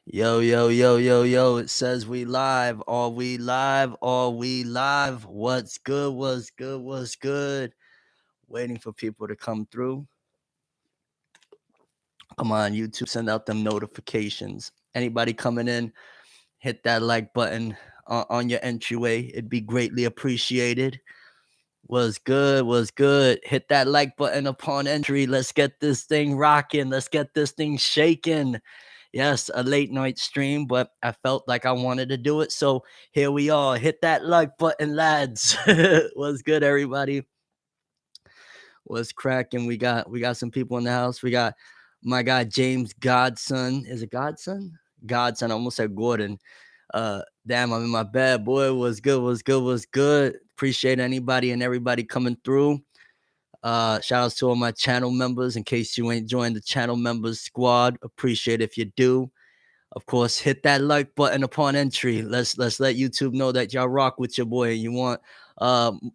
Yo, yo, yo, yo, yo. It says we live. Are we live? Are we live? What's good? What's good? What's good? Waiting for people to come through. Come on, YouTube, send out them notifications. Anybody coming in, hit that like button on your entryway. It'd be greatly appreciated. Was good, was good. Hit that like button upon entry. Let's get this thing rocking. Let's get this thing shaking. Yes, a late night stream, but I felt like I wanted to do it. So here we are. Hit that like button, lads. Was good, everybody? Was cracking. We got some people in the house. We got my guy James Godson. Is it Godson? Godson. I almost said Gordon. Damn, I'm in my bed, boy. Was good, was good, was good. Appreciate anybody and everybody coming through. Shout outs to all my channel members. In case you ain't joined the channel members squad, appreciate if you do. Of course, hit that like button upon entry. Let's let YouTube know that y'all rock with your boy and you want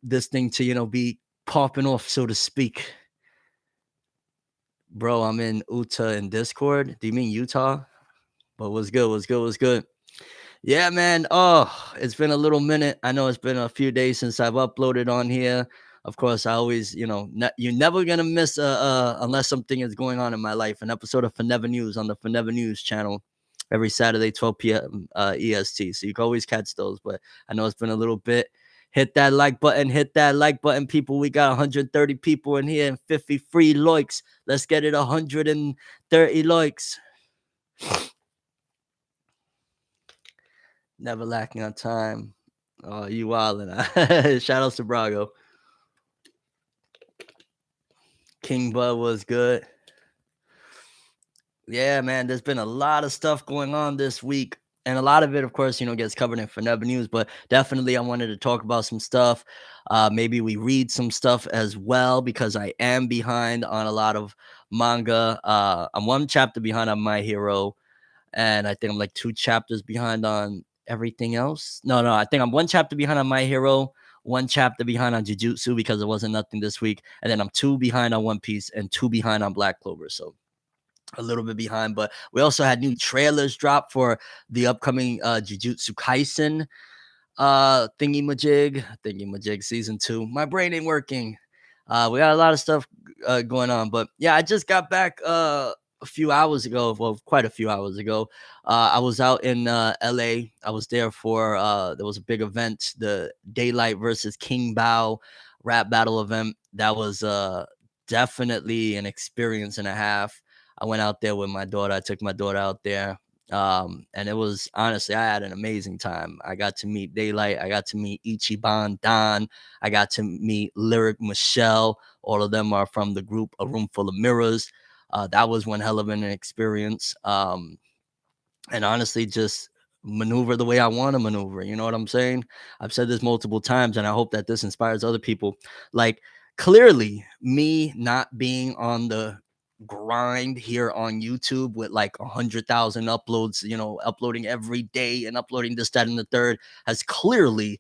this thing to be popping off, so to speak. Bro, I'm in Utah in Discord. Do you mean Utah? But what's good? What's good? What's good? Yeah, man. Oh, it's been a little minute. I know it's been a few days since I've uploaded on here. Of course, I always, you're never gonna miss unless something is going on in my life. An episode of Fornever News on the Fornever News channel every Saturday, 12 p.m. EST. So you can always catch those. But I know it's been a little bit. Hit that like button. Hit that like button, people. We got 130 people in here and 50 free likes. Let's get it 130 likes. Never lacking on time. Oh, you wildin'. Shout out to Brago. King Bud was good. Yeah, man, there's been a lot of stuff going on this week. And a lot of it, of course, gets covered in Fornever News. But definitely, I wanted to talk about some stuff. Maybe we read some stuff as well because I am behind on a lot of manga. I'm one chapter behind on My Hero, and I think I'm like 2 chapters behind on everything else. No, I think I'm 1 chapter behind on My Hero, 1 chapter behind on Jujutsu because there wasn't nothing this week, and then I'm 2 behind on One Piece and 2 behind on Black Clover. So a little bit behind, but we also had new trailers drop for the upcoming Jujutsu Kaisen thingy majig season 2. My brain ain't working. We got a lot of stuff going on, but yeah, I just got back a few hours ago. Well, quite a few hours ago. I was out in LA. I was there for there was a big event, the Daylight versus King Bao rap battle event. That was definitely an experience and a half. I went out there with my daughter. I took my daughter out there. And it was honestly, I had an amazing time. I got to meet Daylight. I got to meet Ichiban Don. I got to meet Lyric Michelle. All of them are from the group A Room Full of Mirrors. That was one hell of an experience. And honestly, just maneuver the way I want to maneuver. You know what I'm saying? I've said this multiple times, and I hope that this inspires other people. Like, clearly, me not being on the grind here on YouTube with like 100,000 uploads, uploading every day and uploading this, that, and the third has clearly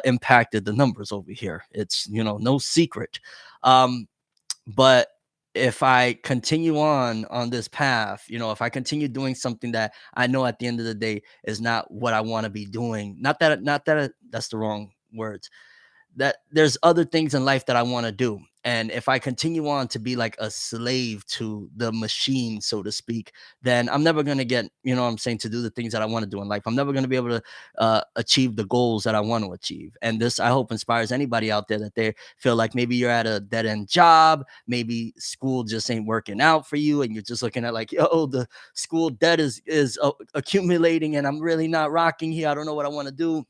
impacted the numbers over here. It's, no secret. But if I continue on this path, if I continue doing something that I know at the end of the day is not what I want to be doing, not that that's the wrong words, that there's other things in life that I want to do. And if I continue on to be like a slave to the machine, so to speak, then I'm never going to get, what I'm saying, to do the things that I want to do in life. I'm never going to be able to achieve the goals that I want to achieve. And this, I hope, inspires anybody out there that they feel like maybe you're at a dead end job. Maybe school just ain't working out for you. And you're just looking at like, yo, the school debt is accumulating and I'm really not rocking here. I don't know what I want to do.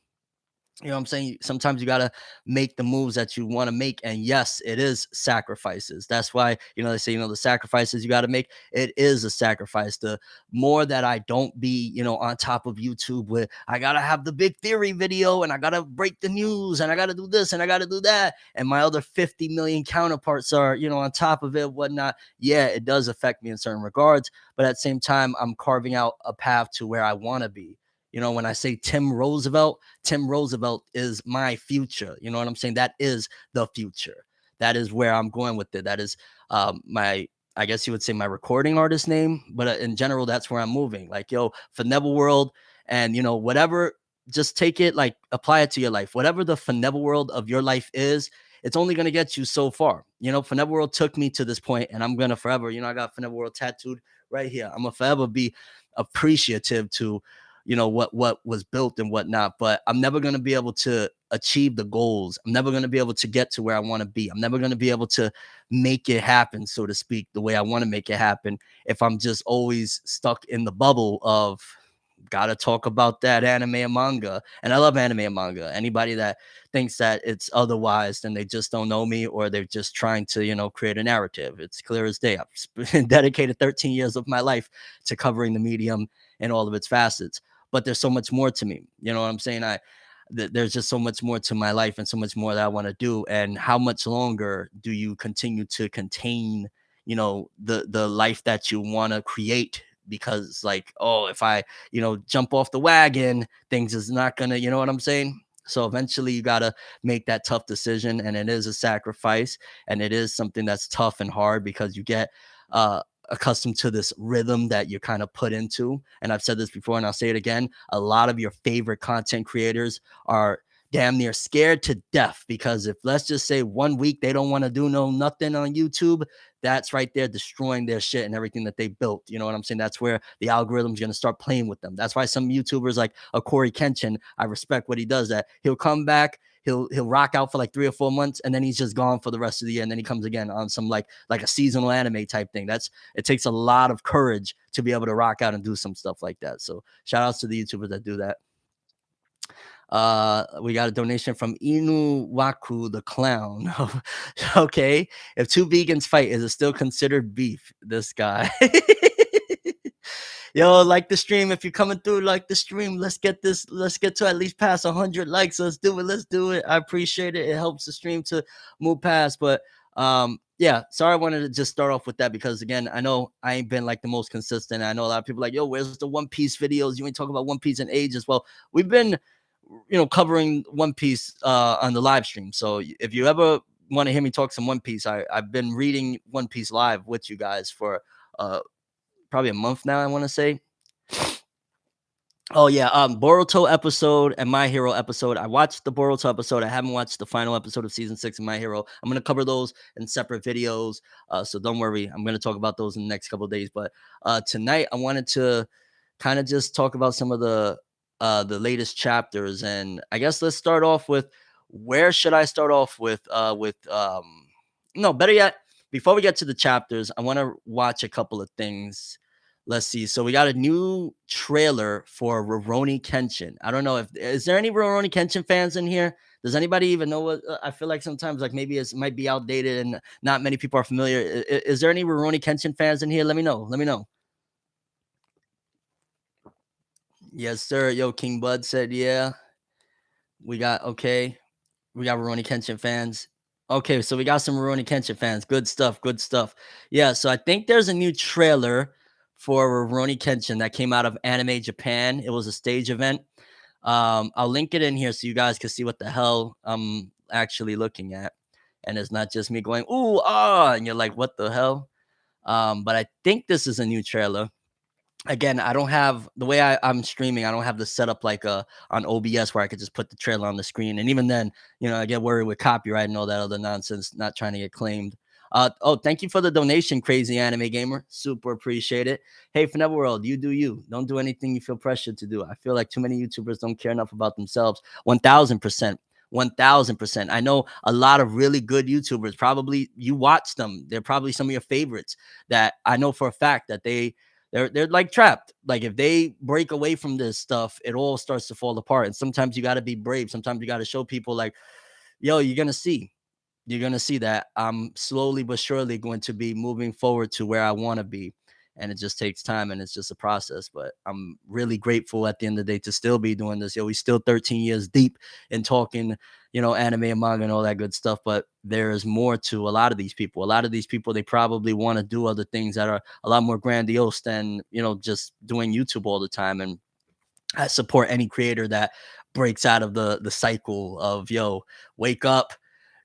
You know what I'm saying? Sometimes you got to make the moves that you want to make. And yes, it is sacrifices. That's why, they say, the sacrifices you got to make. It is a sacrifice. The more that I don't be, on top of YouTube where I got to have the big theory video and I got to break the news and I got to do this and I got to do that. And my other 50 million counterparts are, on top of it, whatnot. Yeah, it does affect me in certain regards. But at the same time, I'm carving out a path to where I want to be. When I say Tim Roosevelt is my future. You know what I'm saying? That is the future. That is where I'm going with it. That is my I guess you would say my recording artist name, but in general, that's where I'm moving. Like, yo, Forneverworld, and whatever, just take it, like apply it to your life. Whatever the Forneverworld of your life is, it's only gonna get you so far. Forneverworld took me to this point, and I'm gonna forever, I got Forneverworld tattooed right here. I'm gonna forever be appreciative to what was built and whatnot, but I'm never going to be able to achieve the goals. I'm never going to be able to get to where I want to be. I'm never going to be able to make it happen, so to speak, the way I want to make it happen, if I'm just always stuck in the bubble of gotta talk about that anime and manga. And I love anime and manga. Anybody that thinks that it's otherwise, then they just don't know me, or they're just trying to create a narrative. It's clear as day. I've dedicated 13 years of my life to covering the medium in all of its facets, but there's so much more to me. You know what I'm saying? There's just so much more to my life, and so much more that I want to do. And how much longer do you continue to contain the life that you want to create? Because, like, oh, if I jump off the wagon, things is not gonna, you know what I'm saying? So eventually you gotta make that tough decision, and it is a sacrifice, and it is something that's tough and hard, because you get accustomed to this rhythm that you're kind of put into. And I've said this before, and I'll say it again: a lot of your favorite content creators are damn near scared to death, because if, let's just say, 1 week they don't want to do nothing on YouTube, that's right there destroying their shit and everything that they built. You know what I'm saying? That's where the algorithm's going to start playing with them. That's why some YouTubers like a Corey Kenshin, I respect what he does, that he'll come back, he'll rock out for like 3 or 4 months, and then he's just gone for the rest of the year, and then he comes again on some like a seasonal anime type thing. It takes a lot of courage to be able to rock out and do some stuff like that. So shout outs to the YouTubers that do that. We got a donation from Inu Waku the clown. Okay, if two vegans fight, is it still considered beef? This guy. Yo, like the stream. If you're coming through, like the stream. Let's get to at least past 100 likes. Let's do it. I appreciate it. It helps the stream to move past. But yeah, sorry, I wanted to just start off with that, because again, I know I ain't been like the most consistent. I know a lot of people like, yo, where's the One Piece videos? You ain't talking about One Piece in ages. Well, we've been covering One Piece on the live stream. So if you ever want to hear me talk some One Piece, I've been reading One Piece live with you guys for probably a month now, I want to say. Oh yeah, Boruto episode and My Hero episode. I watched the Boruto episode. I haven't watched the final episode of season 6 of My Hero. I'm gonna cover those in separate videos, so don't worry. I'm gonna talk about those in the next couple of days. But tonight, I wanted to kind of just talk about some of the latest chapters, and I guess let's start off with, where should I start off with? No, better yet, before we get to the chapters, I want to watch a couple of things. Let's see. So we got a new trailer for Rurouni Kenshin. I don't know if is there any Rurouni Kenshin fans in here? Does anybody even know what? I feel like sometimes, like, maybe it might be outdated and not many people are familiar. Is there any Rurouni Kenshin fans in here? Let me know. Let me know. Yes, sir. Yo, King Bud said, yeah. We got okay. We got Rurouni Kenshin fans. Okay, so we got some Rurouni Kenshin fans. Good stuff. Good stuff. Yeah, so I think there's a new trailer for Rurouni Kenshin that came out of Anime Japan. It was a stage event. I'll link it in here so you guys can see what the hell I'm actually looking at. And it's not just me going, ooh, ah, and you're like, what the hell? But I think this is a new trailer. Again, I don't have the way I'm streaming. I don't have the setup like on OBS where I could just put the trailer on the screen. And even then, I get worried with copyright and all that other nonsense, not trying to get claimed. Oh, thank you for the donation, Crazy Anime Gamer. Super appreciate it. Hey, Forneverworld, you do you. Don't do anything you feel pressured to do. I feel like too many YouTubers don't care enough about themselves. 1000%. 1000%. I know a lot of really good YouTubers. Probably you watch them. They're probably some of your favorites that I know for a fact that they're like trapped. Like, if they break away from this stuff, it all starts to fall apart. And sometimes you got to be brave. Sometimes you got to show people, like, yo, you're going to see that I'm slowly but surely going to be moving forward to where I want to be. And it just takes time, and it's just a process. But I'm really grateful at the end of the day to still be doing this. Yo, we still 13 years deep in talking, anime and manga and all that good stuff. But there is more to a lot of these people. A lot of these people, they probably want to do other things that are a lot more grandiose than, just doing YouTube all the time. And I support any creator that breaks out of the cycle of, yo, wake up,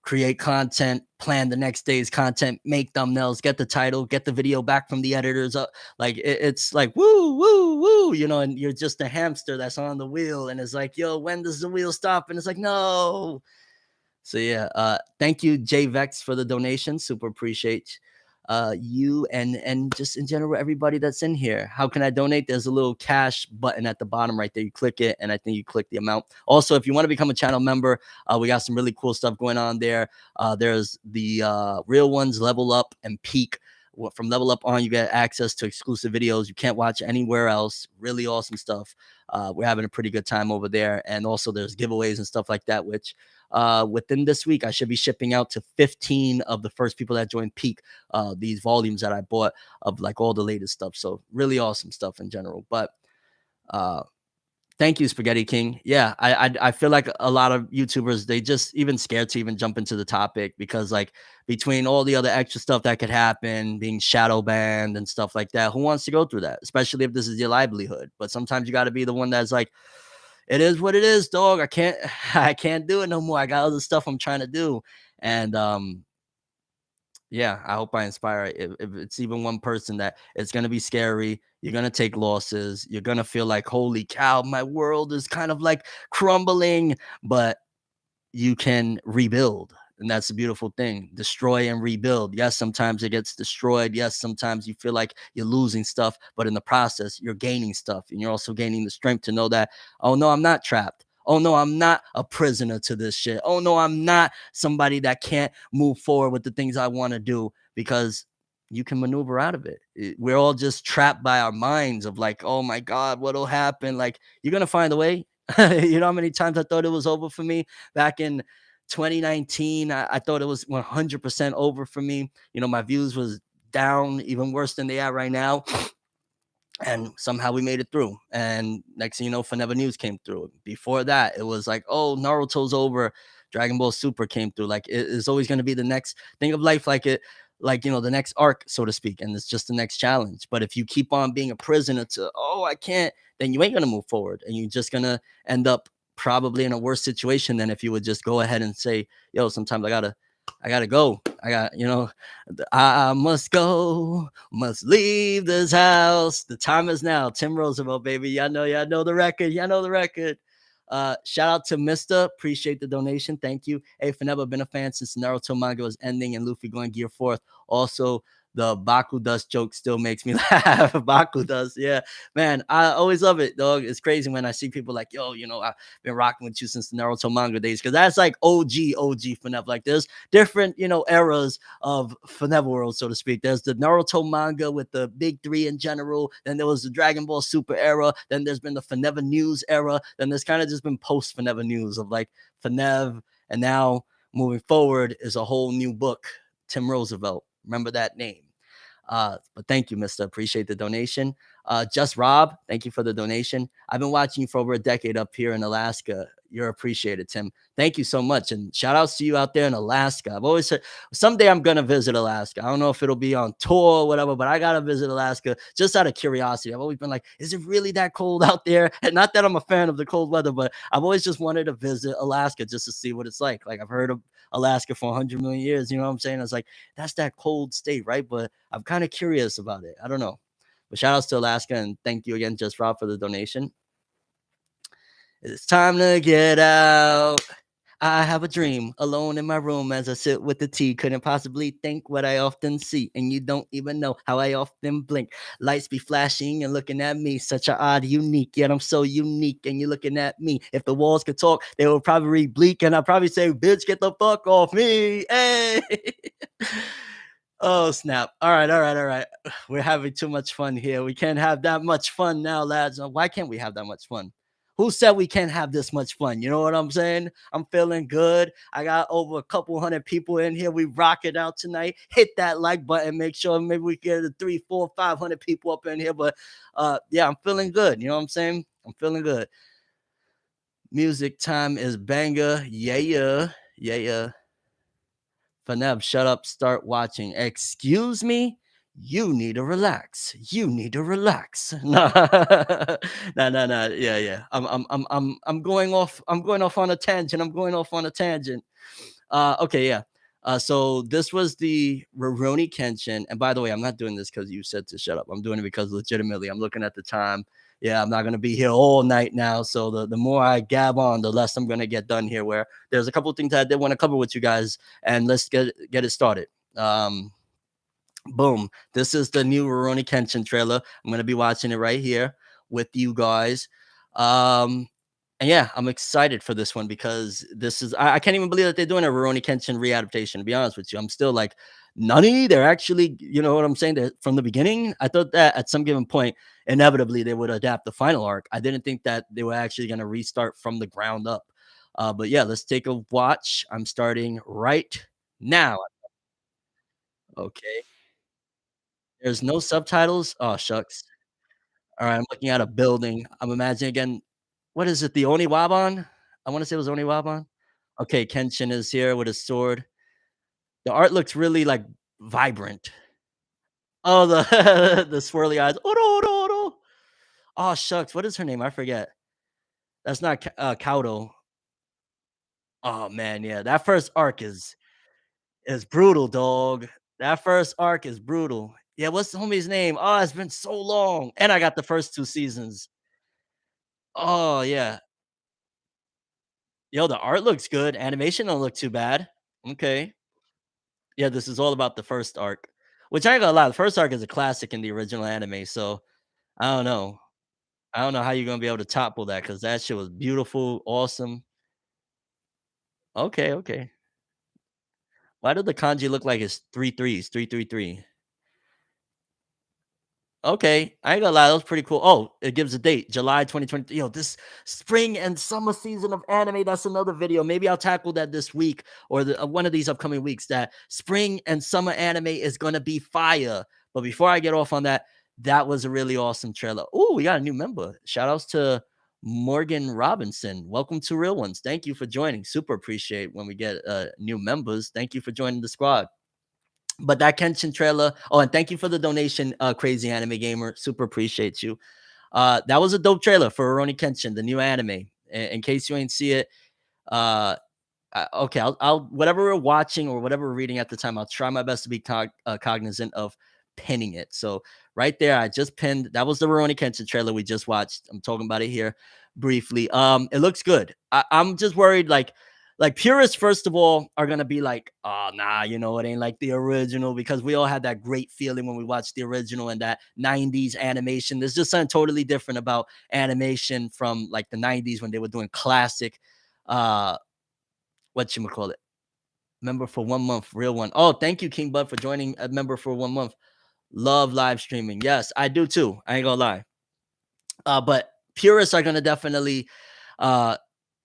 create content, plan the next day's content, make thumbnails, get the title, get the video back from the editors. Like it's like woo, woo, woo, and you're just a hamster that's on the wheel, and it's like, yo, when does the wheel stop? And it's like, no. So yeah, thank you, J Vex, for the donation. Super appreciate you and just in general everybody that's in here. How can I donate? There's a little cash button at the bottom right there. You click it, and I think you click the amount. Also, if you want to become a channel member, we got some really cool stuff going on there. There's the real ones, Level Up and Peak. From Level Up on, you get access to exclusive videos you can't watch anywhere else. Really awesome stuff. We're having a pretty good time over there, and also there's giveaways and stuff like that, which within this week I should be shipping out to 15 of the first people that joined Peak these volumes that I bought of like all the latest stuff. So really awesome stuff in general. But uh thank you, Spaghetti King. Yeah, I feel like a lot of YouTubers, they just even scared to even jump into the topic because like between all the other extra stuff that could happen, being shadow banned and stuff like that, who wants to go through that? Especially if this is your livelihood. But sometimes you got to be the one that's like, it is what it is, dog. I can't do it no more. I got other stuff I'm trying to do. And yeah, I hope I inspire. If it's even one person, that it's gonna be scary. You're gonna take losses. You're gonna feel like, holy cow, my world is kind of like crumbling, but you can rebuild. And that's the beautiful thing. Destroy and rebuild. Yes, sometimes it gets destroyed. Yes, sometimes you feel like you're losing stuff, but in the process, you're gaining stuff. And you're also gaining the strength to know that, oh no, I'm not trapped. Oh no, I'm not a prisoner to this shit. Oh no, I'm not somebody that can't move forward with the things I want to do, because you can maneuver out of it. We're all just trapped by our minds of like, oh my God, what'll happen? Like, you're going to find a way. You know how many times I thought it was over for me back in 2019? I thought it was 100% over for me. My views was down even worse than they are right now. And somehow we made it through. And next thing you know, Forever News came through. Before that, it was like, oh, Naruto's over. Dragon Ball Super came through. Like, it is always going to be the next thing of life, like it, like, the next arc, so to speak. And it's just the next challenge. But if you keep on being a prisoner to, oh, I can't, then you ain't going to move forward. And you're just going to end up probably in a worse situation than if you would just go ahead and say, yo, sometimes I gotta go. I must go, must leave this house. The time is now. Tim Roosevelt, baby. Y'all know the record. Y'all know the record. Shout out to Mister. Appreciate the donation. Thank you. Hey, for never been a fan since the Naruto manga was ending and Luffy going gear fourth. Also, the Baku dust joke still makes me laugh. Baku dust, yeah, man. I always love it, dog. It's crazy when I see people like, yo, I've been rocking with you since the Naruto manga days, because that's like OG FNAF. Like, there's different, eras of Forneverworld, so to speak. There's the Naruto manga with the big three in general. Then there was the Dragon Ball Super era. Then there's been the Forever News era. Then there's kind of just been post Forever News of like Forever. And now moving forward is a whole new book. Tim Roosevelt. Remember that name. But thank you, Mister. Appreciate the donation. Just Rob, thank you for the donation. I've been watching you for over a decade up here in Alaska. You're appreciated, Tim. Thank you so much. And shout outs to you out there in Alaska. I've always said someday I'm going to visit Alaska. I don't know if it'll be on tour or whatever, but I got to visit Alaska just out of curiosity. I've always been like, is it really that cold out there? And not that I'm a fan of the cold weather, but I've always just wanted to visit Alaska just to see what it's like. Like, I've heard of Alaska for 100 million years. You know what I'm saying? It's like, that's that cold state, right? But I'm kind of curious about it. I don't know. But shout outs to Alaska, and thank you again, Just Rob, for the donation. It's time to get out. I have a dream alone in my room as I sit with the tea. Couldn't possibly think what I often see. And you don't even know how I often blink. Lights be flashing and looking at me. Such an odd, unique, yet I'm so unique. And you're looking at me. If the walls could talk, they would probably bleak. And I'd probably say, bitch, get the fuck off me. Hey. Oh, snap. All right. We're having too much fun here. We can't have that much fun now, lads. Why can't we have that much fun? Who said we can't have this much fun? You know what I'm saying? I'm feeling good. I got over a couple hundred people in here. We rock it out tonight. Hit that like button. Make sure maybe we get a 300, 400, 500 people up in here. But yeah, I'm feeling good. You know what I'm saying? I'm feeling good. Music time is banger. Yeah. Faneb, shut up, start watching. Excuse me? You need to relax. You need to relax. No, no. Yeah. I'm going off. I'm going off on a tangent. Okay, yeah. So this was the Rurouni Kenshin, and by the way, I'm not doing this because you said to shut up. I'm doing it because legitimately, I'm looking at the time. Yeah, I'm not gonna be here all night now. So the more I gab on, the less I'm gonna get done here. Where there's a couple of things I did want to cover with you guys, and let's get it started. Boom. This is the new Rurouni Kenshin trailer. I'm gonna be watching it right here with you guys. Um, and yeah, I'm excited for this one because this is I can't even believe that they're doing a Rurouni Kenshin readaptation. To be honest with you, I'm still like, nani? They're actually, you know what I'm saying? That from the beginning, I thought that at some given point, inevitably they would adapt the final arc. I didn't think that they were actually gonna restart from the ground up. But yeah, let's take a watch. I'm starting right now. Okay. There's no subtitles? Oh, shucks. Alright, I'm looking at a building. I'm imagining again, what is it? The Oniwaban? I wanna say it was Oniwaban? Okay, Kenshin is here with his sword. The art looks really, like, vibrant. Oh, the the swirly eyes. Oro, oro, oro. Oh, shucks, what is her name? I forget. That's not Koudo. Oh, man, yeah, that first arc is brutal, dog. That first arc is brutal. Yeah, what's the homie's name? Oh, it's been so long, and I got the first 2 seasons. Oh, yeah. Yo, the art looks good. Animation don't look too bad. Okay. Yeah, this is all about the first arc, which I ain't gonna lie, the first arc is a classic in the original anime. So I don't know. I don't know how you're gonna be able to topple that because that shit was beautiful, awesome. Okay, okay. Why did the kanji look like it's three threes, 333? Okay, I ain't gonna lie, that was pretty cool. Oh, it gives a date, July 2020. Yo, this spring and summer season of anime, that's another video. Maybe I'll tackle that this week or one of these upcoming weeks. That spring and summer anime is gonna be fire. But before I get off on that, that was a really awesome trailer. Oh, we got a new member. Shout outs to Morgan Robinson. Welcome to Real Ones. Thank you for joining. Super appreciate when we get new members. Thank you for joining the squad. But that Kenshin trailer. Oh, and thank you for the donation, Crazy Anime Gamer. Super appreciate you. That was a dope trailer for Rurouni Kenshin, the new anime. In case you ain't see it, uh, okay, I'll whatever we're watching or whatever we're reading at the time, I'll try my best to be cognizant of pinning it. So right there, I just pinned. That was the Rurouni Kenshin trailer we just watched. I'm talking about it here briefly. It looks good. I'm just worried, like purists, first of all, are gonna be like, oh nah, it ain't like the original because we all had that great feeling when we watched the original and that 90s animation. There's just something totally different about animation from like the 90s when they were doing classic uh what you call it, member for 1 month, real one. Oh, thank you, King Bud, for joining a member for 1 month. Love live streaming. Yes, I do too. I ain't gonna lie. But purists are gonna definitely uh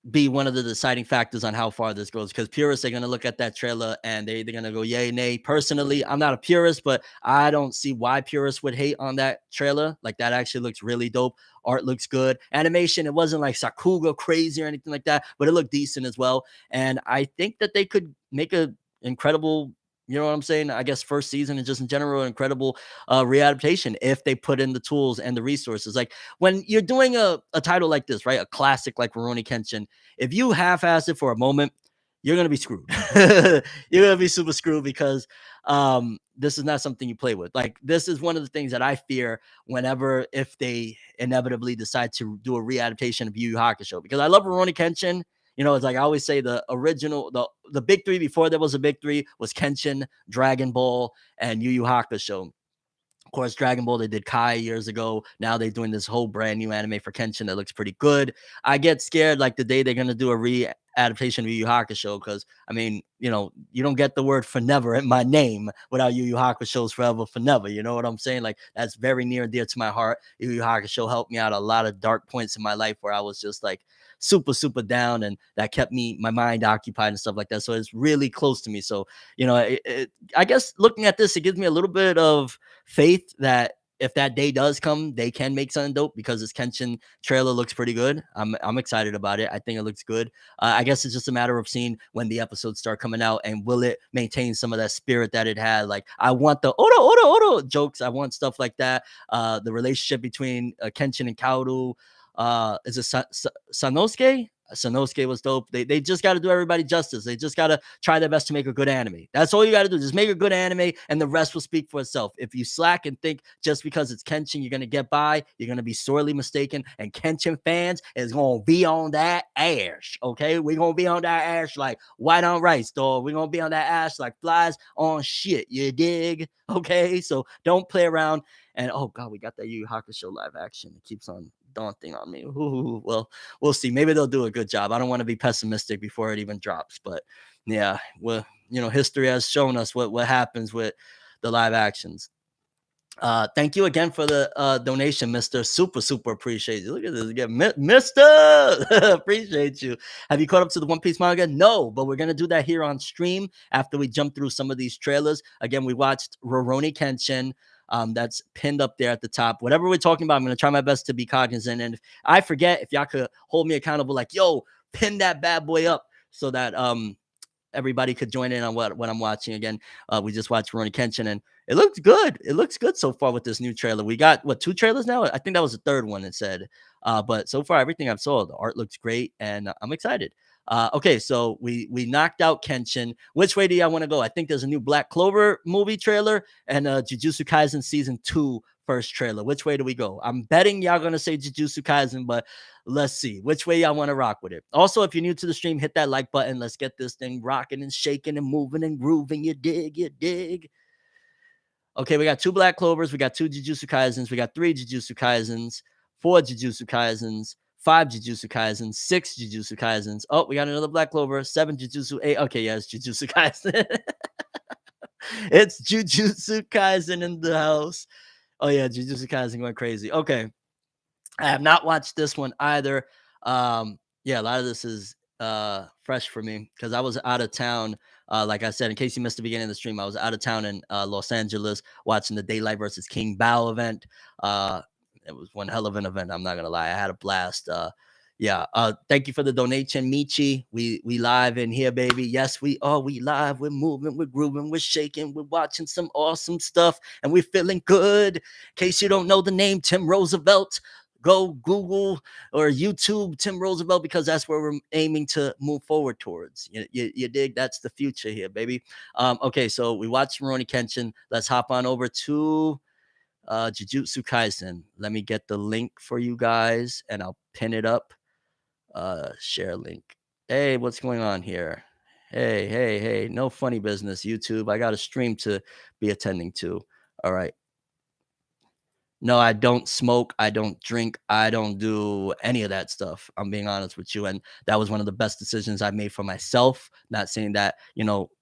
be one of the deciding factors on how far this goes because purists are going to look at that trailer and they're going to go yay nay. Personally, I'm not a purist, but I don't see why purists would hate on that trailer. Like, that actually looks really dope. Art looks good. Animation, it wasn't like Sakuga crazy or anything like that, but it looked decent as well. And I think that they could make a incredible, you know what I'm saying, I guess first season and just in general incredible readaptation if they put in the tools and the resources. Like, when you're doing a title like this, right, a classic like Rurouni Kenshin, if you half-ass it for a moment, you're gonna be screwed. You're gonna be super screwed because this is not something you play with. Like, this is one of the things that I fear whenever if they inevitably decide to do a readaptation of Yu Yu Hakusho, because I love Rurouni Kenshin. It's like I always say, the original, the big three before there was a big three was Kenshin, Dragon Ball, and Yu Yu Hakusho. Of course, Dragon Ball, they did Kai years ago. Now they're doing this whole brand new anime for Kenshin that looks pretty good. I get scared like the day they're gonna do a re-adaptation of Yu Yu Hakusho because I mean, you don't get the word for never in my name without Yu Yu Hakusho's forever for never. You know what I'm saying? Like, that's very near and dear to my heart. Yu Yu Hakusho helped me out a lot of dark points in my life where I was just like super, super down, and that kept my mind occupied and stuff like that. So it's really close to me. So, I guess looking at this, it gives me a little bit of faith that if that day does come, they can make something dope because this Kenshin trailer looks pretty good. I'm excited about it. I think it looks good. I guess it's just a matter of seeing when the episodes start coming out and will it maintain some of that spirit that it had. Like, I want the Oro Oro Oro jokes. I want stuff like that. The relationship between Kenshin and Kaoru. Is it Sanosuke? Sanosuke was dope. They just got to do everybody justice. They just got to try their best to make a good anime. That's all you got to do. Just make a good anime, and the rest will speak for itself. If you slack and think just because it's Kenshin you're gonna get by, you're gonna be sorely mistaken. And Kenshin fans is gonna be on that ash. Okay, we're gonna be on that ash like white on rice, dog. We're gonna be on that ash like flies on shit. You dig? Okay, so don't play around. And oh god, we got that Yu Yu Hakusho live action. It keeps on daunting on me. Ooh, well, we'll see. Maybe they'll do a good job. I don't want to be pessimistic before it even drops, but yeah, well, history has shown us what happens with the live actions. Thank you again for the donation, Mister. Super appreciate you. Look at this again, Mister. Appreciate you. Have you caught up to the One Piece manga? No, but we're gonna do that here on stream after we jump through some of these trailers. Again, we watched Rurouni Kenshin. That's pinned up there at the top. Whatever we're talking about, I'm gonna try my best to be cognizant. And if I forget, if y'all could hold me accountable, like, yo, pin that bad boy up so that everybody could join in on what I'm watching. Again, we just watched Rurouni Kenshin, and it looks good. It looks good so far with this new trailer. We got, what, 2 trailers now? I think that was the 3rd one, it said. But so far, everything I've saw, the art looks great, and I'm excited. Okay, so we knocked out Kenshin. Which way do y'all want to go? I think there's a new Black Clover movie trailer and Jujutsu Kaisen Season 2 first trailer. Which way do we go? I'm betting y'all going to say Jujutsu Kaisen, but let's see which way y'all want to rock with it. Also, if you're new to the stream, hit that like button. Let's get this thing rocking and shaking and moving and grooving. You dig? Okay, we got 2 Black Clovers. We got 2 Jujutsu Kaisens. We got 3 Jujutsu Kaisens, 4 Jujutsu Kaisens, 5 Jujutsu Kaisens, 6 Jujutsu Kaisens. Oh, we got another Black Clover, 7 Jujutsu, 8. Okay, yeah, it's Jujutsu Kaisen. It's Jujutsu Kaisen in the house. Oh, yeah, Jujutsu Kaisen going crazy. Okay. I have not watched this one either. Yeah, a lot of this is fresh for me because I was out of town. Like I said, in case you missed the beginning of the stream, I was out of town in Los Angeles watching the Daylight versus King Bao event. It was one hell of an event. I'm not gonna lie, I had a blast. Yeah. Thank you for the donation, Michi. We live in here, baby. Yes, we live. We're moving, we're grooving, we're shaking, we're watching some awesome stuff, and we're feeling good. In case you don't know the name, Tim Roosevelt, go Google or YouTube Tim Roosevelt because that's where we're aiming to move forward towards. You dig? That's the future here, baby. Okay, so we watched Rurouni Kenshin. Let's hop on over to Jujutsu Kaisen. Let me get the link for you guys, and I'll pin it up. Share link. Hey, what's going on here? Hey, no funny business, YouTube. I got a stream to be attending to. All right. No, I don't smoke. I don't drink. I don't do any of that stuff. I'm being honest with you. And that was one of the best decisions I made for myself. Not saying that,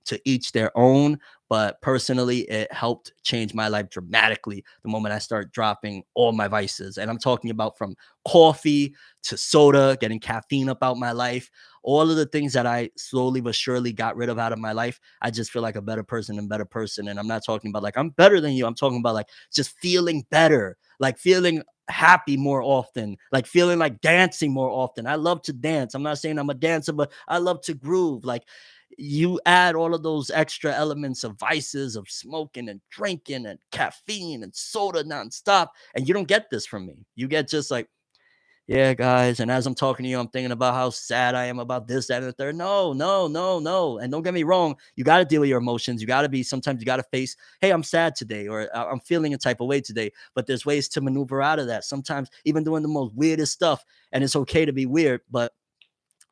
to each their own, but personally, it helped change my life dramatically the moment I start dropping all my vices. And I'm talking about from coffee to soda, getting caffeine up out my life, all of the things that I slowly but surely got rid of out of my life. I just feel like a better person. And I'm not talking about like I'm better than you. I'm talking about like just feeling better, like feeling happy more often, like feeling like dancing more often. I love to dance. I'm not saying I'm a dancer, but I love to groove. Like, you add all of those extra elements of vices of smoking and drinking and caffeine and soda nonstop, and you don't get this from me. You get just like, yeah, guys. And as I'm talking to you, I'm thinking about how sad I am about this, that, and the third. No. And don't get me wrong. You got to deal with your emotions. Sometimes you got to face, hey, I'm sad today, or I'm feeling a type of way today. But there's ways to maneuver out of that. Sometimes even doing the most weirdest stuff. And it's okay to be weird, but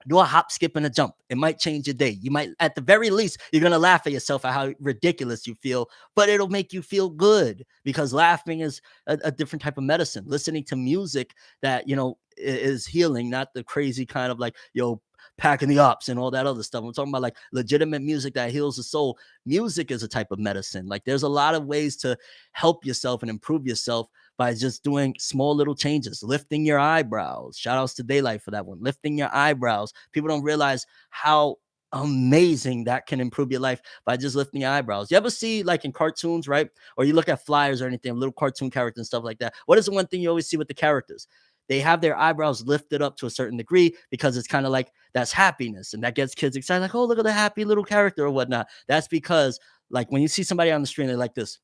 do a hop, skip, and a jump. It might change your day. You might, at the very least, you're going to laugh at yourself at how ridiculous you feel, but it'll make you feel good because laughing is a different type of medicine. Listening to music that, is healing, not the crazy kind of like, packing the ups and all that other stuff. I'm talking about like legitimate music that heals the soul. Music is a type of medicine. Like there's a lot of ways to help yourself and improve yourself by just doing small little changes, lifting your eyebrows. Shout outs to Daylight for that one. Lifting your eyebrows. People don't realize how amazing that can improve your life by just lifting your eyebrows. You ever see like in cartoons, right? Or you look at flyers or anything, little cartoon characters and stuff like that. What is the one thing you always see with the characters? They have their eyebrows lifted up to a certain degree because it's kind of like that's happiness. And that gets kids excited. Like, oh, look at the happy little character or whatnot. That's because like when you see somebody on the street, they're like this,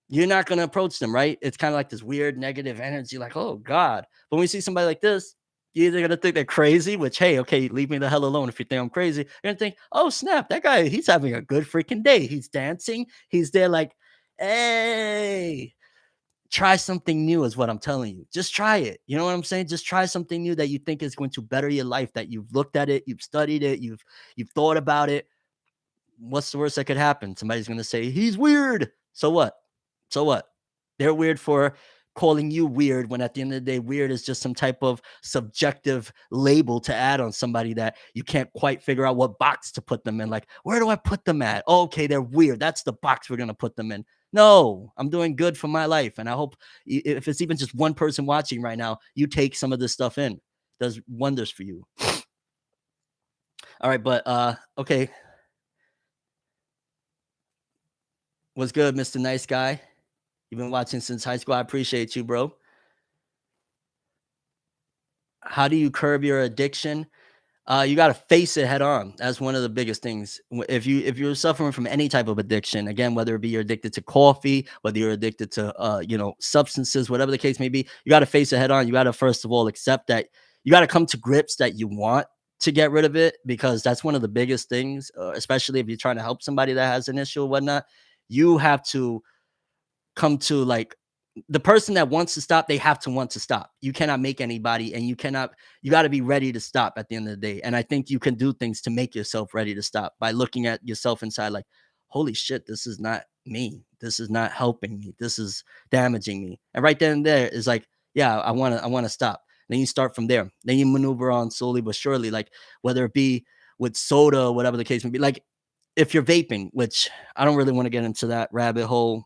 you're not going to approach them, right? It's kind of like this weird negative energy, like, oh God. But when you see somebody like this, You're either gonna think they're crazy, which, hey, okay, leave me the hell alone if you think I'm crazy. You're gonna think, oh snap, that guy, he's having a good freaking day. He's dancing. He's there like, hey, try something new is what I'm telling you. Just try it. You know what I'm saying? Just try something new that you think is going to better your life, that you've looked at it, you've studied it, you've thought about it. What's the worst that could happen? Somebody's going to say he's weird. So what? So what? They're weird for calling you weird when at the end of the day, weird is just some type of subjective label to add on somebody that you can't quite figure out what box to put them in. Like, where do I put them at? Oh, okay, they're weird. That's the box we're going to put them in. No, I'm doing good for my life. And I hope if it's even just one person watching right now, you take some of this stuff in. It does wonders for you. All right, but okay. What's good, Mr. Nice Guy? You've been watching since high school. I appreciate you, bro. How do you curb your addiction? You got to face it head on. That's one of the biggest things. If you're suffering from any type of addiction, again, whether it be you're addicted to coffee, whether you're addicted to substances, whatever the case may be, you got to face it head on. You got to first of all accept that you got to come to grips that you want to get rid of it, because that's one of the biggest things. Especially if you're trying to help somebody that has an issue or whatnot, you have to come to like the person that wants to stop, they have to want to stop. You cannot make anybody, and you got to be ready to stop at the end of the day. And I think you can do things to make yourself ready to stop by looking at yourself inside like, holy shit, this is not me. This is not helping me. This is damaging me. And right then and there is like, yeah, I want to stop. Then you start from there. Then you maneuver on slowly but surely, like whether it be with soda or whatever the case may be. Like if you're vaping, which I don't really want to get into that rabbit hole.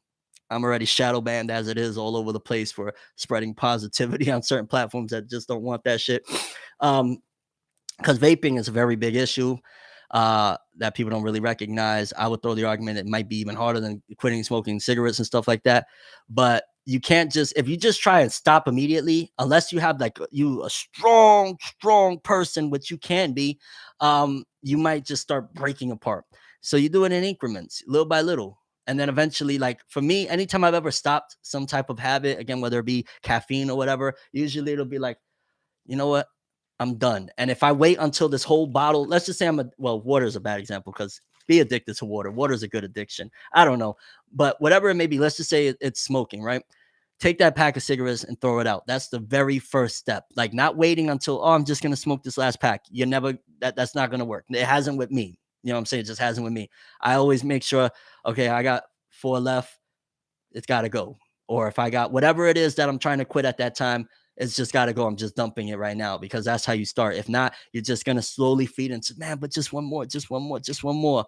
I'm already shadow banned as it is all over the place for spreading positivity on certain platforms that just don't want that shit. Because vaping is a very big issue that people don't really recognize. I would throw the argument it might be even harder than quitting smoking cigarettes and stuff like that. But you can't just, if you just try and stop immediately, unless you have like you a strong person, which you can be, you might just start breaking apart. So you do it in increments, little by little. And then eventually, like for me, anytime I've ever stopped some type of habit, again, whether it be caffeine or whatever, usually it'll be like, you know what? I'm done. And if I wait until this whole bottle, let's just say water is a bad example because be addicted to water. Water is a good addiction. I don't know. But whatever it may be, let's just say it's smoking, right? Take that pack of cigarettes and throw it out. That's the very first step. Like not waiting until, oh, I'm just going to smoke this last pack. That's not going to work. It hasn't with me. You know what I'm saying? It just hasn't with me. I always make sure, okay, I got 4 left. It's got to go. Or if I got whatever it is that I'm trying to quit at that time, it's just got to go. I'm just dumping it right now because that's how you start. If not, you're just going to slowly feed into, man, but just one more, just one more, just one more.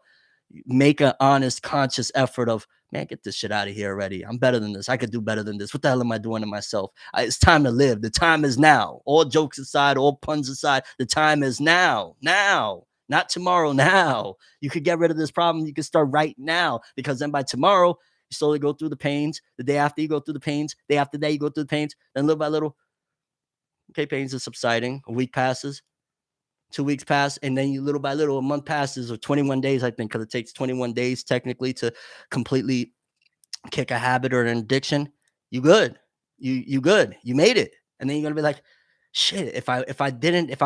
Make an honest, conscious effort of, man, get this shit out of here already. I'm better than this. I could do better than this. What the hell am I doing to myself? It's time to live. The time is now. All jokes aside, all puns aside, the time is now. Now. Not tomorrow, now. You could get rid of this problem. You can start right now because then by tomorrow, you slowly go through the pains. The day after, you go through the pains. Day after that, you go through the pains. Then little by little, okay, pains are subsiding. A week passes. 2 weeks pass, and then you little by little, a month passes, or 21 days, I think, because it takes 21 days technically to completely kick a habit or an addiction. You good. You good. You made it. And then you're gonna be like, shit, if I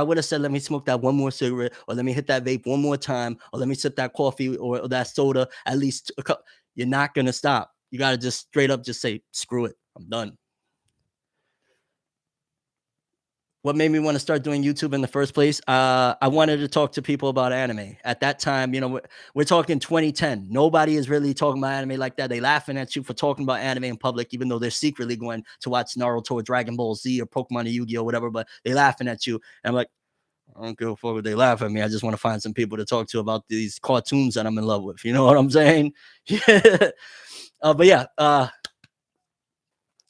would have said, let me smoke that one more cigarette, or let me hit that vape one more time, or let me sip that coffee or that soda at least a cup, you're not gonna stop. You gotta just straight up just say, screw it, I'm done. What made me want to start doing YouTube in the first place? I wanted to talk to people about anime. At that time, we're talking 2010. Nobody is really talking about anime like that. They laughing at you for talking about anime in public, even though they're secretly going to watch Naruto or Dragon Ball Z or Pokemon or Yu-Gi-Oh! Whatever, but they laughing at you. And I'm like, I don't give a fuck what they laugh at me. I just want to find some people to talk to about these cartoons that I'm in love with. You know what I'm saying? Yeah. But yeah,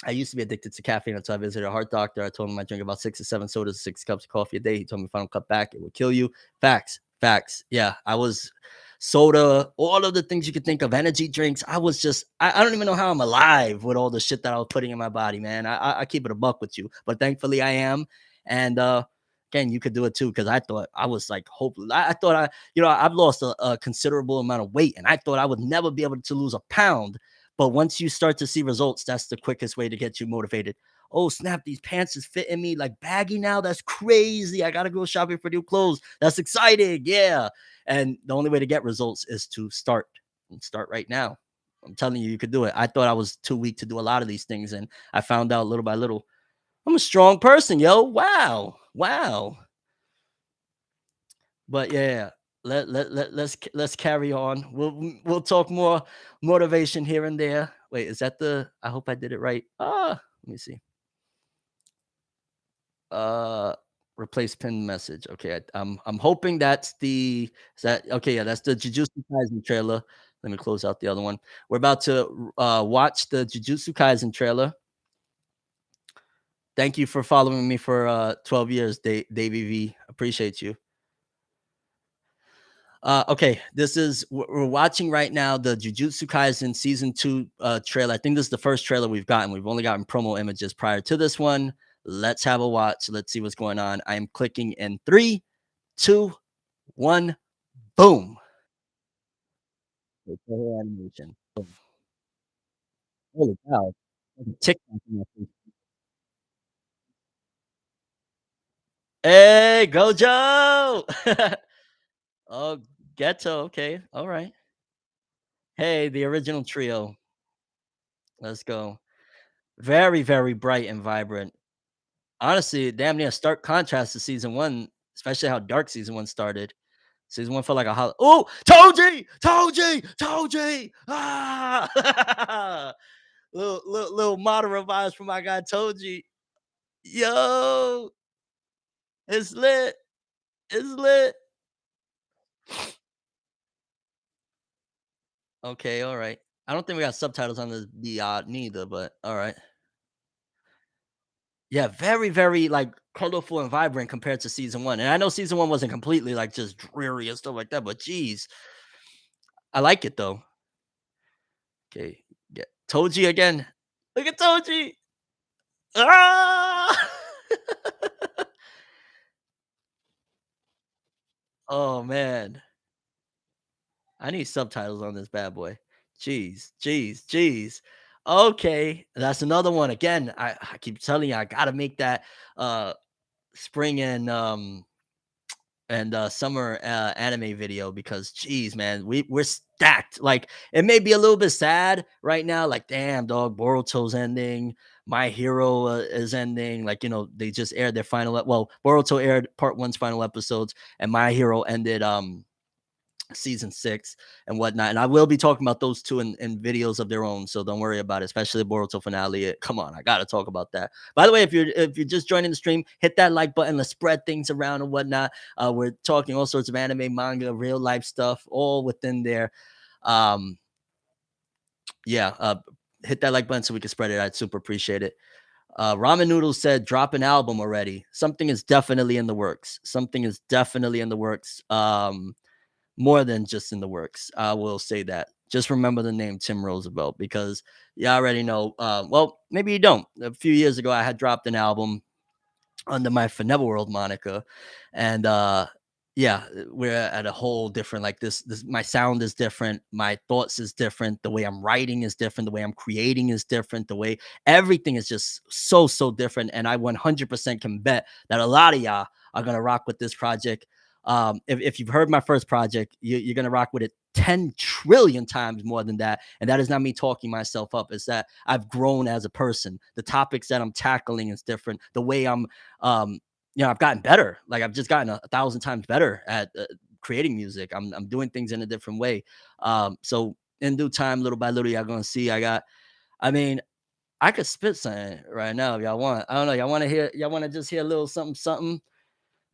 I used to be addicted to caffeine until I visited a heart doctor. I told him I drink about 6 to 7 sodas, 6 cups of coffee a day. He told me if I don't cut back, it will kill you. Facts, facts. Yeah, I was soda, all of the things you could think of, energy drinks. I was just, I don't even know how I'm alive with all the shit that I was putting in my body, man. I keep it a buck with you, but thankfully I am. And again, you could do it too, because I thought I was like hopeless. I thought I've lost a considerable amount of weight, and I thought I would never be able to lose a pound. But once you start to see results, that's the quickest way to get you motivated. oh snap, these pants is fitting me like baggy now. That's crazy. I gotta go shopping for new clothes. That's exciting. Yeah. And the only way to get results is to start and start right now. I'm telling you, you could do it. I thought I was too weak to do a lot of these things, and I found out little by little. I'm a strong person, yo. Wow. Wow. But yeah, let's carry on. We'll talk more motivation here and there. Wait, is that the I hope I did it right. Let me see. Uh replace pinned message. Okay, I'm hoping that's the is that okay, yeah, that's the Jujutsu Kaisen trailer. Let me close out the other one. We're about to watch the Jujutsu Kaisen trailer. Thank you for following me for 12 years, Davey V. Appreciate you. Okay, this is we're watching right now the Jujutsu Kaisen season 2 trailer. I think this is the first trailer we've gotten. We've only gotten promo images prior to this one. Let's have a watch. Let's see what's going on. I am clicking in 3, 2, 1, boom. Okay, trailer animation. Boom. Holy cow. Like a TikTok in my face. Hey, Gojo! Oh, Ghetto. Okay, all right. Hey, the original trio. Let's go. Very, very bright and vibrant. Honestly, damn near stark contrast to season 1, especially how dark season 1 started. Season 1 felt like a oh, Toji! Toji! Toji! Ah! little Madara vibes from my guy Toji. Yo, it's lit. It's lit. Okay, all right. I don't think we got subtitles on this neither, but all right. Yeah, very, very like colorful and vibrant compared to season 1. And I know season 1 wasn't completely like just dreary and stuff like that, but geez, I like it though. Okay, get Toji again. Look at Toji. Ah! Oh man, I need subtitles on this bad boy. Jeez, jeez, jeez. Okay, that's another one. Again, I keep telling you, I gotta make that spring and summer anime video because geez, man, we're stacked. Like it may be a little bit sad right now, like damn dog, Boruto's ending, My Hero is ending. Like, you know, they just aired their final well, Boruto aired part one's final episodes, and My Hero ended season 6 and whatnot. And I will be talking about those two in videos of their own. So don't worry about it, especially the Boruto finale. Come on, I gotta talk about that. By the way, if you're just joining the stream, hit that like button. Let's spread things around and whatnot. We're talking all sorts of anime, manga, real life stuff, all within there. Um, yeah, hit that like button so we can spread it. I'd super appreciate it. Ramen Noodles said, drop an album already. Something is definitely in the works. Something is definitely in the works. More than just in the works. I will say that. Just remember the name Tim Roosevelt because you already know. Well, maybe you don't. A few years ago, I had dropped an album under my Forneverworld moniker, and yeah, we're at a whole different like this. My sound is different. My thoughts is different. The way I'm writing is different. The way I'm creating is different. The way everything is just so different. And I 100% can bet that a lot of y'all are gonna rock with this project. If you've heard my first project, you're gonna rock with it 10 trillion times more than that. And that is not me talking myself up. It's that I've grown as a person. The topics that I'm tackling is different. The way I'm you know, I've gotten better. Like I've just gotten a thousand times better at creating music. I'm doing things in a different way. So in due time, little by little, y'all gonna see. I mean, I could spit something right now if y'all want. I don't know. Y'all want to hear? Y'all want to just hear a little something, something?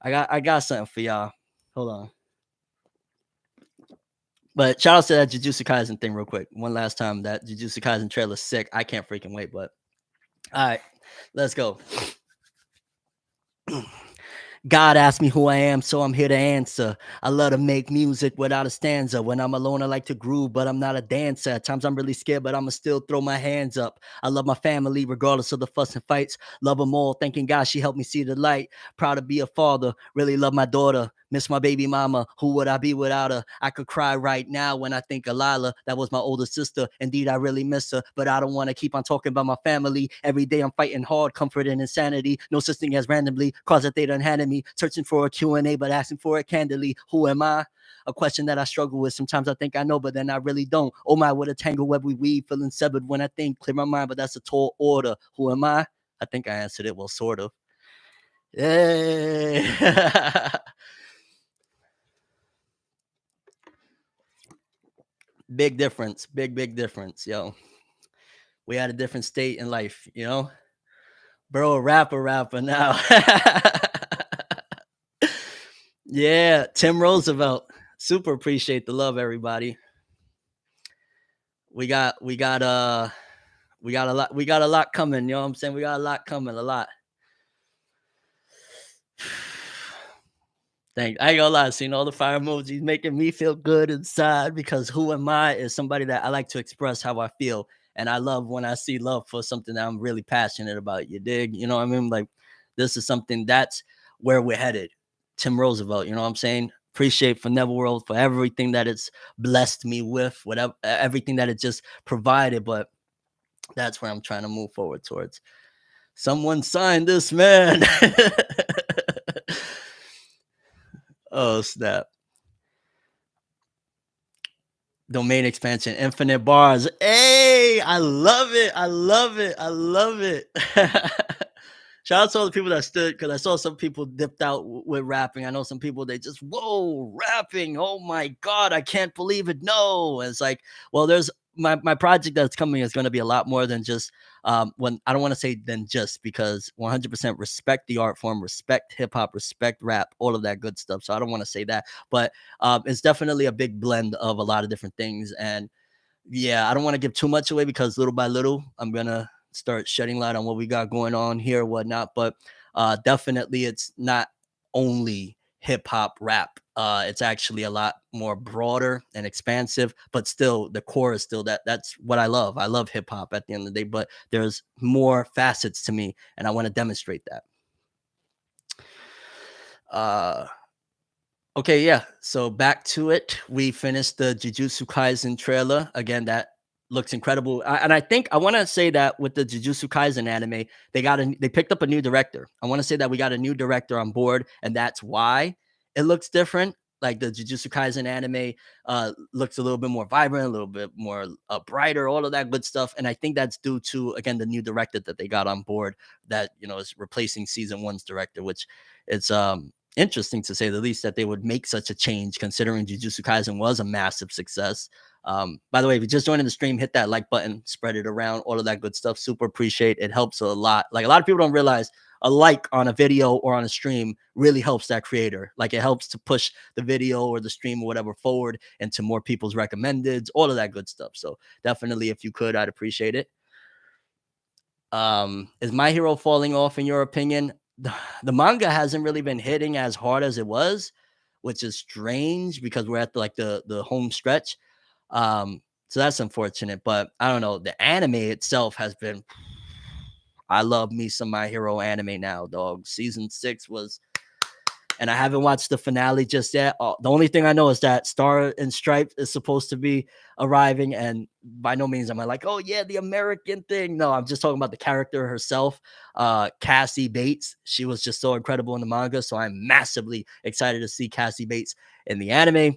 I got something for y'all. Hold on. But shout out to that Jujutsu Kaisen thing real quick. One last time. That Jujutsu Kaisen trailer sick. I can't freaking wait. But all right, let's go. God asked me who I am, so I'm here to answer. I love to make music without a stanza. When I'm alone, I like to groove, but I'm not a dancer. At times I'm really scared, but I'ma still throw my hands up. I love my family, regardless of the fuss and fights. Love them all, thanking God she helped me see the light. Proud to be a father, really love my daughter. Miss my baby mama. Who would I be without her? I could cry right now when I think of Lila. That was my older sister. Indeed, I really miss her, but I don't want to keep on talking about my family. Every day I'm fighting hard, comfort and insanity. No such thing as randomly, cause that they done handed me. Searching for a Q&A, but asking for it candidly. Who am I? A question that I struggle with. Sometimes I think I know, but then I really don't. Oh my, what a tangle web we weave, feeling severed when I think, clear my mind, but that's a tall order. Who am I? I think I answered it well, sort of. Yay. Big difference. Big difference, yo. We had a different state in life, you know? Bro, rapper now. Yeah, Tim Roosevelt. Super appreciate the love, everybody. We got a lot coming, you know what I'm saying? We got a lot coming, a lot. I ain't gonna lie, seeing all the fire emojis making me feel good inside because who am I is somebody that I like to express how I feel. And I love when I see love for something that I'm really passionate about. You dig? You know what I mean? Like, this is something that's where we're headed. Tim Roosevelt, you know what I'm saying? Appreciate Forneverworld for everything that it's blessed me with, whatever, everything that it just provided. But that's where I'm trying to move forward towards. Someone signed this, man. Oh, snap. Domain expansion, infinite bars. Hey, I love it. I love it. I love it. Shout out to all the people that stood, because I saw some people dipped out with rapping. I know some people, they just, whoa, rapping. Oh my God, I can't believe it. No. And it's like, well, there's my project that's coming is going to be a lot more than just when I don't want to say than just, because 100% respect the art form, respect hip hop, respect rap, all of that good stuff. So I don't want to say that, but it's definitely a big blend of a lot of different things. And yeah, I don't want to give too much away because little by little, I'm going to start shedding light on what we got going on here, whatnot. But definitely, it's not only hip hop rap. It's actually a lot more broader and expansive, but still the core is still that's what I love. I love hip hop at the end of the day, but there's more facets to me, and I want to demonstrate that. Uh Okay, yeah. So back to it. We finished the Jujutsu Kaisen trailer. Again, that looks incredible. And I think I want to say that with the Jujutsu Kaisen anime, they picked up a new director. I want to say that we got a new director on board, and that's why it looks different. Like the Jujutsu Kaisen anime looks a little bit more vibrant, a little bit more brighter, all of that good stuff. And I think that's due to, again, the new director that they got on board that, is replacing season one's director, which it's interesting to say the least that they would make such a change, considering Jujutsu Kaisen was a massive success. By the way, if you just joined in the stream, hit that like button, spread it around, all of that good stuff. Super appreciate it. Helps a lot. Like, a lot of people don't realize a like on a video or on a stream really helps that creator. Like, it helps to push the video or the stream or whatever forward into more people's recommendeds, all of that good stuff. So definitely, if you could, I'd appreciate it. Is My Hero falling off in your opinion? The manga hasn't really been hitting as hard as it was, which is strange because we're at the home stretch. So that's unfortunate, but I don't know. The anime itself has been. I love me some My Hero anime now, dog. Season 6 was, and I haven't watched the finale just yet. The only thing I know is that Star and Stripe is supposed to be arriving, and by no means am I like, oh yeah, the American thing. No, I'm just talking about the character herself, Cassie Bates. She was just so incredible in the manga, so I'm massively excited to see Cassie Bates in the anime.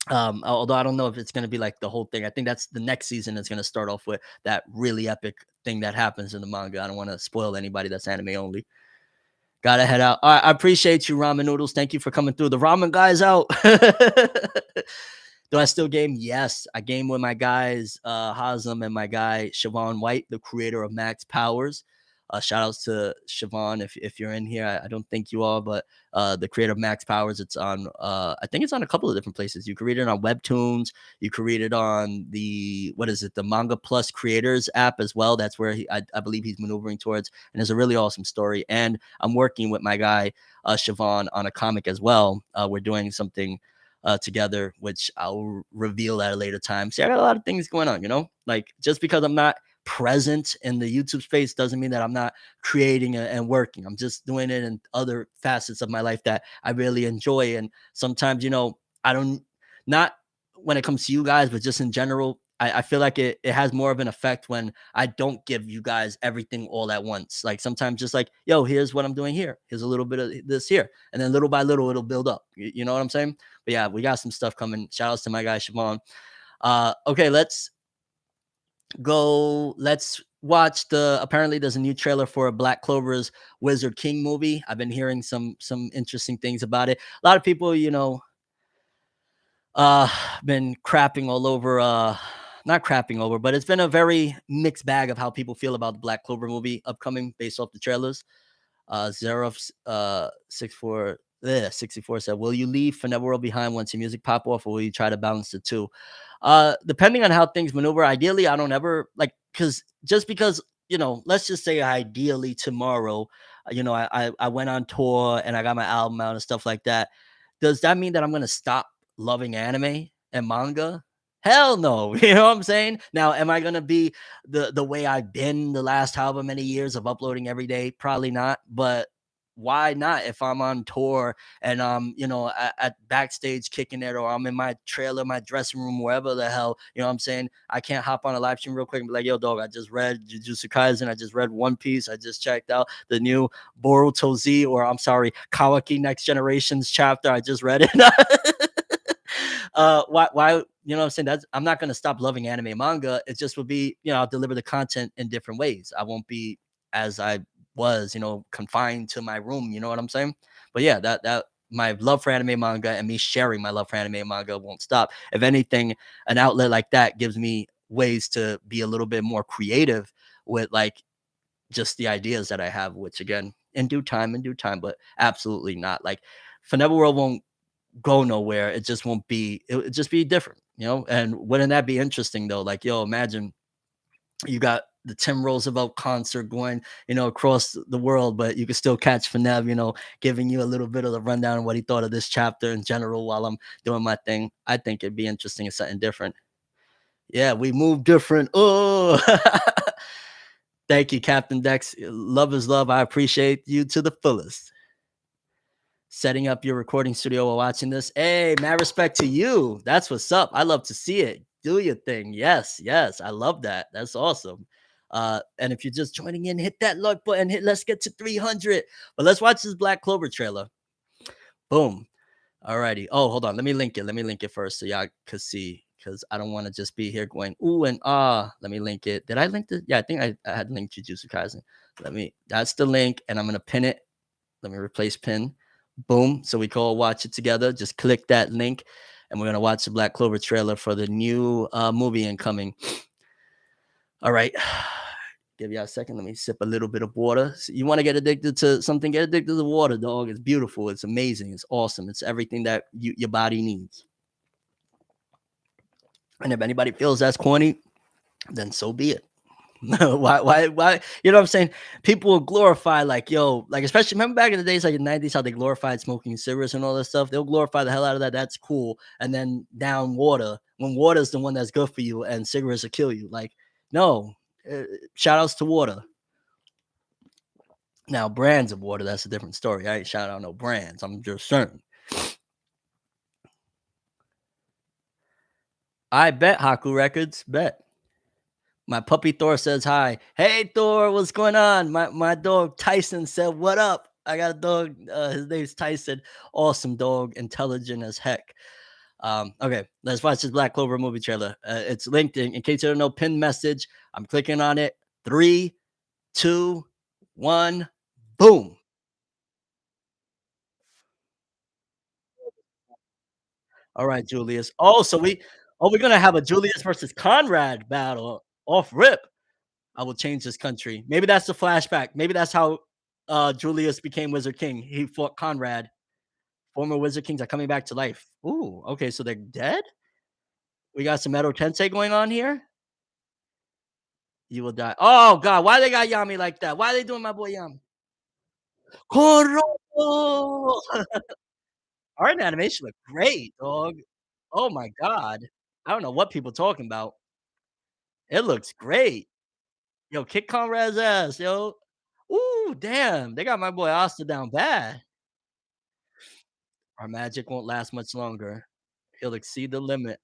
Although I don't know if it's going to be like the whole thing. I think that's the next season is going to start off with that really epic thing that happens in the manga. I don't want to spoil anybody that's anime only. Gotta head out. All right, I appreciate you, Ramen Noodles. Thank you for coming through. The ramen guy's out. Do I still game? Yes. I game with my guys, Hazem and my guy, Siobhan White, the creator of Max Powers. Shout outs to Siobhan if you're in here. I don't think you are, but the creator of Max Powers, it's on, I think it's on a couple of different places. You can read it on Webtoons. You can read it on the Manga Plus Creators app as well. That's where I believe he's maneuvering towards. And it's a really awesome story. And I'm working with my guy, Siobhan, on a comic as well. We're doing something together, which I'll reveal at a later time. See, I got a lot of things going on, like, just because I'm not present in the YouTube space doesn't mean that I'm not creating and working. I'm just doing it in other facets of my life that I really enjoy. And sometimes, I don't, not when it comes to you guys, but just in general, I feel like it has more of an effect when I don't give you guys everything all at once. Like sometimes just like, yo, here's what I'm doing here. Here's a little bit of this here. And then little by little it'll build up. You know what I'm saying? But yeah, we got some stuff coming. Shout outs to my guy Siobhan. Okay, let's watch apparently there's a new trailer for Black Clover's Wizard King movie. I've been hearing some interesting things about it. A lot of people, uh been crapping all over not crapping over, but it's been a very mixed bag of how people feel about the Black Clover movie upcoming based off the trailers. Zerov 64 said, "Will you leave Forneverworld behind once your music pop off, or will you try to balance the two?" Depending on how things maneuver, ideally, I don't ever like because just because let's just say ideally tomorrow, I went on tour and I got my album out and stuff like that. Does that mean that I'm gonna stop loving anime and manga? Hell no. You know what I'm saying? Now, am I gonna be the way I've been the last however many years of uploading every day? Probably not. But why not if I'm on tour and at backstage kicking it, or I'm in my trailer, my dressing room, wherever the hell, you know what I'm saying? I can't hop on a live stream real quick and be like, yo, dog, I just read Jujutsu Kaisen, I just read One Piece, I just checked out the new Boruto Z, or I'm sorry, Kawaki Next Generations chapter. I just read it. Why, you know what I'm saying? I'm not gonna stop loving anime and manga. It just would be, I'll deliver the content in different ways. I won't be as I was, confined to my room. You know what I'm saying? But yeah, that my love for anime manga and me sharing my love for anime manga won't stop. If anything, an outlet like that gives me ways to be a little bit more creative with like just the ideas that I have, which again, in due time, but absolutely not. Like World won't go nowhere. It just won't be, it would just be different, And wouldn't that be interesting though? Like, yo, imagine you got the Tim Roosevelt concert going, across the world, but you can still catch Fenev, giving you a little bit of the rundown of what he thought of this chapter in general while I'm doing my thing. I think it'd be interesting and something different. Yeah, we move different. Oh, thank you, Captain Dex. Love is love. I appreciate you to the fullest. Setting up your recording studio while watching this. Hey, mad respect to you. That's what's up. I love to see it. Do your thing. Yes, yes. I love that. That's awesome. And if you're just joining in, hit that like button. Let's get to 300. But let's watch this Black Clover trailer. Boom. Alrighty. Oh, hold on. Let me link it. Let me link it first so y'all could see. Because I don't want to just be here going, ooh and ah. Let me link it. Did I link it? Yeah, I think I had linked Jujutsu Kaisen. That's the link, and I'm gonna pin it. Let me replace pin. Boom. So we can all watch it together. Just click that link, and we're gonna watch the Black Clover trailer for the new movie incoming. All right. Give you a second. Let me sip a little bit of water. So you want to get addicted to something? Get addicted to water, dog. It's beautiful. It's amazing. It's awesome. It's everything that your body needs. And if anybody feels that's corny, then so be it. why? You know what I'm saying? People will glorify, like, yo, like, especially remember back in the days, like in the 90s, how they glorified smoking cigarettes and all that stuff. They'll glorify the hell out of that. That's cool. And then down water, when water is the one that's good for you and cigarettes will kill you. Like, no, shout outs to water. Now, brands of water, that's a different story. I ain't shout out no brands. I'm just saying. I bet Haku Records, bet. My puppy Thor says hi. Hey Thor, what's going on? My dog Tyson said, "What up?" I got a dog. His name's Tyson. Awesome dog, intelligent as heck. Okay, let's watch this Black Clover movie trailer. It's linked in case you don't know. Pinned message. I'm clicking on it. 3, 2, 1, boom. All right, Julius. We're gonna have a Julius versus Conrad battle off rip. I will change this country. Maybe that's the flashback. Maybe that's how Julius became Wizard King. He fought Conrad. Former Wizard Kings are coming back to life. Ooh, okay, so they're dead? We got some Metal Tensei going on here? You will die. Oh god, why they got Yami like that? Why are they doing my boy Yami? Koro! Art and animation look great, dog. Oh my god. I don't know what people talking about. It looks great. Yo, kick Conrad's ass, yo. Ooh, damn. They got my boy Asta down bad. Our magic won't last much longer. He'll exceed the limit.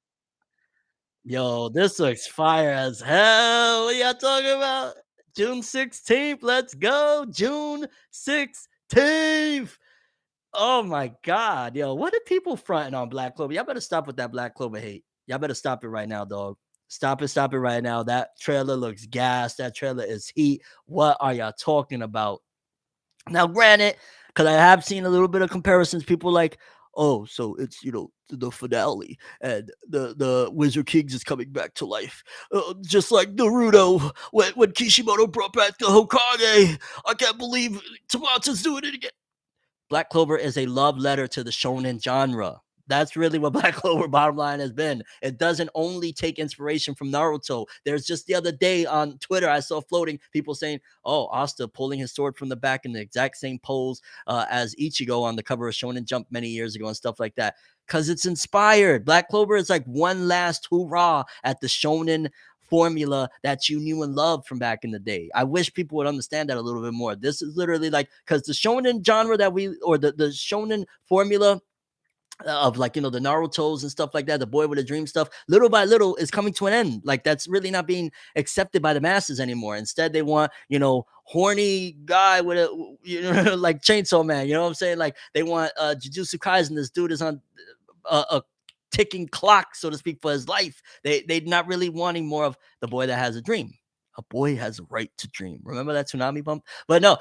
Yo, this looks fire as hell. What y'all talking about? June 16th. Let's go. June 16th. Oh my God. Yo, what are people fronting on Black Clover? Y'all better stop with that Black Clover hate. Y'all better stop it right now, dog. Stop it right now. That trailer looks gas. That trailer is heat. What are y'all talking about? Now, granted, because I have seen a little bit of comparisons, people like, oh, so it's the finale, and the Wizard Kings is coming back to life, just like Naruto when Kishimoto brought back the Hokage. I can't believe Tomata's doing it again. Black Clover is a love letter to the shonen genre. That's really what Black Clover bottom line has been. It doesn't only take inspiration from Naruto. There's just the other day on Twitter, I saw floating people saying, oh, Asta pulling his sword from the back in the exact same pose as Ichigo on the cover of Shonen Jump many years ago and stuff like that. Because it's inspired. Black Clover is like one last hurrah at the shonen formula that you knew and loved from back in the day. I wish people would understand that a little bit more. This is literally like, because the shonen genre that we, or the shonen formula of, like, the Naruto's and stuff like that, the boy with a dream stuff, little by little is coming to an end. Like, that's really not being accepted by the masses anymore. Instead, they want, horny guy with a, like Chainsaw Man. You know what I'm saying? Like, they want Jujutsu Kaisen. This dude is on a ticking clock, so to speak, for his life. They're not really wanting more of the boy that has a dream. A boy has a right to dream. Remember that tsunami bump? But no,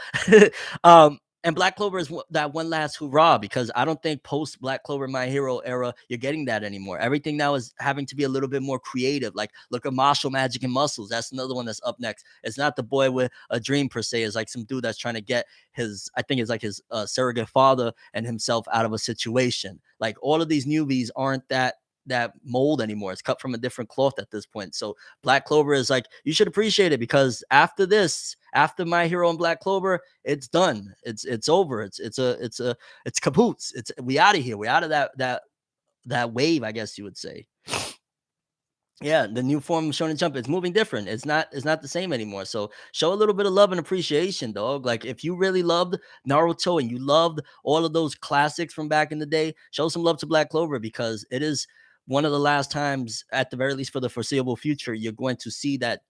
and Black Clover is that one last hurrah, because I don't think post Black Clover My Hero era you're getting that anymore. Everything now is having to be a little bit more creative. Like, look at Martial Magic and Muscles. That's another one that's up next. It's not the boy with a dream per se. It's like some dude that's trying to get his, I think it's like his surrogate father and himself out of a situation. Like, all of these newbies aren't that mold anymore. It's cut from a different cloth at this point. So Black Clover is like, you should appreciate it, because after this, after My Hero and Black Clover, it's done. It's over. It's kapoots. It's we out of here. We out of that wave, I guess you would say. Yeah, the new form of Shonen Jump, it's moving different. It's not the same anymore. So show a little bit of love and appreciation, dog. Like, if you really loved Naruto and you loved all of those classics from back in the day, show some love to Black Clover, because it is one of the last times, at the very least for the foreseeable future, you're going to see that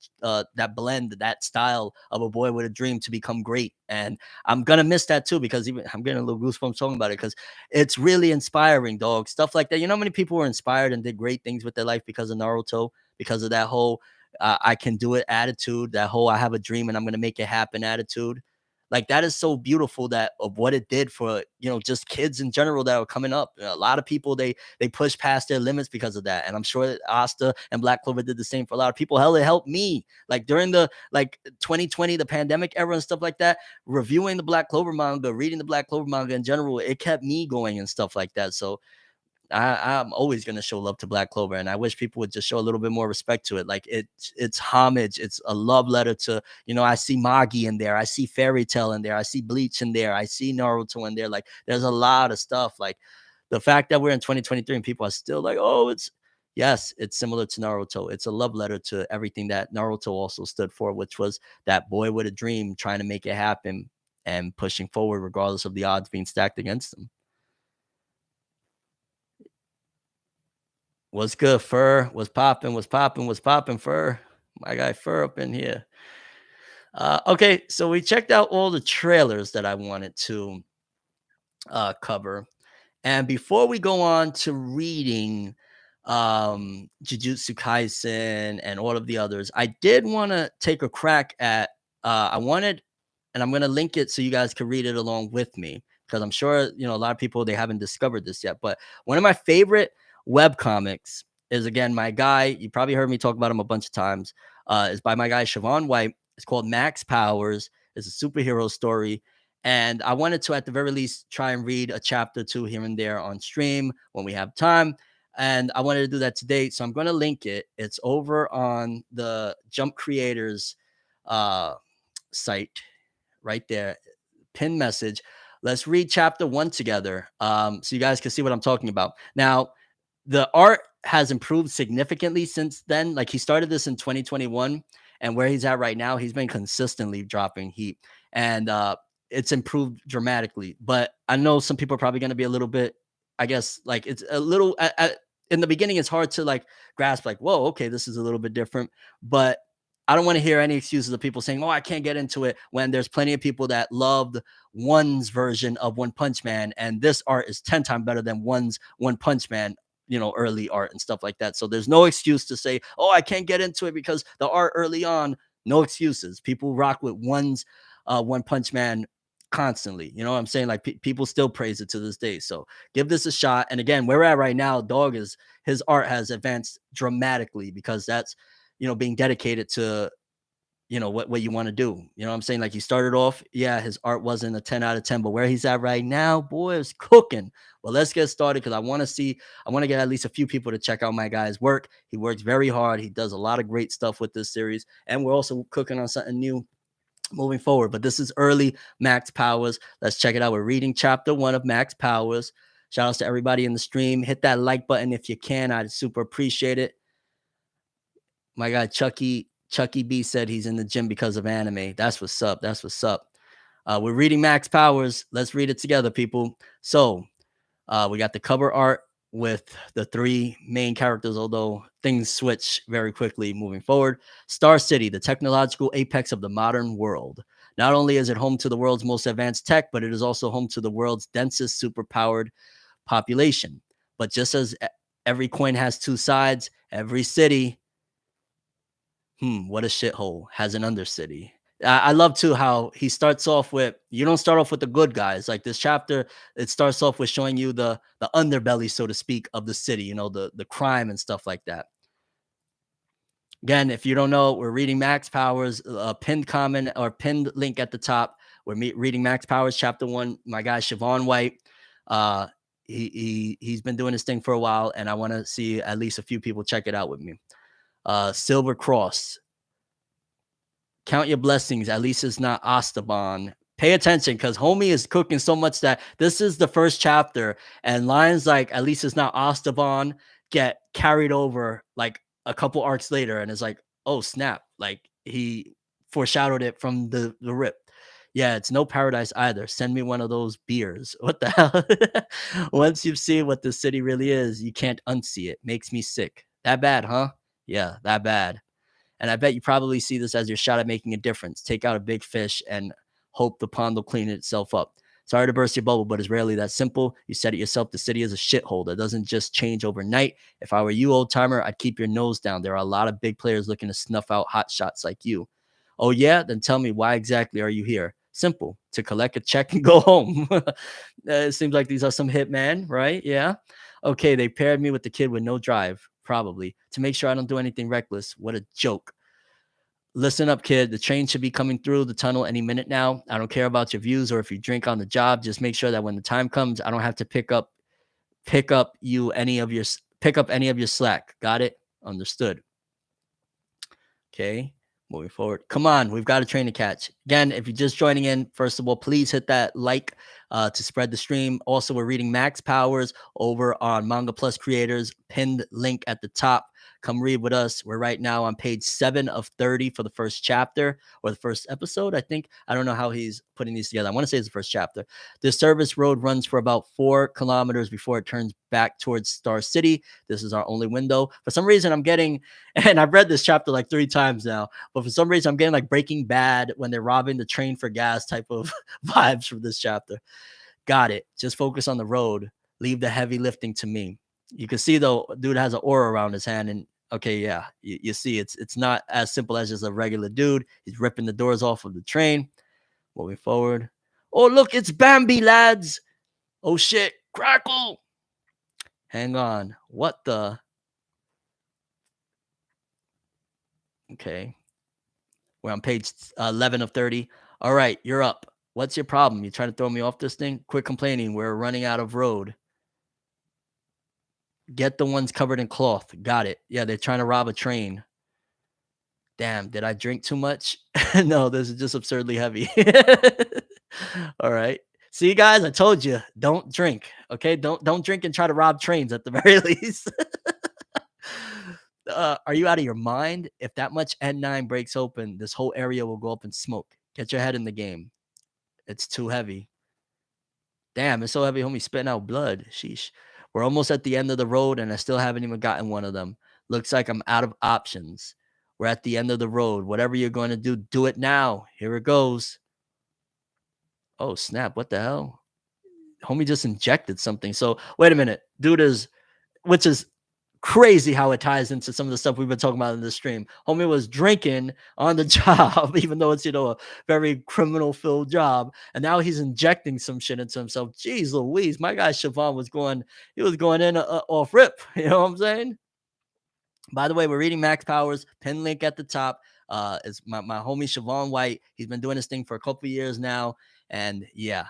blend, that style of a boy with a dream to become great. And I'm gonna miss that too, because even I'm getting a little goosebumps talking about it, because it's really inspiring, dog. Stuff like that. You know how many people were inspired and did great things with their life because of Naruto, because of that whole I can do it attitude, that whole I have a dream and I'm gonna make it happen attitude. Like, that is so beautiful, that of what it did for, just kids in general that are coming up. A lot of people, they push past their limits because of that. And I'm sure that Asta and Black Clover did the same for a lot of people. Hell, it helped me. Like, during the 2020, the pandemic era and stuff like that, reviewing the Black Clover manga, reading the Black Clover manga in general, it kept me going and stuff like that. So I'm always gonna show love to Black Clover, and I wish people would just show a little bit more respect to it. Like, it's homage, it's a love letter to, I see Magi in there, I see Fairy Tale in there, I see Bleach in there, I see Naruto in there. Like, there's a lot of stuff. Like, the fact that we're in 2023 and people are still like, oh, yes, it's similar to Naruto. It's a love letter to everything that Naruto also stood for, which was that boy with a dream trying to make it happen and pushing forward regardless of the odds being stacked against him. What's good, Fur? What's popping? What's popping? What's popping, Fur? My guy Fur up in here. Okay, so we checked out all the trailers that I wanted to cover. And before we go on to reading Jujutsu Kaisen and all of the others, I did want to take a crack at I wanted, and I'm going to link it so you guys can read it along with me, because I'm sure a lot of people, they haven't discovered this yet. But one of my favorite web comics is, again, my guy, you probably heard me talk about him a bunch of times, is by my guy Siobhan White. It's called Max Powers. It's a superhero story, and I wanted to, at the very least, try and read a chapter or two here and there on stream when we have time. And I wanted to do that today. So I'm going to link it. It's over on the Jump Creators site right there. Pin message. Let's read chapter 1 together, so you guys can see what I'm talking about. Now, the art has improved significantly since then. Like, he started this in 2021, And where he's at right now, he's been consistently dropping heat, and it's improved dramatically. But I know some people are probably going to be a little bit, I guess, like it's a little in the beginning, it's hard to like grasp, like, whoa, okay, this is a little bit different. But I don't want to hear any excuses of people saying, oh, I can't get into it when there's plenty of people that loved one's version of One Punch Man. And this art is 10 times better than one's One Punch Man, early art and stuff like that. So there's no excuse to say, oh, I can't get into it because the art early on, no excuses. People rock with one's One Punch Man constantly. You know what I'm saying? Like people still praise it to this day. So give this a shot. And again, where we're at right now, dog is his art has advanced dramatically because that's, being dedicated to, what you want to do. You know what I'm saying? Like he started off, yeah, his art wasn't a 10 out of 10, but where he's at right now, boy, is cooking. Well, let's get started because I want to get at least a few people to check out my guy's work. He works very hard. He does a lot of great stuff with this series. And we're also cooking on something new moving forward. But this is early Max Powers. Let's check it out. We're reading chapter 1 of Max Powers. Shout outs to everybody in the stream. Hit that like button if you can. I'd super appreciate it. My guy Chucky B said he's in the gym because of anime. That's what's up. That's what's up. We're reading Max Powers. Let's read it together, people. So we got the cover art with the 3 main characters, although things switch very quickly moving forward. Star City, the technological apex of the modern world. Not only is it home to the world's most advanced tech, but it is also home to the world's densest superpowered population. But just as every coin has 2 sides, every city, what a shithole, has an undercity. I love too how he starts off with, you don't start off with the good guys. Like this chapter, it starts off with showing you the underbelly, so to speak, of the city, the crime and stuff like that. Again, if you don't know, we're reading Max Powers, pinned comment or pinned link at the top. We're reading Max Powers chapter 1. My guy Siobhan White, he's been doing this thing for a while, and I want to see at least a few people check it out with me. Silver Cross. Count your blessings. At least it's not Esteban. Pay attention because homie is cooking so much that this is the first chapter, and lines like at least it's not Esteban get carried over like a couple arcs later, and it's like, oh snap, like he foreshadowed it from the rip. Yeah, it's no paradise either. Send me one of those beers. What the hell? Once you've seen what the city really is, you can't unsee it. Makes me sick. That bad, huh? Yeah, that bad. And I bet you probably see this as your shot at making a difference. Take out a big fish and hope the pond will clean itself up. Sorry to burst your bubble, but it's rarely that simple. You said it yourself. The city is a shithole that doesn't just change overnight. If I were you, old timer, I'd keep your nose down. There are a lot of big players looking to snuff out hot shots like you. Oh, yeah? Then tell me, why exactly are you here? Simple. To collect a check and go home. It seems like these are some hitmen, right? Yeah. Okay, they paired me with the kid with no drive, probably, to make sure I don't do anything reckless. What a joke. Listen up, kid. The train should be coming through the tunnel any minute now. I don't care about your views or if you drink on the job. Just make sure that when the time comes, I don't have to pick up any of your slack. Got it? Understood. Okay. Moving forward. Come on, we've got a train to catch. Again, if you're just joining in, first of all, please hit that like to spread the stream. Also, we're reading Max Powers over on Manga Plus Creators, pinned link at the top. Come read with us. We're right now on page 7 of 30 for the first chapter or the first episode, I think. I don't know how he's putting these together. I want to say it's the first chapter. The service road runs for about 4 kilometers before it turns back towards Star City. This is our only window. For some reason, I'm getting, and I've read this chapter like 3 times now, but for some reason, I'm getting like Breaking Bad when they're robbing the train for gas type of vibes from this chapter. Got it. Just focus on the road. Leave the heavy lifting to me. You can see though, dude has an aura around his hand, and okay, yeah, you see it's not as simple as just a regular dude. He's ripping the doors off of the train. Moving forward. Oh, look, it's Bambi, lads. Oh shit, crackle. Hang on. What the? Okay. We're on page 11 of 30. All right, you're up. What's your problem? You trying to throw me off this thing? Quit complaining. We're running out of road. Get the ones covered in cloth. Got it. Yeah, they're trying to rob a train. Damn, did I drink too much? No, this is just absurdly heavy. All right. See, guys, I told you, don't drink. Okay, don't drink and try to rob trains at the very least. Are you out of your mind? If that much N9 breaks open, this whole area will go up in smoke. Get your head in the game. It's too heavy. Damn, it's so heavy, homie, spitting out blood. Sheesh. We're almost at the end of the road, and I still haven't even gotten one of them. Looks like I'm out of options. We're at the end of the road. Whatever you're going to do, do it now. Here it goes. Oh, snap. What the hell? Homie just injected something. So, wait a minute. Dude is, which is crazy how it ties into some of the stuff we've been talking about in the stream. Homie was drinking on the job, even though it's, a very criminal filled job. And now he's injecting some shit into himself. Jeez Louise, my guy Siobhan he was going in off rip. You know what I'm saying? By the way, we're reading Max Powers, pin link at the top. It's my homie Siobhan White. He's been doing this thing for a couple of years now. And yeah,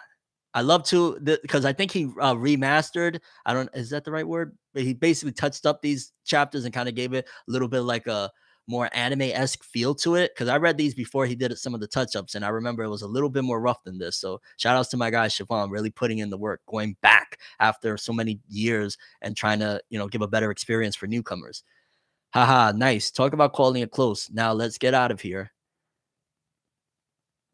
I love to because I think he remastered. I don't is that the right word? But he basically touched up these chapters and kind of gave it a little bit like a more anime-esque feel to it. Because I read these before he did some of the touch-ups, and I remember it was a little bit more rough than this. So shout outs to my guy Siobhan, really putting in the work, going back after so many years and trying to give a better experience for newcomers. Haha, nice. Talk about calling it close. Now let's get out of here.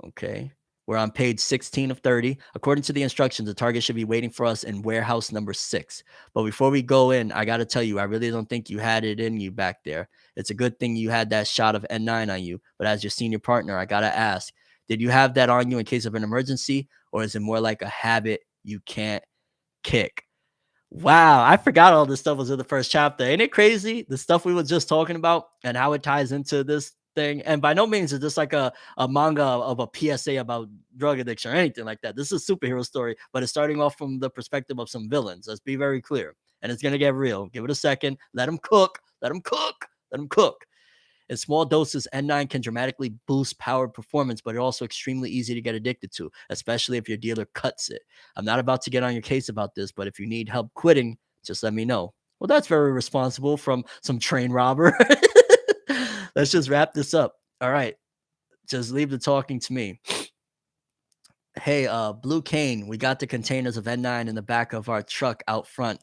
Okay. We're on page 16 of 30. According to the instructions, the target should be waiting for us in warehouse number 6. But before we go in, I got to tell you, I really don't think you had it in you back there. It's a good thing you had that shot of N9 on you. But as your senior partner, I got to ask, did you have that on you in case of an emergency? Or is it more like a habit you can't kick? Wow, I forgot all this stuff was in the first chapter. Ain't it crazy? The stuff we were just talking about and how it ties into this thing. And by no means is this like a manga of a PSA about drug addiction or anything like that. This is a superhero story, but it's starting off from the perspective of some villains. Let's be very clear. And it's gonna get real. Give it a second. Let them cook. Let them cook. Let them cook. In small doses, N9 can dramatically boost power performance, but it's also extremely easy to get addicted to, especially if your dealer cuts it. I'm not about to get on your case about this, but if you need help quitting, just let me know. Well, that's very responsible from some train robber. Let's just wrap this up. All right. Just leave the talking to me. Hey, Blue Cane, we got the containers of N9 in the back of our truck out front.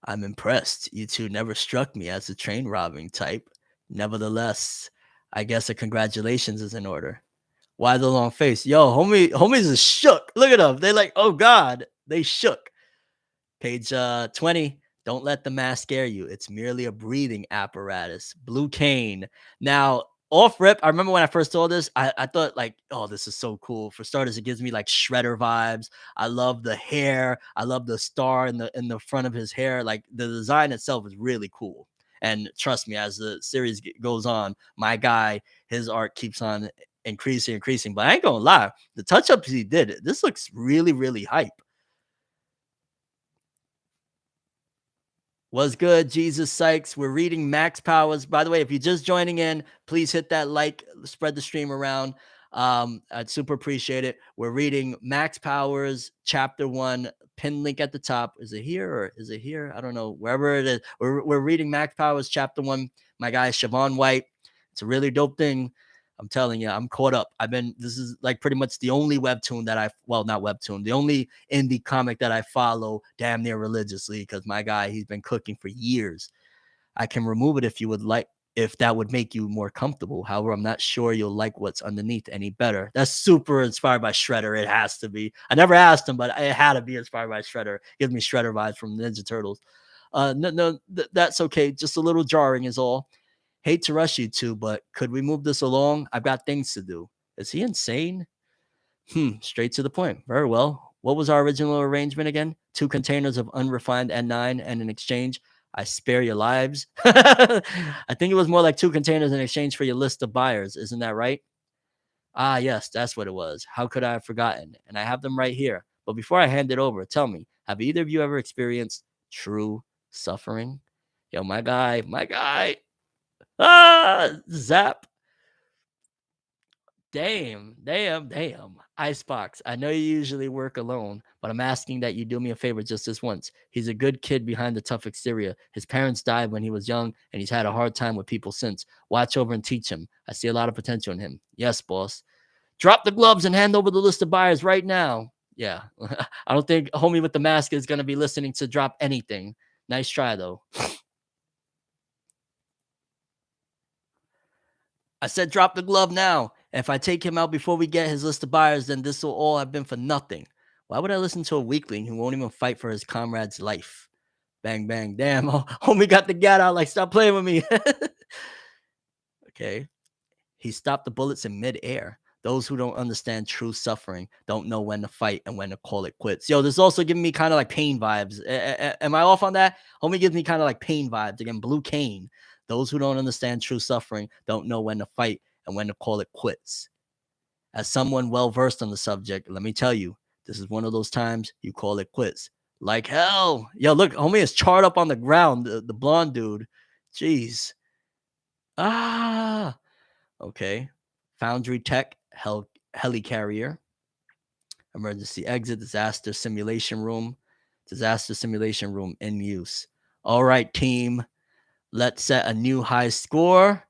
I'm impressed. You two never struck me as the train robbing type. Nevertheless, I guess a congratulations is in order. Why the long face? Yo, homies is shook. Look at them. They like, oh God, they shook. Page 20. Don't let the mask scare you. It's merely a breathing apparatus. Blue Cane. Now, off rip, I remember when I first saw this, I thought like, oh, this is so cool. For starters, it gives me like Shredder vibes. I love the hair. I love the star in the front of his hair. Like the design itself is really cool. And trust me, as the series goes on, my guy, his art keeps on increasing. But I ain't gonna lie, the touch ups he did, this looks really, really hype. Was good, Jesus Sykes. We're reading Max Powers. By the way, if you're just joining in, please hit that like, spread the stream around. I'd super appreciate it. We're reading Max Powers, chapter 1, pin link at the top. Is it here or is it here? I don't know. Wherever it is, we're reading Max Powers, chapter 1. My guy, Siobhan White. It's a really dope thing. I'm telling you, I'm caught up. This is like pretty much the only webtoon that not webtoon, the only indie comic that I follow damn near religiously because my guy, he's been cooking for years. I can remove it if you would like, if that would make you more comfortable. However, I'm not sure you'll like what's underneath any better. That's super inspired by Shredder. It has to be. I never asked him, but it had to be inspired by Shredder. Gives me Shredder vibes from Ninja Turtles. That's okay. Just a little jarring is all. Hate to rush you two, but could we move this along? I've got things to do. Is he insane? Straight to the point. Very well. What was our original arrangement again? 2 containers of unrefined N9 and in exchange, I spare your lives. I think it was more like 2 containers in exchange for your list of buyers. Isn't that right? Ah, yes, that's what it was. How could I have forgotten? And I have them right here. But before I hand it over, tell me, have either of you ever experienced true suffering? Yo, my guy. Zap. Damn. Icebox, I know you usually work alone, but I'm asking that you do me a favor just this once. He's a good kid behind the tough exterior. His parents died when he was young, and he's had a hard time with people since. Watch over and teach him. I see a lot of potential in him. Yes, boss. Drop the gloves and hand over the list of buyers right now. Yeah. I don't think homie with the mask is going to be listening to drop anything. Nice try, though. I said drop the glove now. If I take him out before we get his list of buyers, then this will all have been for nothing. Why would I listen to a weakling who won't even fight for his comrade's life? Bang, bang. Damn, homie got the gat out like, stop playing with me. Okay. He stopped the bullets in midair. Those who don't understand true suffering don't know when to fight and when to call it quits. Yo, this is also giving me kind of like pain vibes. Am I off on that? Homie gives me kind of like pain vibes. Again, Blue Cane. Those who don't understand true suffering don't know when to fight and when to call it quits. As someone well versed on the subject, let me tell you, this is one of those times you call it quits. Like hell. Yo, look, homie is charred up on the ground. The blonde dude. Jeez. Ah. Okay. Foundry Tech, Helicarrier, Emergency Exit, Disaster Simulation Room in use. All right, team. Let's set a new high score.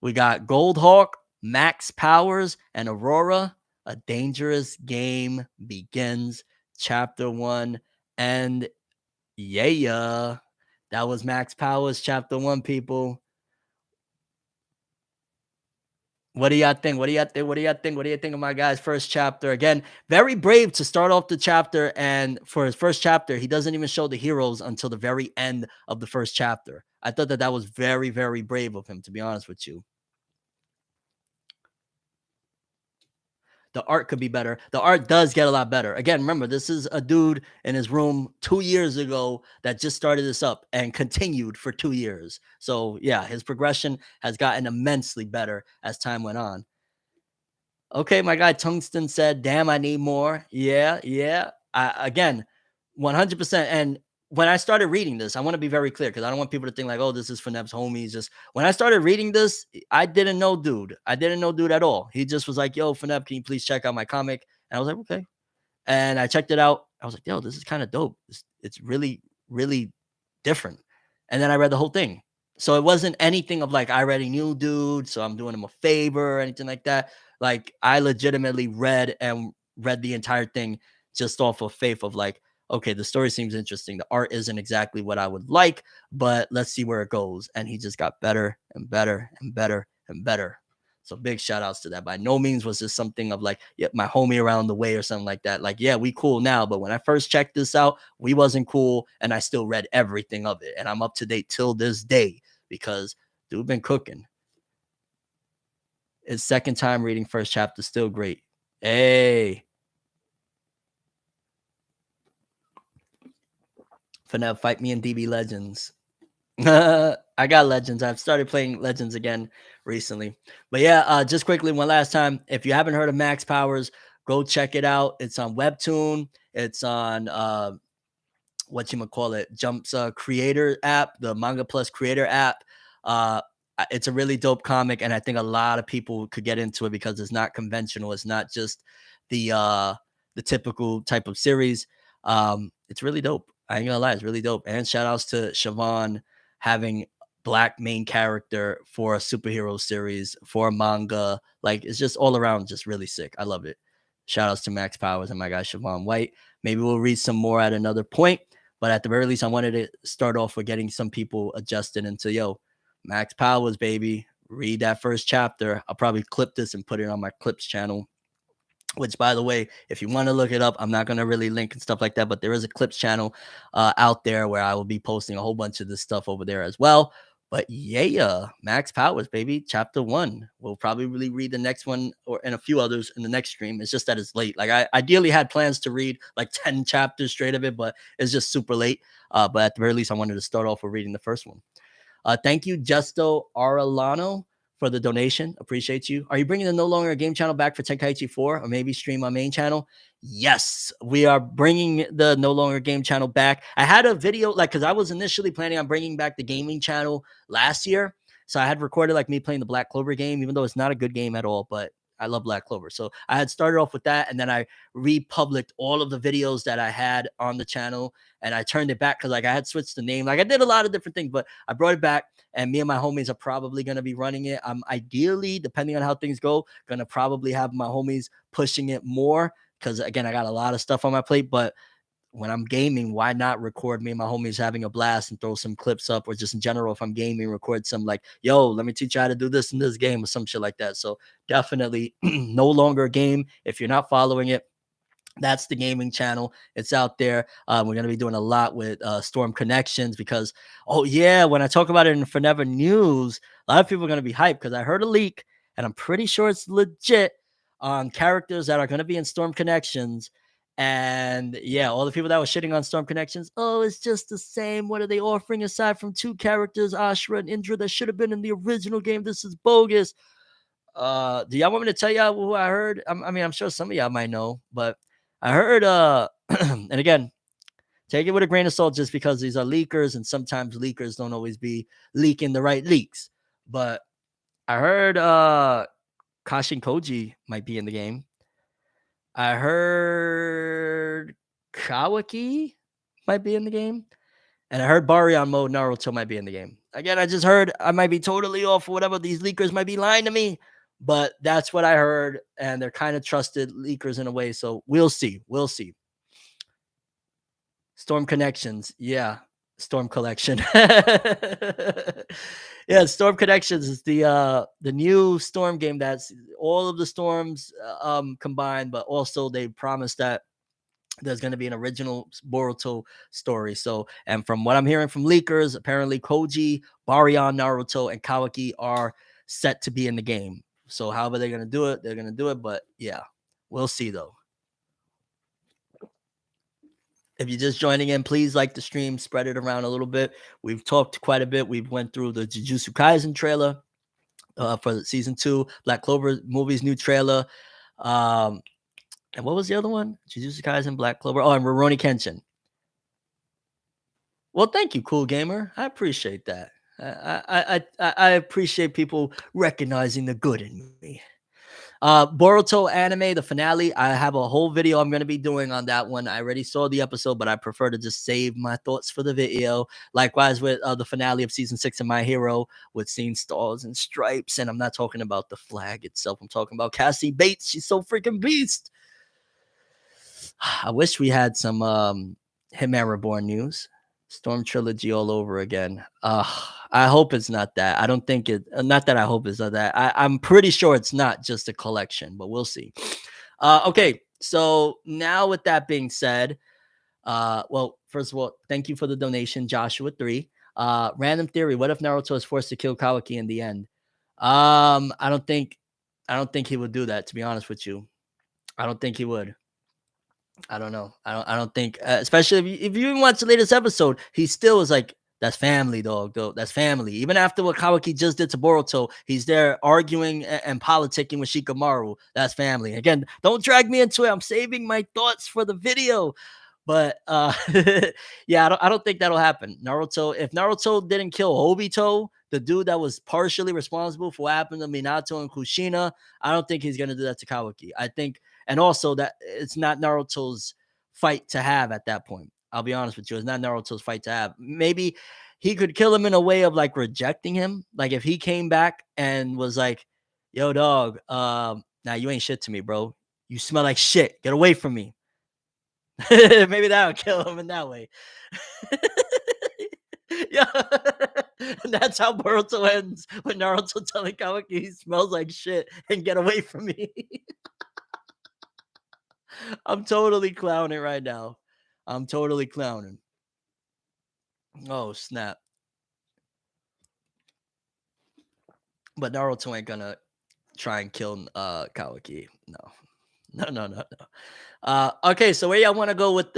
We got Goldhawk, Max Powers, and Aurora. A dangerous game begins. Chapter 1. And yeah, that was Max Powers, Chapter 1, people. What do y'all think? What do y'all think? What do y'all think? What do you think of my guy's first chapter? Again, very brave to start off the chapter. And for his first chapter, he doesn't even show the heroes until the very end of the first chapter. I thought that was very, very brave of him, to be honest with you. The art could be better. The art does get a lot better. Again, remember, this is a dude in his room 2 years ago that just started this up and continued for 2 years. So, yeah, his progression has gotten immensely better as time went on. Okay, my guy Tungsten said, "Damn, I need more." Yeah, yeah. Again, 100%. And when I started reading this, I want to be very clear because I don't want people to think like, "Oh, this is for Neb's homies." Just when I started reading this, I didn't know dude. I didn't know dude at all. He just was like, "Yo, Fineb, can you please check out my comic?" And I was like, "Okay." And I checked it out. I was like, "Yo, this is kind of dope. It's really, really different." And then I read the whole thing. So it wasn't anything of like I already knew dude, so I'm doing him a favor or anything like that. Like I legitimately read the entire thing just off of faith of like, okay, the story seems interesting. The art isn't exactly what I would like, but let's see where it goes. And he just got better and better and better and better. So big shout outs to that. By no means was this something of like, yeah, my homie around the way or something like that. Like, yeah, we cool now. But when I first checked this out, we wasn't cool. And I still read everything of it. And I'm up to date till this day because dude been cooking. His second time reading first chapter, still great. Hey. Finna fight me in DB Legends. I got Legends. I've started playing Legends again recently. But yeah, just quickly, one last time. If you haven't heard of Max Powers, go check it out. It's on Webtoon. It's on Jump's creator app, the Manga Plus creator app. It's a really dope comic, and I think a lot of people could get into it because it's not conventional. It's not just the typical type of series. It's really dope. I ain't gonna lie, it's really dope. And shout outs to Siobhan having black main character for a superhero series for a manga. Like it's just all around just really sick. I love it. Shout outs to Max Powers and my guy Siobhan White. Maybe we'll read some more at another point. But at the very least, I wanted to start off with getting some people adjusted into Max Powers, baby. Read that first chapter. I'll probably clip this and put it on my clips channel. Which, by the way, if you want to look it up, I'm not going to really link and stuff like that, but there is a clips channel out there where I will be posting a whole bunch of this stuff over there as well. But yeah, Max Powers, baby, chapter 1. We'll probably really read the next one and a few others in the next stream. It's just that it's late. Like I ideally had plans to read like 10 chapters straight of it, but it's just super late. But at the very least, I wanted to start off with reading the first one. Thank you, Justo Arellano, for the donation. Appreciate you. Are you bringing the No Longer a Game channel back for Tenkaichi 4 or maybe stream my main channel? Yes, we are bringing the No Longer Game channel back. I had a video because I was initially planning on bringing back the gaming channel last year. So I had recorded like me playing the Black Clover game, even though it's not a good game at all, but I love Black Clover. So I had started off with that, and then I republished all of the videos that I had on the channel, and I turned it back because like I had switched the name. Like I did a lot of different things, but I brought it back, and me and my homies are probably going to be running it. I'm ideally, depending on how things go, going to probably have my homies pushing it more because, again, I got a lot of stuff on my plate, but when I'm gaming, why not record me and my homies having a blast and throw some clips up, or just in general, if I'm gaming, record some like, yo, let me teach you how to do this in this game or some shit like that. So definitely no longer a game. If you're not following it, that's the gaming channel. It's out there. We're going to be doing a lot with Storm Connections because, oh, yeah, when I talk about it in Forever News, a lot of people are going to be hyped because I heard a leak and I'm pretty sure it's legit on characters that are going to be in Storm Connections. And yeah, all the people that were shitting on Storm Connections, oh, it's just the same. What are they offering aside from two characters, Ashra and Indra, that should have been in the original game? This is bogus. Do y'all want me to tell y'all who I heard? I mean, I'm sure some of y'all might know, but I heard, and again, take it with a grain of salt just because these are leakers and sometimes leakers don't always be leaking the right leaks. But I heard Kashin Koji might be in the game. I heard Kawaki might be in the game. And I heard Baryon mode Naruto might be in the game. Again, I just heard. I might be totally off or whatever. These leakers might be lying to me, but that's what I heard. And they're kind of trusted leakers in a way. So we'll see. We'll see. Storm Connections. Yeah. Storm Collection. Yeah, Storm Connections is the new Storm game that's all of the storms combined, but also they promised that there's going to be an original Boruto story. So, and from what I'm hearing from leakers, apparently Koji, Baryon, Naruto, and Kawaki are set to be in the game. So, however they're going to do it, they're going to do it. But yeah, we'll see though. If you're just joining in, please like the stream, spread it around a little bit. We've talked quite a bit. We've went through the Jujutsu Kaisen trailer for season 2, Black Clover movie's new trailer. And what was the other one? Jujutsu Kaisen, Black Clover. Oh, and Rurouni Kenshin. Well, thank you, Cool Gamer. I appreciate that. I appreciate people recognizing the good in me. Boruto anime, the finale. I have a whole video I'm going to be doing on that one. I already saw the episode, but I prefer to just save my thoughts for the video. Likewise with the finale of season 6 of My Hero, with seeing stars and stripes. And I'm not talking about the flag itself. I'm talking about Cassie Bates. She's so freaking beast. I wish we had some Hitman Reborn news. Storm trilogy all over again. I hope it's not that. I don't think it. Not that I hope it's not that. I'm pretty sure it's not just a collection, but we'll see. Okay, so now with that being said, well, first of all, thank you for the donation, Joshua 3. Random theory: what if Naruto is forced to kill Kawaki in the end? I don't think he would do that. To be honest with you, I don't think he would. I don't know. I don't think, especially if you even watch the latest episode, he still is like, that's family, dog. Though that's family. Even after what Kawaki just did to Boruto, he's there arguing and politicking with Shikamaru. That's family. Again, don't drag me into it. I'm saving my thoughts for the video. But yeah, I don't think that'll happen. Naruto, if Naruto didn't kill Obito, the dude that was partially responsible for what happened to Minato and Kushina, I don't think he's gonna do that to Kawaki. I think, and also that it's not Naruto's fight to have at that point. I'll be honest with you, it's not Naruto's fight to have. Maybe he could kill him in a way of like rejecting him. Like if he came back and was like, "Yo, dog, nah, you ain't shit to me, bro. You smell like shit. Get away from me." Maybe that would kill him in that way. Yeah. And that's how Boruto ends, with Naruto telling Kawaki he smells like shit and get away from me. I'm totally clowning right now. I'm totally clowning. Oh, snap. But Naruto ain't gonna try and kill Kawaki. No. Okay, so where y'all want to go with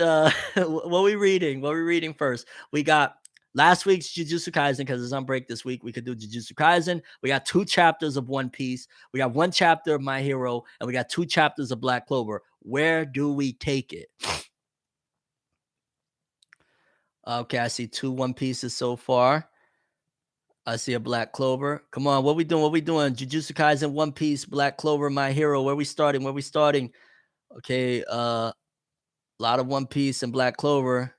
what we reading? What we reading first? We got last week's Jujutsu Kaisen because it's on break this week. We could do Jujutsu Kaisen. We got 2 chapters of One Piece. We got 1 chapter of My Hero, and we got 2 chapters of Black Clover. Where do we take it? Okay, I see 2 One Pieces so far. I see a Black Clover. Come on, what we doing? What we doing? Jujutsu Kaisen, One Piece, Black Clover, My Hero. Where we starting? Where we starting? Okay, a lot of One Piece and Black Clover.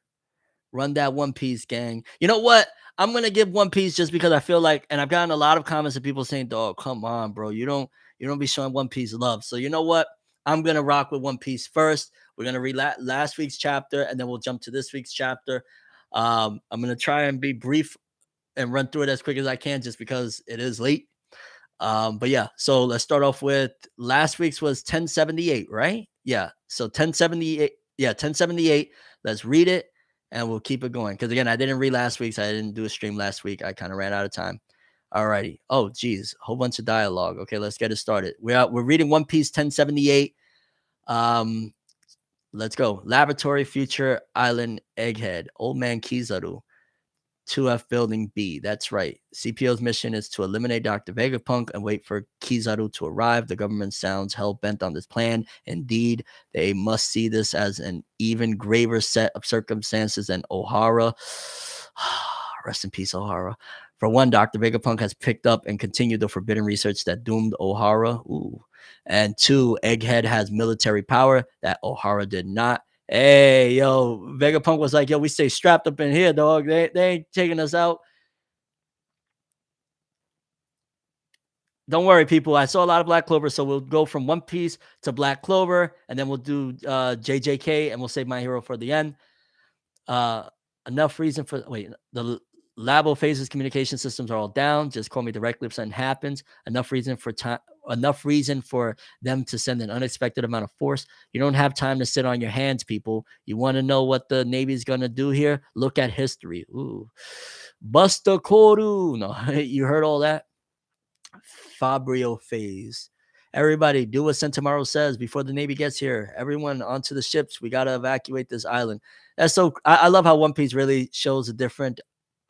Run that One Piece, gang. You know what? I'm gonna give One Piece just because I feel like, and I've gotten a lot of comments of people saying, "Dog, come on, bro. You don't be showing One Piece love." So you know what? I'm gonna rock with One Piece first. We're gonna read last week's chapter, and then we'll jump to this week's chapter. I'm gonna try and be brief and run through it as quick as I can, just because it is late. But yeah, so let's start off with last week's was 1078, right? Yeah, so 1078. Yeah, 1078. Let's read it, and we'll keep it going. Because again, I didn't read last week's. I didn't do a stream last week. I kind of ran out of time. Alrighty. Oh, geez, whole bunch of dialogue. Okay, let's get it started. We're reading One Piece 1078. Um, let's go. Laboratory, Future Island, Egghead, Old Man Kizaru, 2F Building B. That's right. CPO's mission is to eliminate Dr. Vegapunk and wait for Kizaru to arrive. The government sounds hell bent on this plan. Indeed, they must see this as an even graver set of circumstances than O'Hara. Rest in peace, O'Hara. For one, Dr. Vegapunk has picked up and continued the forbidden research that doomed O'Hara. Ooh. And two, Egghead has military power that O'Hara did not. Hey, yo, Vegapunk was like, yo, we stay strapped up in here, dog. They ain't taking us out. Don't worry, people. I saw a lot of Black Clover, so we'll go from One Piece to Black Clover, and then we'll do JJK, and we'll save My Hero for the end. Enough reason for the Labo phases communication systems are all down. Just call me directly if something happens. Enough reason for time. Enough reason for them to send an unexpected amount of force. You don't have time to sit on your hands, people. You want to know what the Navy is going to do here? Look at history. Ooh. Busta Koru. No, you heard all that? Fabrio phase. Everybody, do what Sentomaru says before the Navy gets here. Everyone onto the ships. We got to evacuate this island. That's so. I love how One Piece really shows a different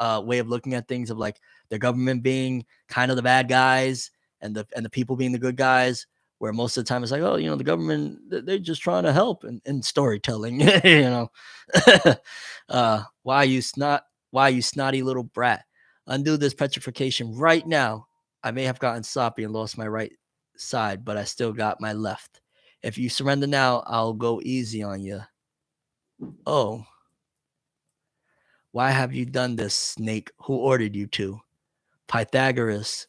way of looking at things, of like the government being kind of the bad guys and the people being the good guys, where most of the time it's like, oh, the government, they're just trying to help in storytelling. Why you snotty little brat? Undo this petrification right now. I may have gotten sloppy and lost my right side, but I still got my left. If you surrender now, I'll go easy on you. Oh, why have you done this, snake? Who ordered you to? Pythagoras.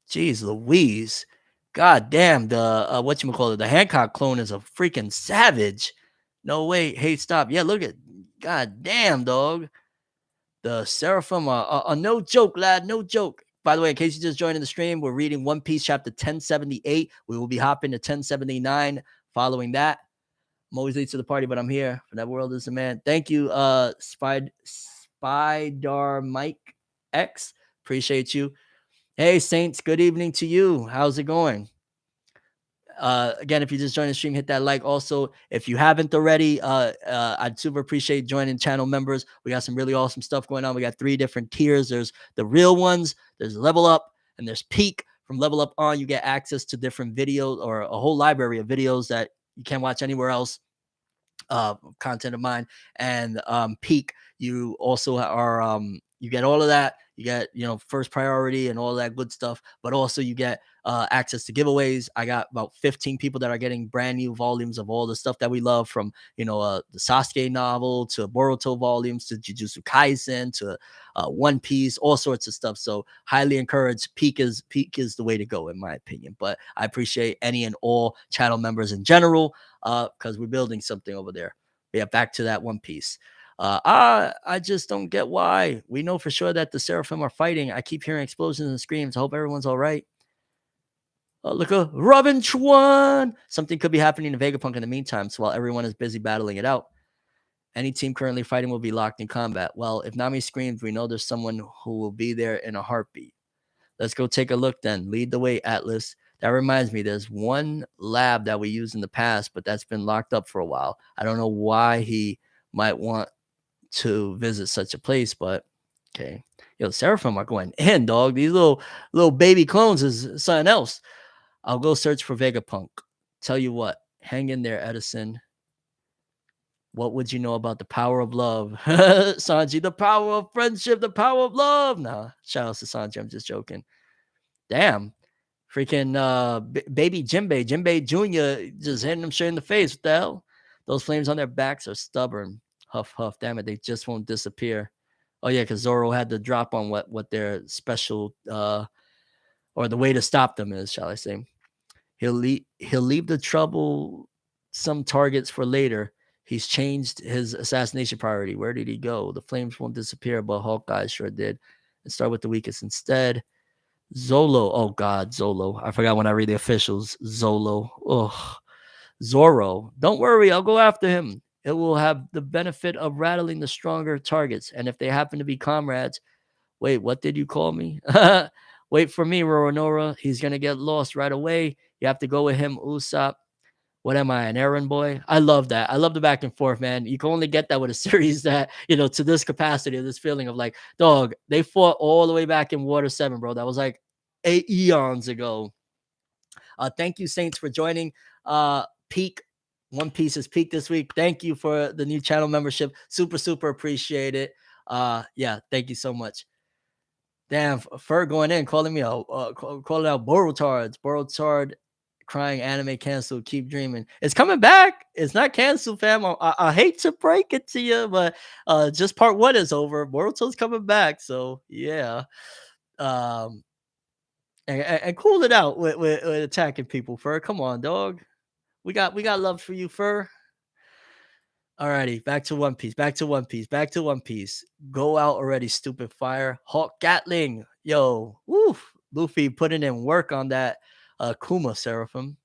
Jeez Louise. God damn, the whatchamacallit, the Hancock clone is a freaking savage. No way. Hey, stop. Yeah, look at, god damn, dog. The Seraphim are no joke, lad. No joke. By the way, in case you just joined in the stream, we're reading One Piece chapter 1078. We will be hopping to 1079 following that. I'm always late to the party, but I'm here. For that world is a man. Thank you, Spider Mike X. Appreciate you. Hey, Saints. Good evening to you. How's it going? Again, if you just joined the stream, hit that like. Also, if you haven't already, I'd super appreciate joining channel members. We got some really awesome stuff going on. We got 3 different tiers. There's the real ones, there's level up, and there's peak. From level up on, you get access to different videos, or a whole library of videos that you can't watch anywhere else. Content of mine. And peak, you also are you get all of that. You get first priority and all that good stuff, but also you get access to giveaways. I got about 15 people that are getting brand new volumes of all the stuff that we love, from the Sasuke novel to Boruto volumes to Jujutsu Kaisen to One Piece, all sorts of stuff. So highly encouraged. Peak is the way to go, in my opinion. But I appreciate any and all channel members in general, because we're building something over there. Yeah, back to that One Piece. I just don't get why. We know for sure that the Seraphim are fighting. I keep hearing explosions and screams. I hope everyone's all right. Look, Robin Chuan. Something could be happening to Vegapunk in the meantime. So while everyone is busy battling it out, any team currently fighting will be locked in combat. Well, if Nami screams, we know there's someone who will be there in a heartbeat. Let's go take a look then. Lead the way, Atlas. That reminds me, there's one lab that we used in the past, but that's been locked up for a while. I don't know why he might want to visit such a place, but okay. Yo, Seraphim are going in, dog. These little baby clones is something else. I'll go search for Vegapunk. Tell you what, hang in there, Edison. What would you know about the power of love? Sanji, the power of friendship, the power of love. Nah, shout out to Sanji. I'm just joking. Damn. Freaking baby Jinbei Jr. just hitting them straight in the face. What the hell? Those flames on their backs are stubborn. Huff, huff. Damn it. They just won't disappear. Oh, yeah, because Zoro had to drop on what their special or the way to stop them is, shall I say. He'll leave the trouble some targets for later. He's changed his assassination priority. Where did he go? The flames won't disappear, but Hawkeye sure did. And start with the weakest instead. Zolo. Oh, God, Zolo. I forgot when I read the officials. Zolo. Oh, Zoro. Don't worry. I'll go after him. It will have the benefit of rattling the stronger targets. And if they happen to be comrades, wait, what did you call me? Wait for me, Roronoa. He's going to get lost right away. You have to go with him, Usopp. What am I, an errand boy? I love that. I love the back and forth, man. You can only get that with a series that, to this capacity, this feeling of like, dog, they fought all the way back in Water 7, bro. That was like 8 eons ago. Thank you, Saints, for joining. Peak One Piece is peak this week. Thank you for the new channel membership. Super, super appreciate it. Yeah, thank you so much. Damn, Fur going in, calling me out, calling out Borotard, crying anime canceled. Keep dreaming. It's coming back. It's not canceled, fam. I hate to break it to you, but just part 1 is over. Boruto's coming back, so yeah. And cool it out with attacking people, Fur. Come on, dog. We got love for you, Fur. Alrighty, back to One Piece. Go out already, stupid fire. Hawk Gatling. Yo, woof. Luffy putting in work on that Kuma Seraphim.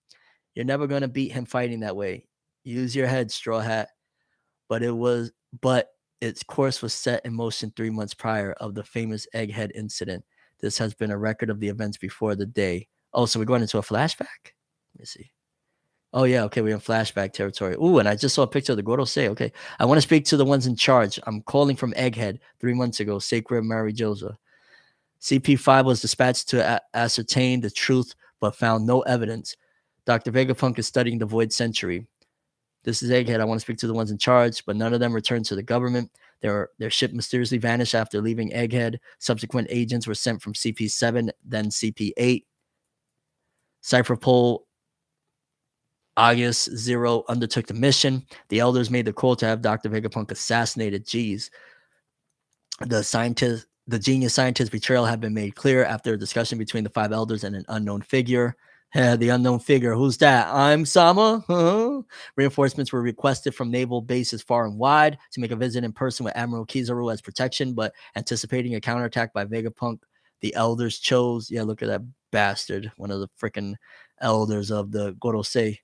You're never gonna beat him fighting that way. Use your head, Straw Hat. But its course was set in motion 3 months prior of the famous Egghead incident. This has been a record of the events before the day. Oh, so we're going into a flashback? Let me see. Oh, yeah. Okay, we're in flashback territory. Ooh, and I just saw a picture of the Gorosei. Okay. I want to speak to the ones in charge. I'm calling from Egghead 3 months ago, Sacred Mary Josa. CP5 was dispatched to ascertain the truth, but found no evidence. Dr. Vegapunk is studying the Void Century. This is Egghead. I want to speak to the ones in charge, but none of them returned to the government. Their ship mysteriously vanished after leaving Egghead. Subsequent agents were sent from CP7, then CP8. Cypherpole August Zero undertook the mission. The elders made the call to have Dr. Vegapunk assassinated. Jeez. The genius scientist's betrayal had been made clear after a discussion between the 5 elders and an unknown figure. The unknown figure. Who's that? I'm Sama. Huh? Reinforcements were requested from naval bases far and wide to make a visit in person with Admiral Kizaru as protection, but anticipating a counterattack by Vegapunk, the elders chose. Yeah, look at that bastard. One of the freaking elders of the Gorosei.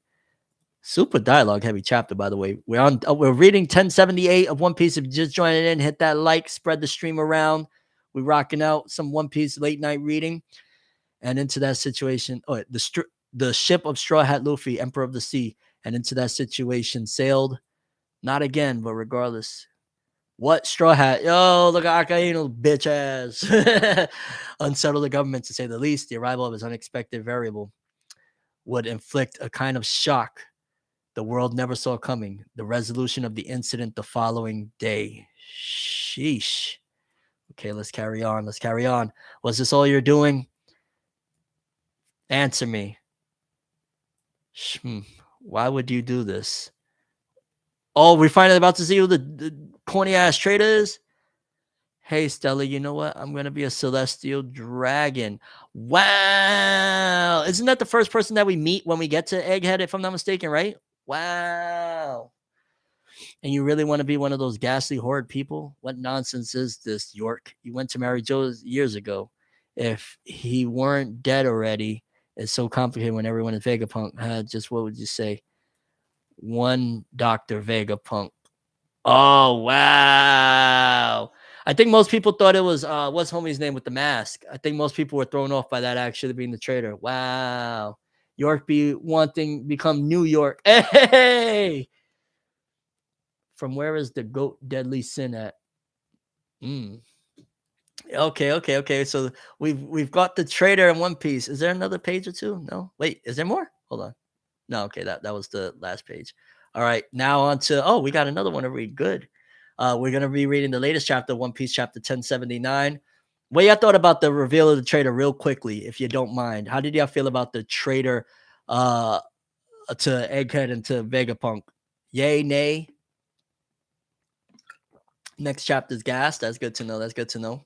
Super dialogue heavy chapter, by the way. We're reading 1078 of One Piece. If you're just joining in, hit that like, spread the stream around. We're rocking out some One Piece late night reading. And into that situation, the ship of Straw Hat Luffy, Emperor of the Sea, and into that situation sailed. Not again, but regardless. What Straw Hat? Yo, look at Akainu, bitch ass. Unsettled the government, to say the least. The arrival of his unexpected variable would inflict a kind of shock the world never saw coming. The resolution of the incident the following day. Sheesh. Okay, let's carry on. Was this all you're doing? Answer me. Why would you do this? Oh, we're finally about to see who the corny ass traitor is? Hey, Stella, you know what? I'm going to be a celestial dragon. Wow. Isn't that the first person that we meet when we get to Egghead, if I'm not mistaken, right? Wow. And you really want to be one of those ghastly horde people? What nonsense is this, York? You went to Mary Jo years ago. If he weren't dead already, it's so complicated when everyone is Vegapunk. Just what would you say? One Dr. Vegapunk. Oh, wow. I think most people thought it was, what's homie's name with the mask? I think most people were thrown off by that actually being the traitor. Wow. York become New York. Hey! From where is the goat deadly sin at? Okay. So we've got the traitor in One Piece. Is there another page or two? No. Wait, is there more? Hold on. No, okay, that was the last page. All right, now on to we got another one to read. Good. We're gonna be reading the latest chapter, One Piece, chapter 1079. What y'all thought about the reveal of the traitor, real quickly, if you don't mind? How did y'all feel about the traitor to Egghead and to Vegapunk? Yay, nay? Next chapter's gas. That's good to know.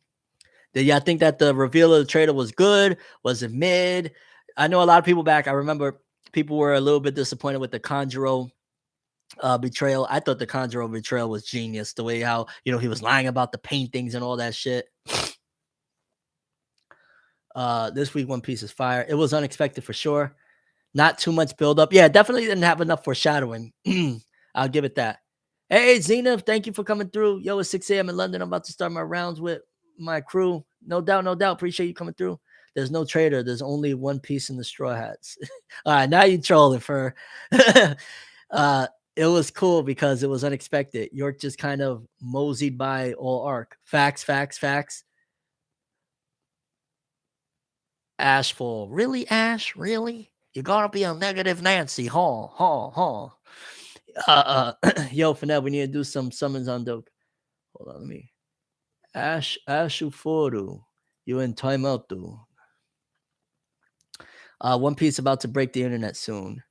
Did y'all think that the reveal of the traitor was good? Was it mid? I know a lot of people back. I remember people were a little bit disappointed with the Kanjuro betrayal. I thought the Conjuro betrayal was genius. The way how he was lying about the paintings and all that shit. This week One Piece is fire. It was unexpected for sure. Not too much build up. Yeah, definitely didn't have enough foreshadowing. I'll give it that. Hey, Zena, thank you for coming through. Yo, it's 6 a.m. in London. I'm about to start my rounds with my crew. No doubt, no doubt. Appreciate you coming through. There's no trader. There's only one piece in the straw hats. All right, now you trolling for. It was cool because it was unexpected. York just kind of moseyed by all arc. Facts, facts, facts. Ashful. Really, Ash? Really? You're gonna be a negative Nancy. Huh, huh, huh. Yo, Finette, we need to do some summons on Doke. Hold on, let me. Ashufuru. You in timeout, though. One Piece about to break the internet soon.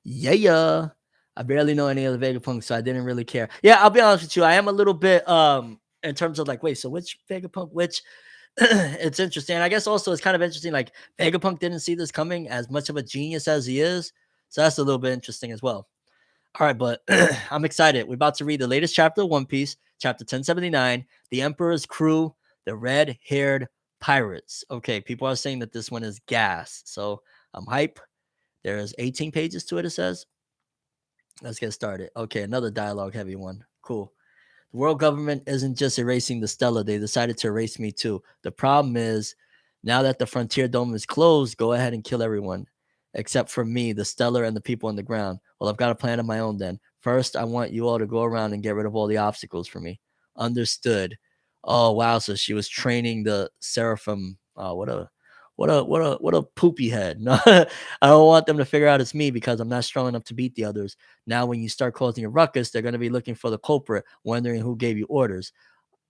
Yeah. I barely know any of the Vegapunk, so I didn't really care. Yeah, I'll be honest with you. I am a little bit in terms of like, wait, so which Vegapunk, which it's interesting. I guess also it's kind of interesting, like Vegapunk didn't see this coming as much of a genius as he is. So that's a little bit interesting as well. All right, but I'm excited. We're about to read the latest chapter of One Piece, chapter 1079, The Emperor's Crew, the Red-Haired Pirates. Okay, people are saying that this one is gas. So I'm hype. There's 18 pages to it, it says. Let's get started. Okay, another dialogue heavy one. Cool. The world government isn't just erasing the Stella. They decided to erase me too. The problem is, now that the Frontier Dome is closed, go ahead and kill everyone. Except for me, the Stellar, and the people on the ground. Well, I've got a plan of my own then. First, I want you all to go around and get rid of all the obstacles for me. Understood. Oh, wow. So she was training the Seraphim. Oh, what a poopy head. No, I don't want them to figure out it's me because I'm not strong enough to beat the others. Now, when you start causing a ruckus, they're going to be looking for the culprit, wondering who gave you orders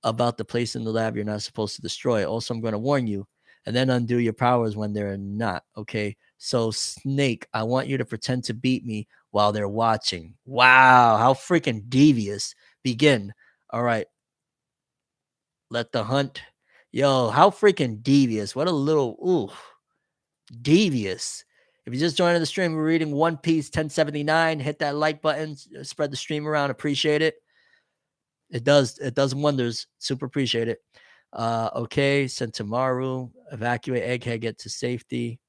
about the place in the lab you're not supposed to destroy. Also, I'm going to warn you and then undo your powers when they're not. Okay. So, Snake, I want you to pretend to beat me while they're watching. Wow. How freaking devious. Begin. All right. Let the hunt. Yo, how freaking devious. What a little, ooh, devious. If you just joined the stream, we're reading One Piece 1079. Hit that like button, spread the stream around. Appreciate it. It does wonders. Super appreciate it. Okay, Sentamaru, evacuate Egghead, get to safety.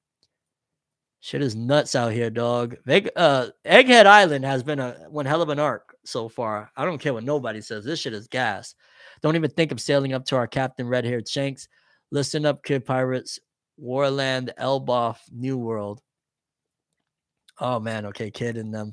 Shit is nuts out here, dog. Egghead Island has been one hell of an arc so far. I don't care what nobody says. This shit is gas. Don't even think of sailing up to our Captain Red-Haired Shanks. Listen up, Kid Pirates. Warland, Elboff, New World. Oh, man. Okay, Kid and them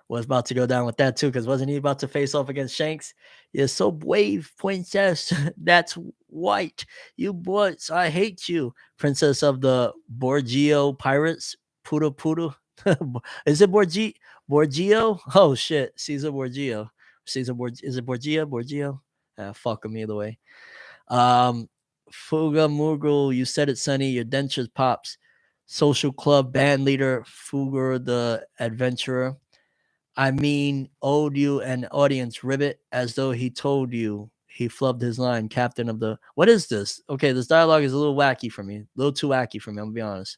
was about to go down with that, too, because wasn't he about to face off against Shanks? You're so brave, princess. That's white. You boys, I hate you. Princess of the Borgio Pirates. Puto Puto. Is it Borgio? Oh, shit. Caesar Borgio. Is it Borgia? Borgio? Fuck him either way. Fuga Mugul, you said it, Sonny. Your dentures pops. Social club band leader, Fugar the adventurer. I mean, owed you an audience ribbit as though he told you. He flubbed his line, captain of the. What is this? Okay, this dialogue is a little wacky for me. A little too wacky for me, I'm gonna be honest.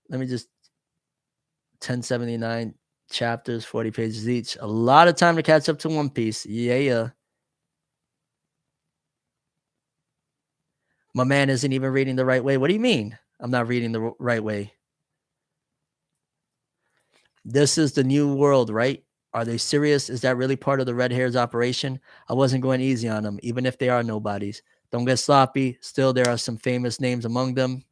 Let me just 1079 chapters, 40 pages each. A lot of time to catch up to One Piece. Yeah. My man isn't even reading the right way. What do you mean? I'm not reading the right way. This is the new world, right? Are they serious? Is that really part of the Red Hairs operation? I wasn't going easy on them, even if they are nobodies. Don't get sloppy. Still, there are some famous names among them.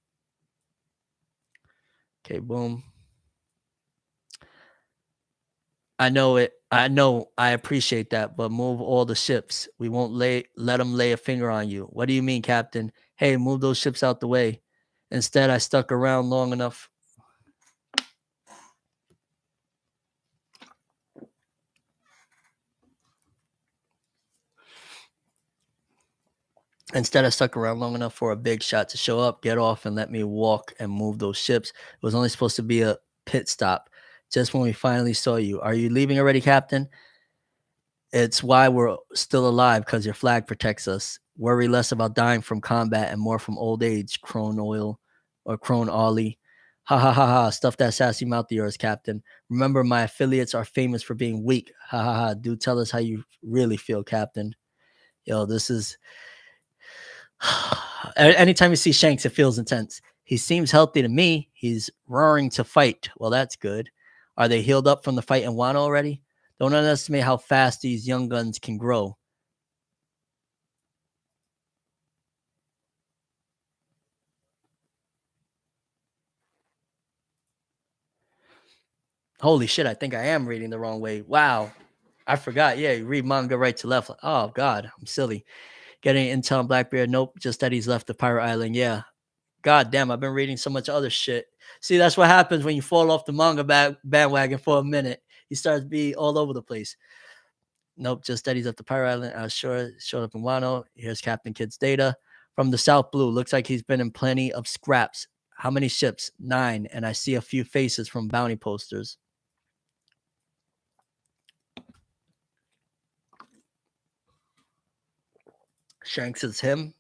Okay, boom. I know it. I know. I appreciate that, but move all the ships. We won't let them lay a finger on you. What do you mean, Captain? Hey, move those ships out the way. Instead, I stuck around long enough. Instead, I stuck around long enough for a big shot to show up, get off, and let me walk and move those ships. It was only supposed to be a pit stop. Just when we finally saw you. Are you leaving already, Captain? It's why we're still alive, because your flag protects us. Worry less about dying from combat and more from old age, Crone Oil or Crone Ollie. Ha ha ha ha. Stuff that sassy mouth of yours, Captain. Remember, my affiliates are famous for being weak. Ha ha ha. Do tell us how you really feel, Captain. Yo, this is. Anytime you see Shanks, it feels intense. He seems healthy to me. He's roaring to fight. Well, that's good. Are they healed up from the fight in Wano already? Don't underestimate how fast these young guns can grow. Holy shit, I think I am reading the wrong way. Wow. I forgot. Yeah, you read manga right to left. Oh, God, I'm silly. Getting intel on Blackbeard. Nope, just that he's left the pirate island. Yeah. God damn, I've been reading so much other shit. See, that's what happens when you fall off the manga bandwagon for a minute. You start to be all over the place. Nope, just that he's at the pirate island. I was sure showed up in Wano. Here's Captain Kid's data. From the South Blue, looks like he's been in plenty of scraps. How many ships? 9. And I see a few faces from bounty posters. Shanks is him.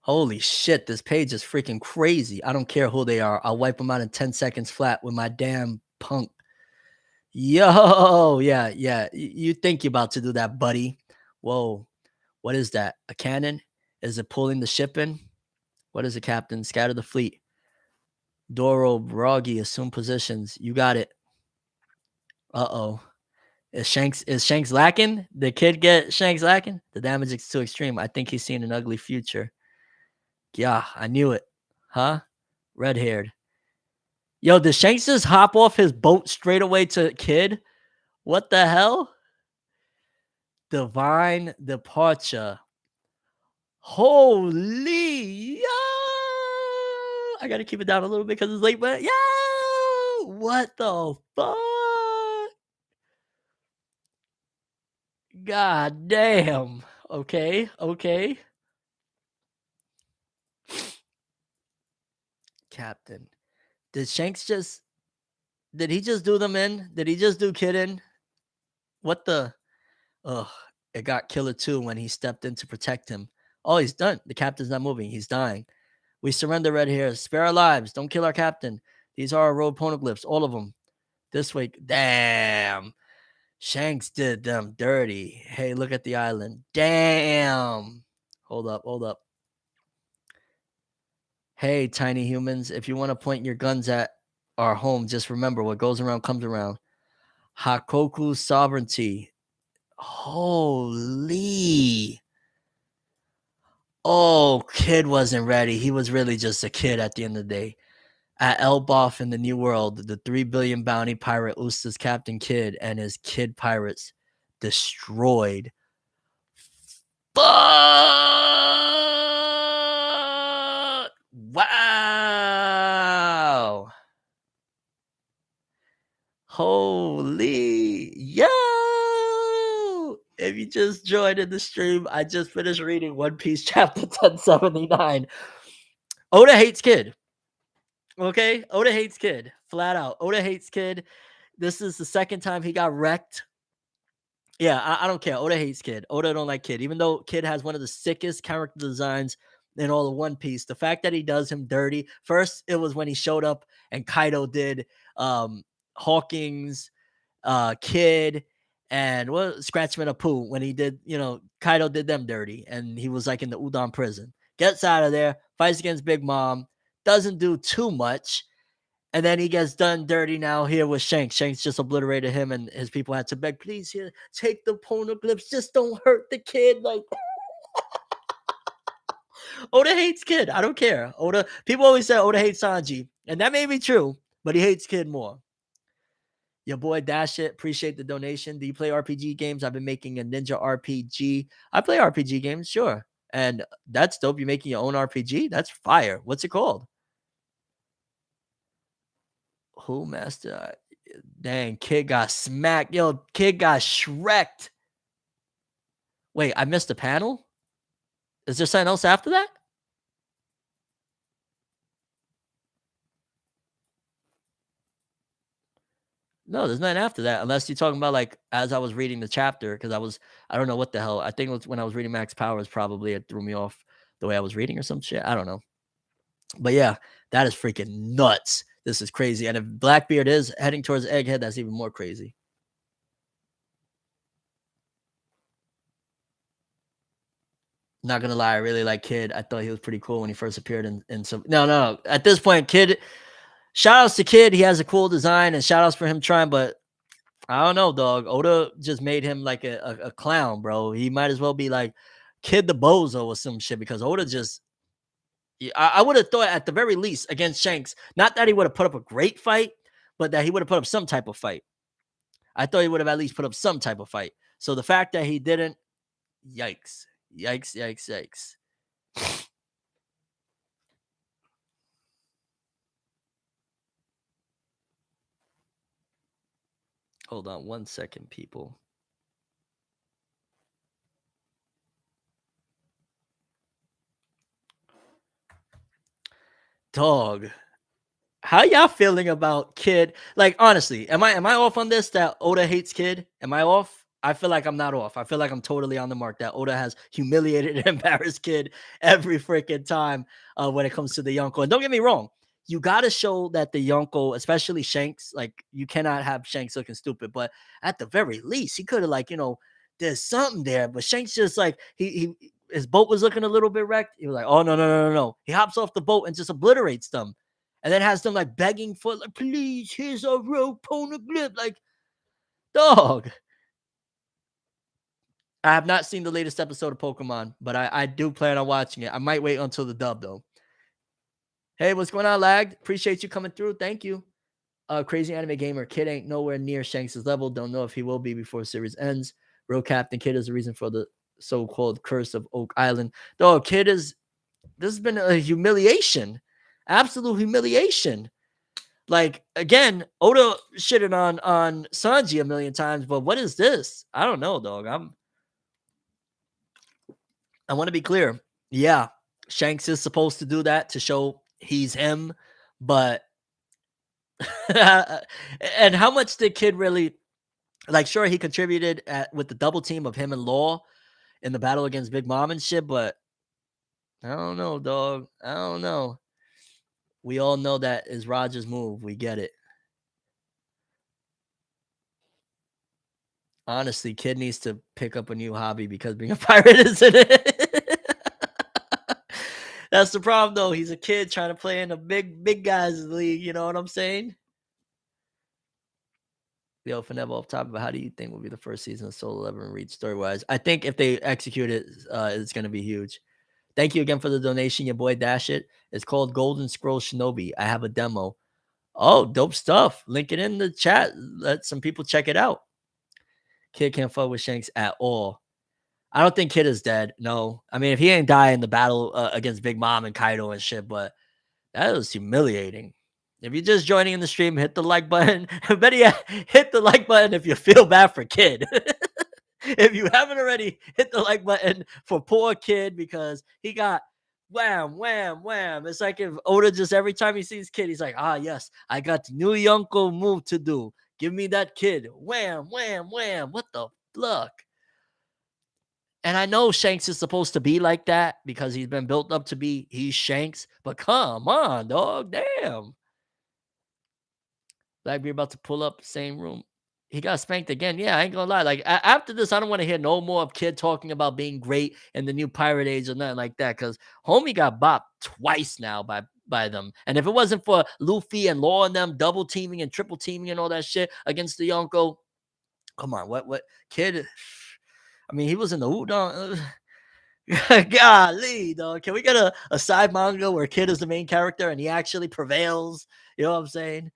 Holy shit, this page is freaking crazy. I don't care who they are. I'll wipe them out in 10 seconds flat with my damn punk. Yo, yeah, yeah. You think you're about to do that, buddy. Whoa. What is that? A cannon? Is it pulling the ship in? What is it, Captain? Scatter the fleet. Doro, Broggy, assume positions. You got it. Uh-oh. Is Shanks lacking? Did Kid get Shanks lacking? The damage is too extreme. I think he's seen an ugly future. Yeah, I knew it. Huh? Red-haired. Yo, did Shanks just hop off his boat straight away to Kid? What the hell? Divine departure. Holy yo! I gotta keep it down a little bit because it's late, but yo! What the fuck? God damn. Okay, okay. Captain. Did Shanks just did he just do them in? Did he just do Kid in? What the ugh. It got Killer too when he stepped in to protect him. Oh, he's done. The captain's not moving. He's dying. We surrender red here. Spare our lives. Don't kill our captain. These are our road poneglyphs. All of them. This way. Damn. Shanks did them dirty. Hey, look at the island. Damn. Hold up. Hold up. Hey, tiny humans. If you want to point your guns at our home, just remember what goes around comes around. Hakoku's sovereignty. Holy. Oh, Kid wasn't ready. He was really just a kid at the end of the day. At Elbaf in the New World, the 3 billion bounty pirate Usta's Captain Kid and his kid pirates destroyed. Fuck! Wow! Holy yo! If you just joined in the stream, I just finished reading One Piece chapter 1079. Oda hates Kid. Okay, Oda hates Kid, flat out. Oda hates Kid. This is the second time he got wrecked. Yeah, I don't care. Oda hates Kid. Oda don't like Kid, even though Kid has one of the sickest character designs in all of One Piece. The fact that he does him dirty. First, it was when he showed up and Kaido did Hawking's Kid and what Scratchman a Pooh when he did, Kaido did them dirty and he was like in the Udon prison. Gets out of there, fights against Big Mom, doesn't do too much. And then he gets done dirty now here with Shanks. Shanks just obliterated him and his people had to beg, please here, take the poneglyphs. Just don't hurt the kid. Like Oda hates Kid. I don't care. People always say Oda hates Sanji. And that may be true, but he hates Kid more. Your boy Dash It, appreciate the donation. Do you play RPG games? I've been making a ninja RPG. I play RPG games, sure. And that's dope. You're making your own RPG? That's fire. What's it called? Who master? Dang, Kid got smacked. Yo, Kid got shreked. Wait, I missed a panel? Is there something else after that? No, there's nothing after that, unless you're talking about like as I was reading the chapter, because I don't know what the hell. I think it was when I was reading Max Powers, probably it threw me off the way I was reading or some shit. I don't know. But yeah, that is freaking nuts. This is crazy. And if Blackbeard is heading towards Egghead, that's even more crazy. Not gonna lie, I really like Kid. I thought he was pretty cool when he first appeared in some. No, no. At this point, Kid. Shout outs to Kid. He has a cool design, and shout outs for him trying. But I don't know, dog. Oda just made him like a clown, bro. He might as well be like Kid the Bozo or some shit because Oda just. Yeah, I would have thought at the very least against Shanks, not that he would have put up a great fight, but that he would have put up some type of fight. I thought he would have at least put up some type of fight. So the fact that he didn't, yikes, yikes, yikes, yikes. Hold on 1 second, people. Dog, how y'all feeling about Kid? Like honestly, am I off on this that Oda hates Kid? Am I off? I feel like I'm not off. I feel like I'm totally on the mark that Oda has humiliated and embarrassed Kid every freaking time when it comes to the Yonko. And don't get me wrong, you got to show that the Yonko, especially Shanks, like you cannot have Shanks looking stupid. But at the very least, he could have like there's something there. But Shanks just like his boat was looking a little bit wrecked. He was like, oh no. He hops off the boat and just obliterates them and then has them like begging for like, please, here's a rope on a grip. Like, dog. I have not seen the latest episode of Pokemon, but I do plan on watching it. I might wait until the dub though. Hey, what's going on, Lagged? Appreciate you coming through. Thank you. Crazy anime gamer. Kid ain't nowhere near Shanks' level. Don't know if he will be before the series ends. Real Captain Kid is the reason for the so-called curse of Oak Island. Dog, Kid is this has been a humiliation. Absolute humiliation. Like again, Oda shitted on Sanji a million times, but what is this? I don't know, dog. I want to be clear. Yeah, Shanks is supposed to do that to show he's him, but and how much did Kid really like? Sure, he contributed with the double team of him and Law in the battle against Big Mom and shit, but I don't know, dog. I don't know. We all know that is Roger's move. We get it. Honestly, Kid needs to pick up a new hobby because being a pirate isn't it. That's the problem, though. He's a kid trying to play in a big guys league. You know what I'm saying? Yo, for never off topic, but how do you think will be the first season of Solo Leveling read story wise? I think if they execute it, it's going to be huge. Thank you again for the donation, your boy Dash It. It's called Golden Scroll Shinobi. I have a demo. Oh, dope stuff. Link it in the chat. Let some people check it out. Kid can't fuck with Shanks at all. I don't think Kid is dead. No. I mean, if he ain't die in the battle against Big Mom and Kaido and shit, but that was humiliating. If you're just joining in the stream, hit the like button. Better yet, hit the like button if you feel bad for Kid. If you haven't already, hit the like button for poor Kid because he got wham, wham, wham. It's like if Oda just every time he sees Kid, he's like, ah, yes, I got the new Yonko move to do. Give me that Kid. Wham, wham, wham. What the fuck? And I know Shanks is supposed to be like that because he's been built up to be he's Shanks, but come on, dog. Damn. Blackbeard about to pull up same room. He got spanked again. Yeah, I ain't gonna lie. Like after this, I don't want to hear no more of Kid talking about being great in the new Pirate Age or nothing like that. Because homie got bopped twice now by them. And if it wasn't for Luffy and Law and them double teaming and triple teaming and all that shit against the Yonko, come on, what Kid? I mean, he was in the Udon. Golly, dog. Can we get a side manga where Kid is the main character and he actually prevails? You know what I'm saying?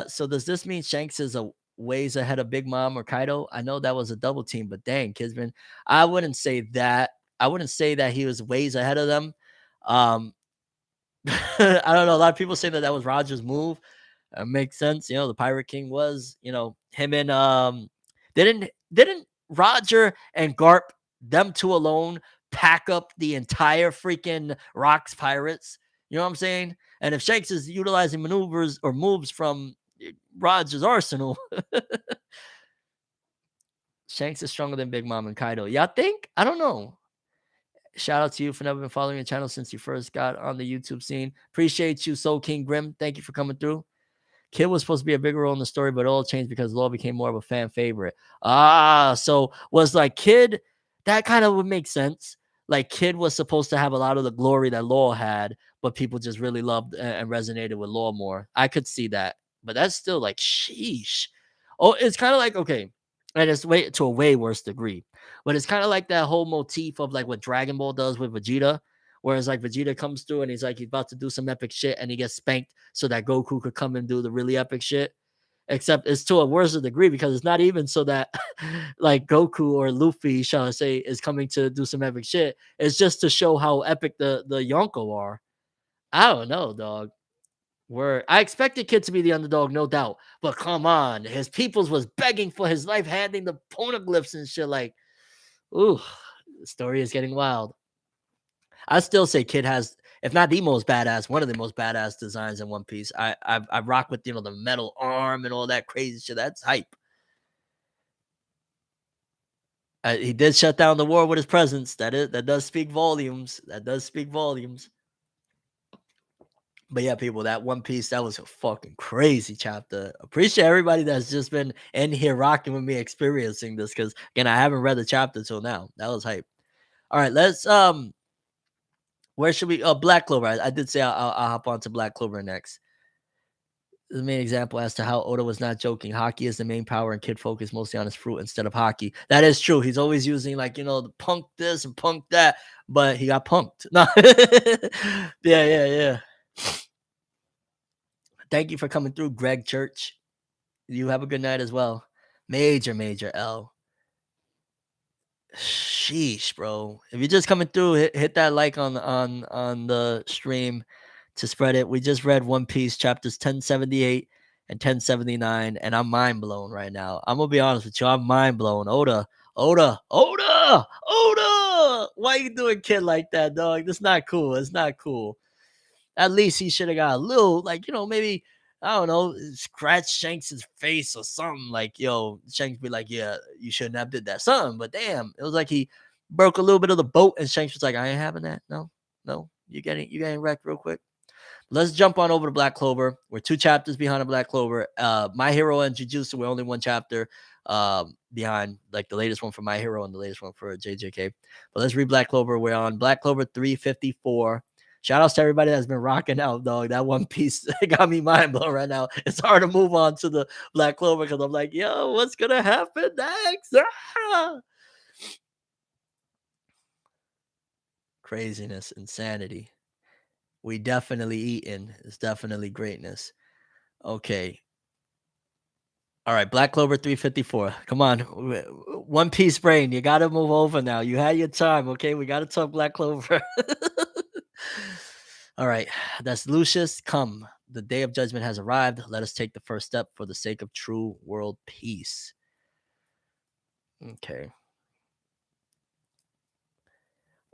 So does this mean Shanks is a ways ahead of Big Mom or Kaido? I know that was a double team, but dang, Kisman, I wouldn't say that. I wouldn't say that he was ways ahead of them. Um, I don't know. A lot of people say that that was Roger's move. Makes sense. You know, the Pirate King was, him and didn't Roger and Garp them two alone pack up the entire freaking Rocks Pirates? You know what I'm saying? And if Shanks is utilizing maneuvers or moves from Roger's arsenal, Shanks is stronger than Big Mom and Kaido. Y'all think? I don't know. Shout out to you for never been following the channel since you first got on the YouTube scene. Appreciate you, Soul King Grim. Thank you for coming through. Kid was supposed to be a bigger role in the story, but it all changed because Law became more of a fan favorite. So was like Kid, that kind of would make sense. Like Kid was supposed to have a lot of the glory that Law had, but people just really loved and resonated with Law more. I could see that, but that's still like sheesh. Oh, it's kind of like okay, and it's way to a way worse degree, but it's kind of like that whole motif of like what Dragon Ball does with Vegeta. Whereas like Vegeta comes through and he's like he's about to do some epic shit and he gets spanked so that Goku could come and do the really epic shit. Except it's to a worse degree because it's not even so that like Goku or Luffy, shall I say, is coming to do some epic shit. It's just to show how epic the Yonko are. I don't know, dog. I expected Kid to be the underdog, no doubt. But come on, his peoples was begging for his life, handing the poneglyphs and shit. Like, ooh, the story is getting wild. I still say Kid has, if not the most badass, one of the most badass designs in One Piece. I rock with the metal arm and all that crazy shit. That's hype. He did shut down the war with his presence. That does speak volumes. That does speak volumes. But yeah, people, that One Piece, that was a fucking crazy chapter. Appreciate everybody that's just been in here rocking with me, experiencing this. Because again, I haven't read the chapter till now. That was hype. All right, let's where should we? Black Clover. I did say I'll hop on to Black Clover next. The main example as to how Oda was not joking. Hockey is the main power, and Kid focused mostly on his fruit instead of hockey. That is true. He's always using like the punk this and punk that, but he got punked. No, yeah. Thank you for coming through, Greg Church. You have a good night as well. Major L. Sheesh, bro. If you're just coming through, hit that like on the stream to spread it. We just read One Piece chapters 1078 and 1079, and I'm mind blown right now. I'm gonna be honest with you, I'm mind blown. Oda. Why you doing Kid like that, dog? That's not cool. It's not cool. At least he should have got a little, like, maybe, I don't know, scratch Shanks' face or something. Like, Shanks be like, yeah, you shouldn't have did that. Something, but damn, it was like he broke a little bit of the boat, and Shanks was like, I ain't having that. No, you getting wrecked real quick. Let's jump on over to Black Clover. We're 2 chapters behind a Black Clover. My Hero and Jujutsu, we're only 1 chapter behind, like the latest one for My Hero and the latest one for JJK. But let's read Black Clover. We're on Black Clover 354. Shout outs to everybody that's been rocking out, dog. That One Piece got me mind blown right now. It's hard to move on to the Black Clover because I'm like, yo, what's gonna happen next? Craziness, insanity. We definitely eating. It's definitely greatness. Okay. All right, Black Clover 354. Come on. One Piece brain. You got to move over now. You had your time, okay? We got to talk Black Clover. All right. That's Lucius. Come. The day of judgment has arrived. Let us take the first step for the sake of true world peace. Okay.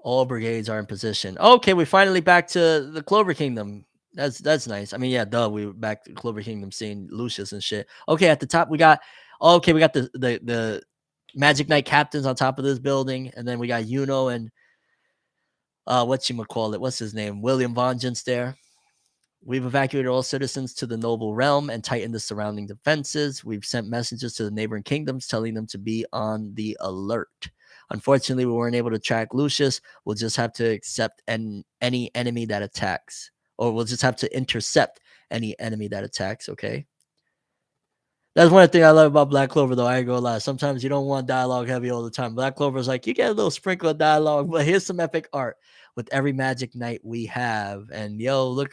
All brigades are in position. Okay, we're finally back to the Clover Kingdom. That's nice. I mean, yeah, duh. We were back to Clover Kingdom seeing Lucius and shit. Okay, at the top we got the Magic Knight captains on top of this building, and then we got Yuno and what's his name? William Vengeance there. We've evacuated all citizens to the noble realm and tightened the surrounding defenses. We've sent messages to the neighboring kingdoms telling them to be on the alert. Unfortunately, we weren't able to track Lucius. We'll just have to accept any enemy that attacks. Or we'll just have to intercept any enemy that attacks, okay? That's one thing I love about Black Clover, though. I ain't gonna lie. Sometimes you don't want dialogue heavy all the time. Black Clover is like, you get a little sprinkle of dialogue, but here's some epic art with every Magic Knight we have. And look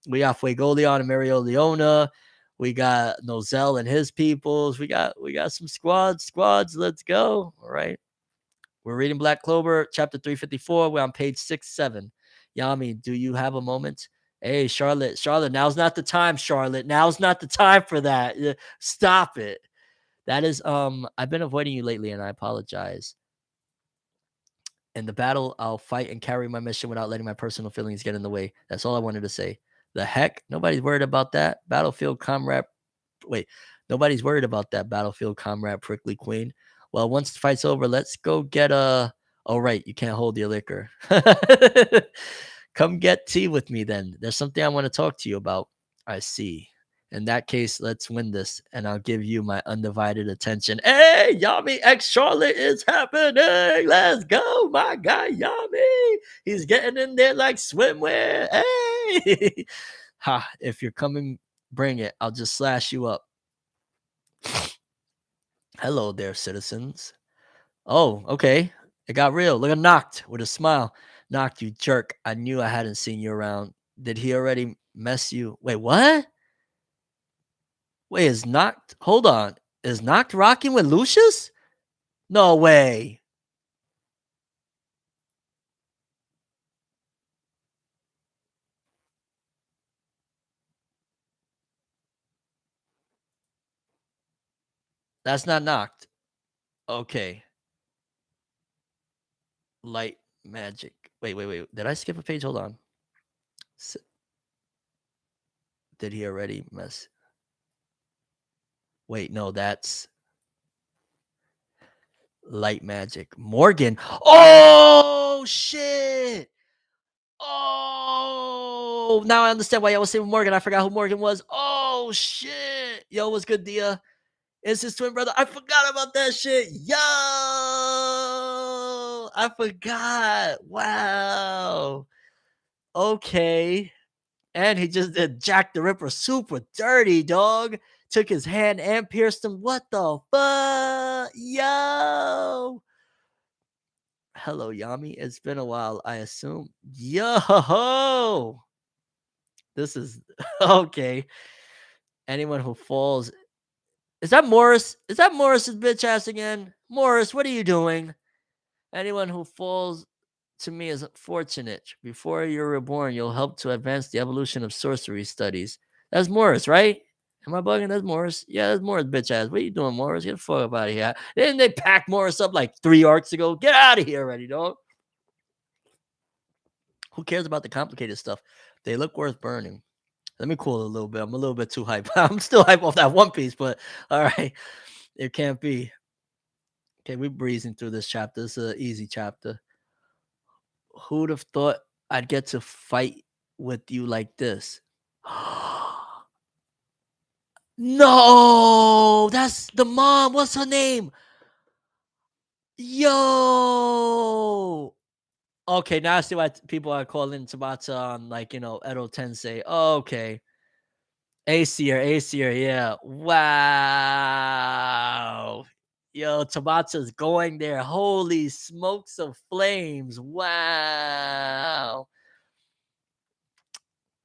we got Fuegolion and Mario Leona. We got Nozel and his peoples. We got some squads. Let's go. All right. We're reading Black Clover, chapter 354. We're on page 7. Yami, do you have a moment? Hey, Charlotte, now's not the time, Charlotte. Now's not the time for that. Stop it. That is, I've been avoiding you lately, and I apologize. In the battle, I'll fight and carry my mission without letting my personal feelings get in the way. That's all I wanted to say. The heck? Nobody's worried about that. Nobody's worried about that battlefield comrade, prickly queen. Well, once the fight's over, let's go get Oh, right, you can't hold your liquor. Come get tea with me then. There's something I want to talk to you about. I see. In that case, let's win this, and I'll give you my undivided attention. Hey, Yami X Charlotte is happening. Let's go, my guy Yami. He's getting in there like swimwear. Hey, ha! If you're coming, bring it. I'll just slash you up. Hello there, citizens. Oh, okay. It got real. Look at Knocked with a smile. Knocked, you jerk. I knew I hadn't seen you around. Did he already mess you? Wait, what? Wait, is Knocked? Hold on. Is Knocked rocking with Lucius? No way. That's not Knocked. Okay. Light magic. Wait. Did I skip a page? Hold on. Did he already mess? Wait, no, that's light magic. Morgan. Oh, shit. Oh, now I understand why I was saying Morgan. I forgot who Morgan was. Oh shit. Yo, what's good, Dia? It's his twin brother. I forgot about that shit. Yo, I forgot. Wow. Okay. And he just did Jack the Ripper super dirty, dog. Took his hand and pierced him. What the fuck? Yo. Hello, Yami. It's been a while, I assume. Yo. This is okay. Anyone who falls. Is that Morris? Is that Morris's bitch ass again? Morris, what are you doing? Anyone who falls to me is fortunate. Before you're reborn, you'll help to advance the evolution of sorcery studies. That's Morris, right? Am I bugging? That's Morris. Yeah, that's Morris, bitch ass. What are you doing, Morris? Get the fuck up out of here. Didn't they pack Morris up like 3 arcs ago? Get out of here already, dog. Who cares about the complicated stuff? They look worth burning. Let me cool a little bit. I'm a little bit too hype. I'm still hype off that One Piece, but all right. It can't be. Okay, we're breezing through this chapter. This is an easy chapter. Who'd have thought I'd get to fight with you like this? No, that's the mom. What's her name? Yo. Okay, now I see why people are calling Tabata on, like, Edo Tensei. Okay. Aesir, yeah. Wow. Yo, Tabata's going there. Holy smokes of flames. Wow.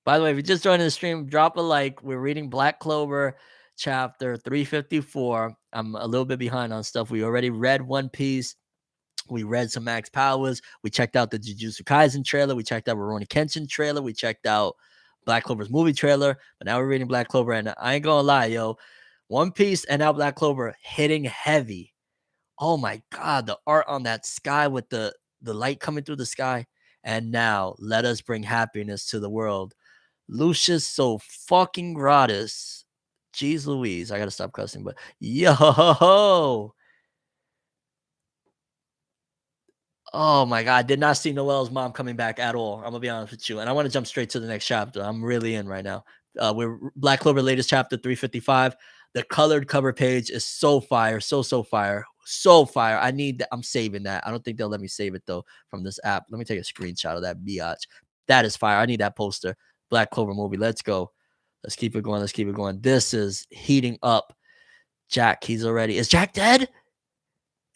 By the way, if you just joined the stream, drop a like. We're reading Black Clover chapter 354. I'm a little bit behind on stuff. We already read One Piece. We read some Max Powers. We checked out the Jujutsu Kaisen trailer. We checked out Rurouni Kenshin trailer. We checked out Black Clover's movie trailer. But now we're reading Black Clover, and I ain't gonna lie, yo. One Piece and now Black Clover hitting heavy. Oh my god, the art on that sky with the light coming through the sky. And now let us bring happiness to the world. Lucius so fucking gratis. Jeez Louise. I gotta stop cussing, but yo. Oh my god, I did not see Noel's mom coming back at all. I'm gonna be honest with you. And I want to jump straight to the next chapter. I'm really in right now. We're Black Clover latest chapter 355. The colored cover page is so fire, so fire. So fire. I need that. I'm saving that. I don't think they'll let me save it though from this app. Let me take a screenshot of that biatch. That is fire. I need that poster. Black Clover movie. Let's go. Let's keep it going. Let's keep it going. This is heating up. Jack, he's already. Is Jack dead?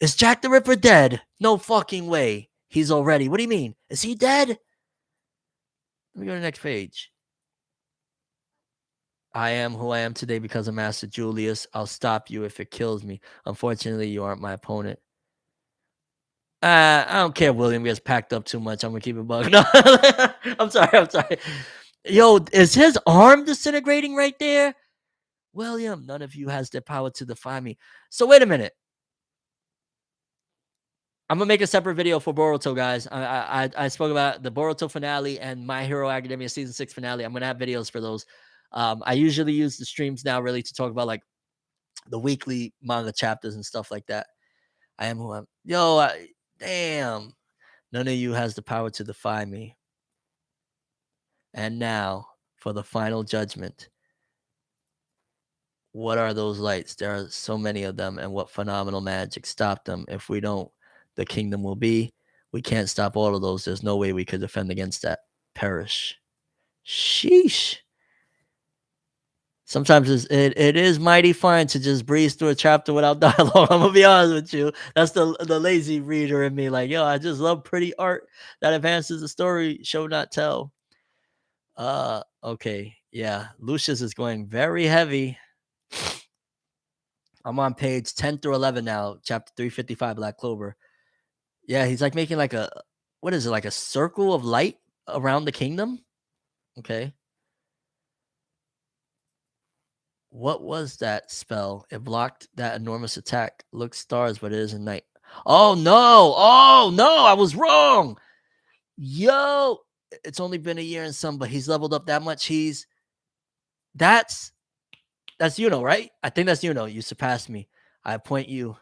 Is Jack the Ripper dead? No fucking way. He's already. What do you mean? Is he dead? Let me go to the next page. I am who I am today because of Master Julius. I'll stop you if it kills me. Unfortunately, you aren't my opponent. I don't care if William gets packed up too much. I'm gonna keep it bug. No, I'm sorry. Yo, is his arm disintegrating right there? William, none of you has the power to defy me. So wait a minute. I'm gonna make a separate video for Boruto, guys. I spoke about the Boruto finale and My Hero Academia season 6 finale. I'm gonna have videos for those. I usually use the streams now really to talk about like the weekly manga chapters and stuff like that. I am who I'm. Yo, damn. None of you has the power to defy me. And now for the final judgment. What are those lights? There are so many of them, and what phenomenal magic stopped them? If we don't, the kingdom will be. We can't stop all of those. There's no way we could defend against that. Perish. Sheesh. Sometimes it is mighty fine to just breeze through a chapter without dialogue. I'm gonna be honest with you. That's the lazy reader in me. Like, yo, I just love pretty art that advances the story, show not tell. Okay, yeah. Lucius is going very heavy. I'm on page 10 through 11 now, chapter 355, Black Clover. Yeah, he's like making like a what is it, like a circle of light around the kingdom? Okay. What was that spell? It blocked that enormous attack. Look stars, but it isn't night. Oh no! Oh no! I was wrong. Yo, it's only been a year and some, but he's leveled up that much. That's right? I think that's You surpassed me. I appoint you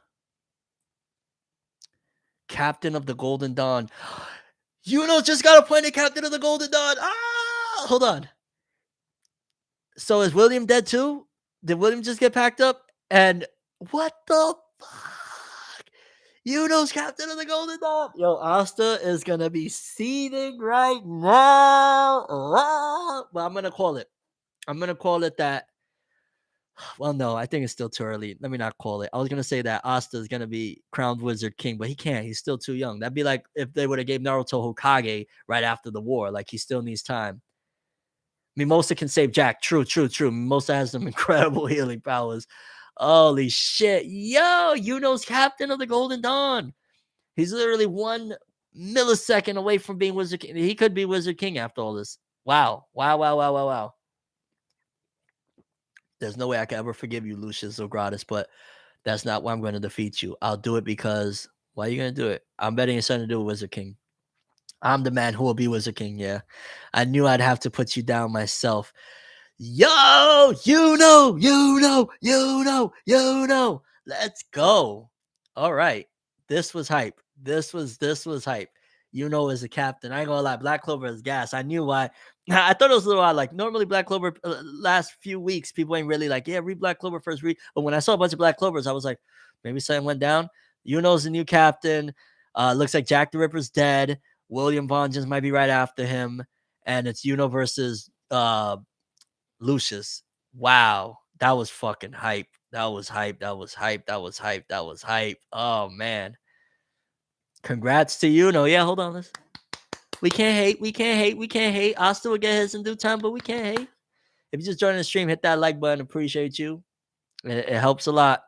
captain of the Golden Dawn. Just got appointed captain of the Golden Dawn. Ah, hold on. So is William dead too? Did William just get packed up? And what the fuck? Captain of the Golden Dawn. Yo, Asta is gonna be seething right now. Well, I'm gonna call it. I'm gonna call it that. Well, no, I think it's still too early. Let me not call it. I was gonna say that Asta is gonna be crowned Wizard King, but he can't. He's still too young. That'd be like if they would have gave Naruto Hokage right after the war. Like he still needs time. Mimosa can save Jack. True, true, true. Mimosa has some incredible healing powers. Holy shit. Yo, captain of the Golden Dawn. He's literally 1 millisecond away from being Wizard King. He could be Wizard King after all this. Wow. Wow, wow, wow, wow, wow. There's no way I can ever forgive you, Lucius Ogratis, but that's not why I'm going to defeat you. I'll do it because why are you going to do it? I'm betting it's something to do with Wizard King. I'm the man who will be Wizard King. Yeah. I knew I'd have to put you down myself. Yo, let's go. All right. This was hype. This was hype. As a captain. I ain't gonna lie, Black Clover is gas. I knew why. I thought it was a little odd. Like normally Black Clover last few weeks, people ain't really like, yeah, read Black Clover first, read. But when I saw a bunch of Black Clovers, I was like, maybe something went down. Yuno's the new captain. Looks like Jack the Ripper's dead. William Vongens might be right after him. And it's versus Lucius. Wow. That was fucking hype. That was hype. That was hype. That was hype. That was hype. Oh man. Congrats to Yeah, hold on. We can't hate. We can't hate. We can't hate. I'll still get his in due time, but we can't hate. If you just joined the stream, hit that like button. Appreciate you. It helps a lot.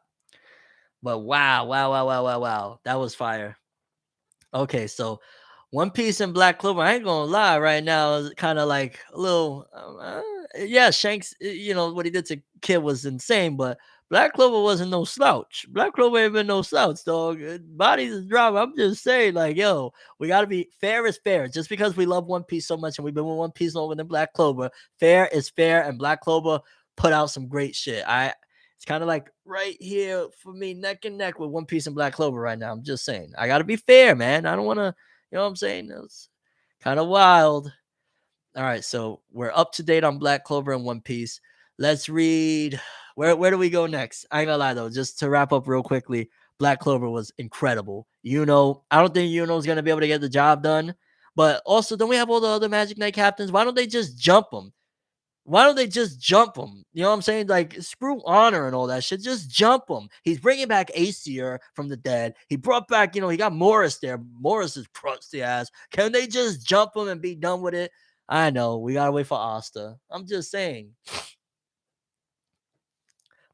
But wow, wow, wow, wow, wow, wow. That was fire. Okay, so One Piece and Black Clover, I ain't gonna lie, right now is kind of like a little, yeah. Shanks, what he did to Kid was insane, but Black Clover wasn't no slouch. Black Clover ain't been no slouch, dog. Bodies is drama. I'm just saying, like, yo, we gotta be fair is fair. Just because we love One Piece so much and we've been with One Piece longer than Black Clover, fair is fair, and Black Clover put out some great shit. It's kind of like right here for me, neck and neck with One Piece and Black Clover right now. I'm just saying, I gotta be fair, man. I don't want to. You know what I'm saying? It's kind of wild. All right, so we're up to date on Black Clover and One Piece. Let's read. Where do we go next? I ain't gonna lie though, just to wrap up real quickly, Black Clover was incredible. I don't think is gonna be able to get the job done. But also, don't we have all the other Magic Knight captains? Why don't they just jump them? Why don't they just jump him? You know what I'm saying? Like, screw honor and all that shit. Just jump him. He's bringing back Aesir from the dead. He brought back, he got Morris there. Morris is crusty ass. Can they just jump him and be done with it? I know. We got to wait for Asta. I'm just saying.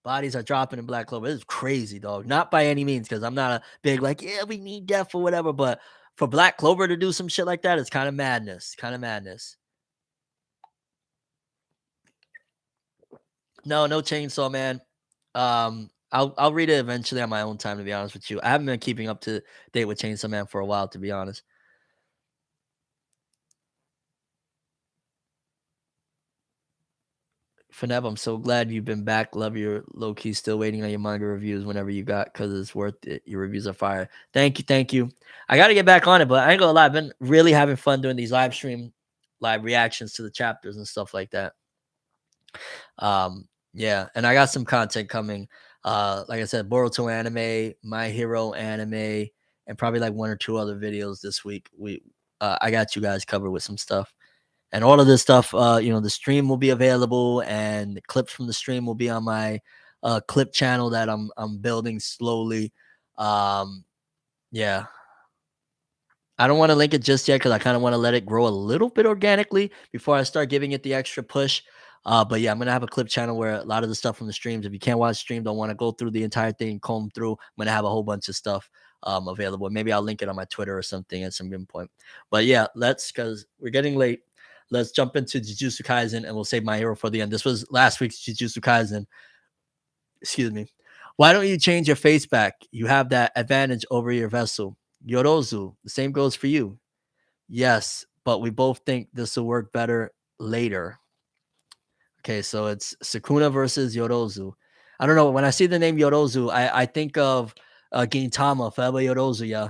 Bodies are dropping in Black Clover. This is crazy, dog. Not by any means, because I'm not a big, like, yeah, we need death or whatever. But for Black Clover to do some shit like that, it's kind of madness. Kind of madness. No Chainsaw Man. I'll read it eventually on my own time. To be honest with you, I haven't been keeping up to date with Chainsaw Man for a while. To be honest, Fineb, I'm so glad you've been back. Love your low key still waiting on your manga reviews whenever you got because it's worth it. Your reviews are fire. Thank you, thank you. I got to get back on it, but I ain't gonna lie. I've been really having fun doing these live reactions to the chapters and stuff like that. Yeah, and I got some content coming. Like I said, Boruto anime, My Hero anime, and probably like one or two other videos this week. I got you guys covered with some stuff. And all of this stuff, the stream will be available, and the clips from the stream will be on my clip channel that I'm building slowly. Yeah, I don't want to link it just yet because I kind of want to let it grow a little bit organically before I start giving it the extra push. But yeah, I'm gonna have a clip channel where a lot of the stuff from the streams, if you can't watch stream, don't want to go through the entire thing, comb through, I'm gonna have a whole bunch of stuff available. Maybe I'll link it on my Twitter or something at some given point. But yeah, because we're getting late. Let's jump into Jujutsu Kaisen and we'll save My Hero for the end. This was last week's Jujutsu Kaisen. Excuse me. Why don't you change your face back? You have that advantage over your vessel. Yorozu, the same goes for you. Yes, but we both think this will work better later. Okay, so it's Sukuna versus Yorozu. I don't know. When I see the name Yorozu, I think of Gintama, Forever Yorozu, yeah.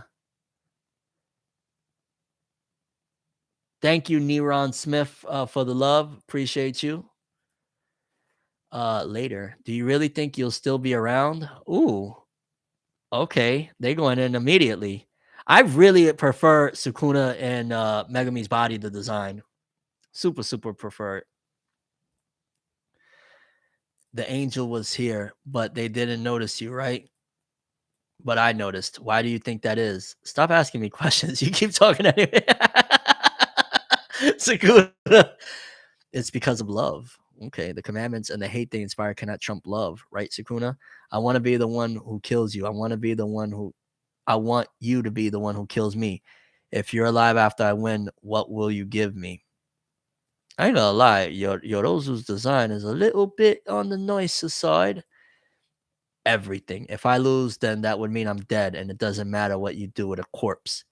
Thank you, Neron Smith, for the love. Appreciate you. Later. Do you really think you'll still be around? Ooh, okay. They going in immediately. I really prefer Sukuna and Megami's body, the design. Super, super prefer it. The angel was here, but they didn't notice you, right? But I noticed. Why do you think that is? Stop asking me questions. You keep talking anyway. Sukuna. It's because of love. Okay, the commandments and the hate they inspire cannot trump love, right, Sukuna? I want to be the one who kills you. I want you to be the one who kills me. If you're alive after I win, what will you give me? I ain't gonna lie, Yorozu's design is a little bit on the nicer side. Everything. If I lose, then that would mean I'm dead, and it doesn't matter what you do with a corpse.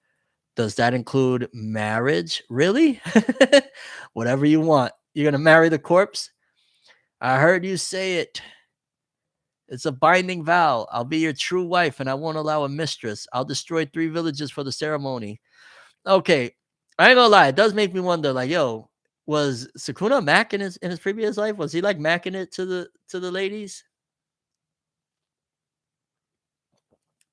Does that include marriage? Really? Whatever you want. You're gonna marry the corpse? I heard you say it. It's a binding vow. I'll be your true wife, and I won't allow a mistress. I'll destroy 3 villages for the ceremony. Okay, I ain't gonna lie. It does make me wonder. Like, yo, was Sukuna Mac in his previous life? Was he like macking it to the ladies?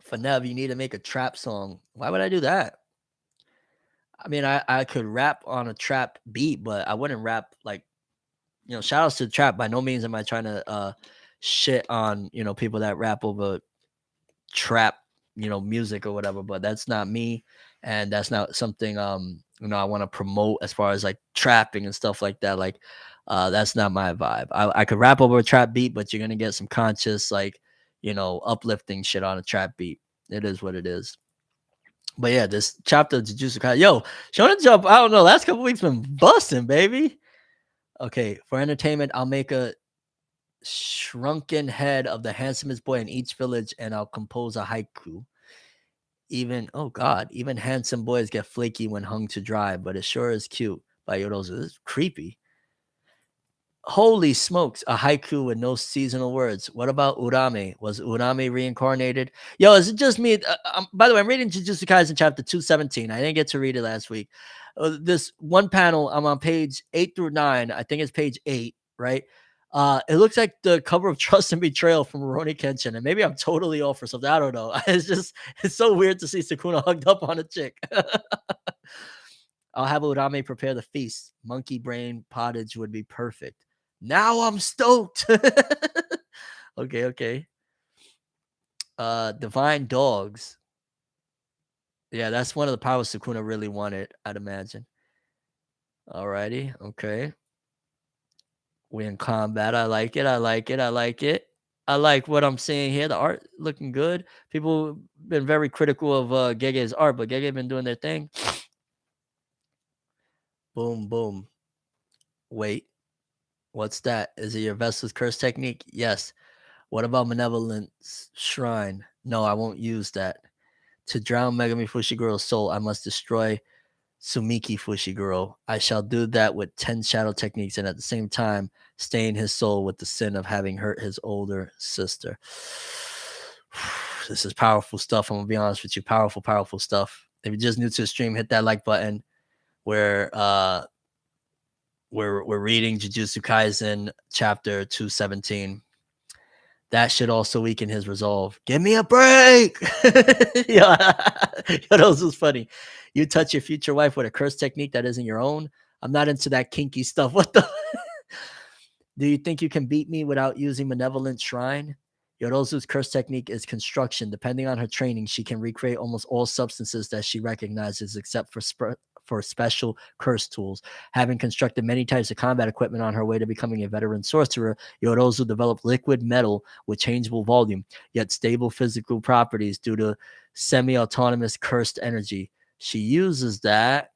Fanev, you need to make a trap song. Why would I do that? I mean, I could rap on a trap beat, but I wouldn't rap like, shout outs to trap. By no means am I trying to shit on, people that rap over trap, music or whatever, but that's not me. And that's not something I want to promote as far as like trapping and stuff like that. Like that's not my vibe. I could rap over a trap beat, but you're gonna get some conscious, like, uplifting shit on a trap beat. It is what it is. But yeah, this chapter of Jujutsu Kaisen. Yo, Shonen Jump, I don't know. Last couple weeks been busting, baby. Okay, for entertainment, I'll make a shrunken head of the handsomest boy in each village, and I'll compose a haiku. Even handsome boys get flaky when hung to dry, but it sure is cute. By Yorozu. This is creepy. Holy smokes, a haiku with no seasonal words. What about Urame? Was Urame reincarnated? Yo, is it just me? By the way, I'm reading Jujutsu Kaisen chapter 217. I didn't get to read it last week. This one panel, I'm on page 8 through 9. I think it's page 8, right? It looks like the cover of Trust and Betrayal from Rurouni Kenshin, and maybe I'm totally off for something. I don't know. It's so weird to see Sukuna hugged up on a chick. I'll have Urame prepare the feast. Monkey brain pottage would be perfect. Now I'm stoked. Okay. Divine dogs. Yeah, that's one of the powers Sukuna really wanted, I'd imagine. Alrighty, okay. We in combat. I like it. I like what I'm seeing here. The art looking good. People been very critical of Gege's art, but Gege been doing their thing. Boom, boom. Wait. What's that? Is it your vessel's curse technique? Yes. What about Malevolence Shrine? No, I won't use that. To drown Megami Fushiguro's soul, I must destroy Sumiki Fushiguro. I shall do that with 10 shadow techniques and at the same time stain his soul with the sin of having hurt his older sister. This is powerful stuff. I'm gonna be honest with you. Powerful, powerful stuff. If you're just new to the stream, hit that like button. We're reading Jujutsu Kaisen chapter 217. That should also weaken his resolve. Give me a break. Yo, those was funny. You touch your future wife with a curse technique that isn't your own. I'm not into that kinky stuff. What the? Do you think you can beat me without using Malevolent Shrine? Yorozu's curse technique is construction. Depending on her training, she can recreate almost all substances that she recognizes, except for special curse tools. Having constructed many types of combat equipment on her way to becoming a veteran sorcerer, Yorozu developed liquid metal with changeable volume, yet stable physical properties due to semi-autonomous cursed energy. She uses that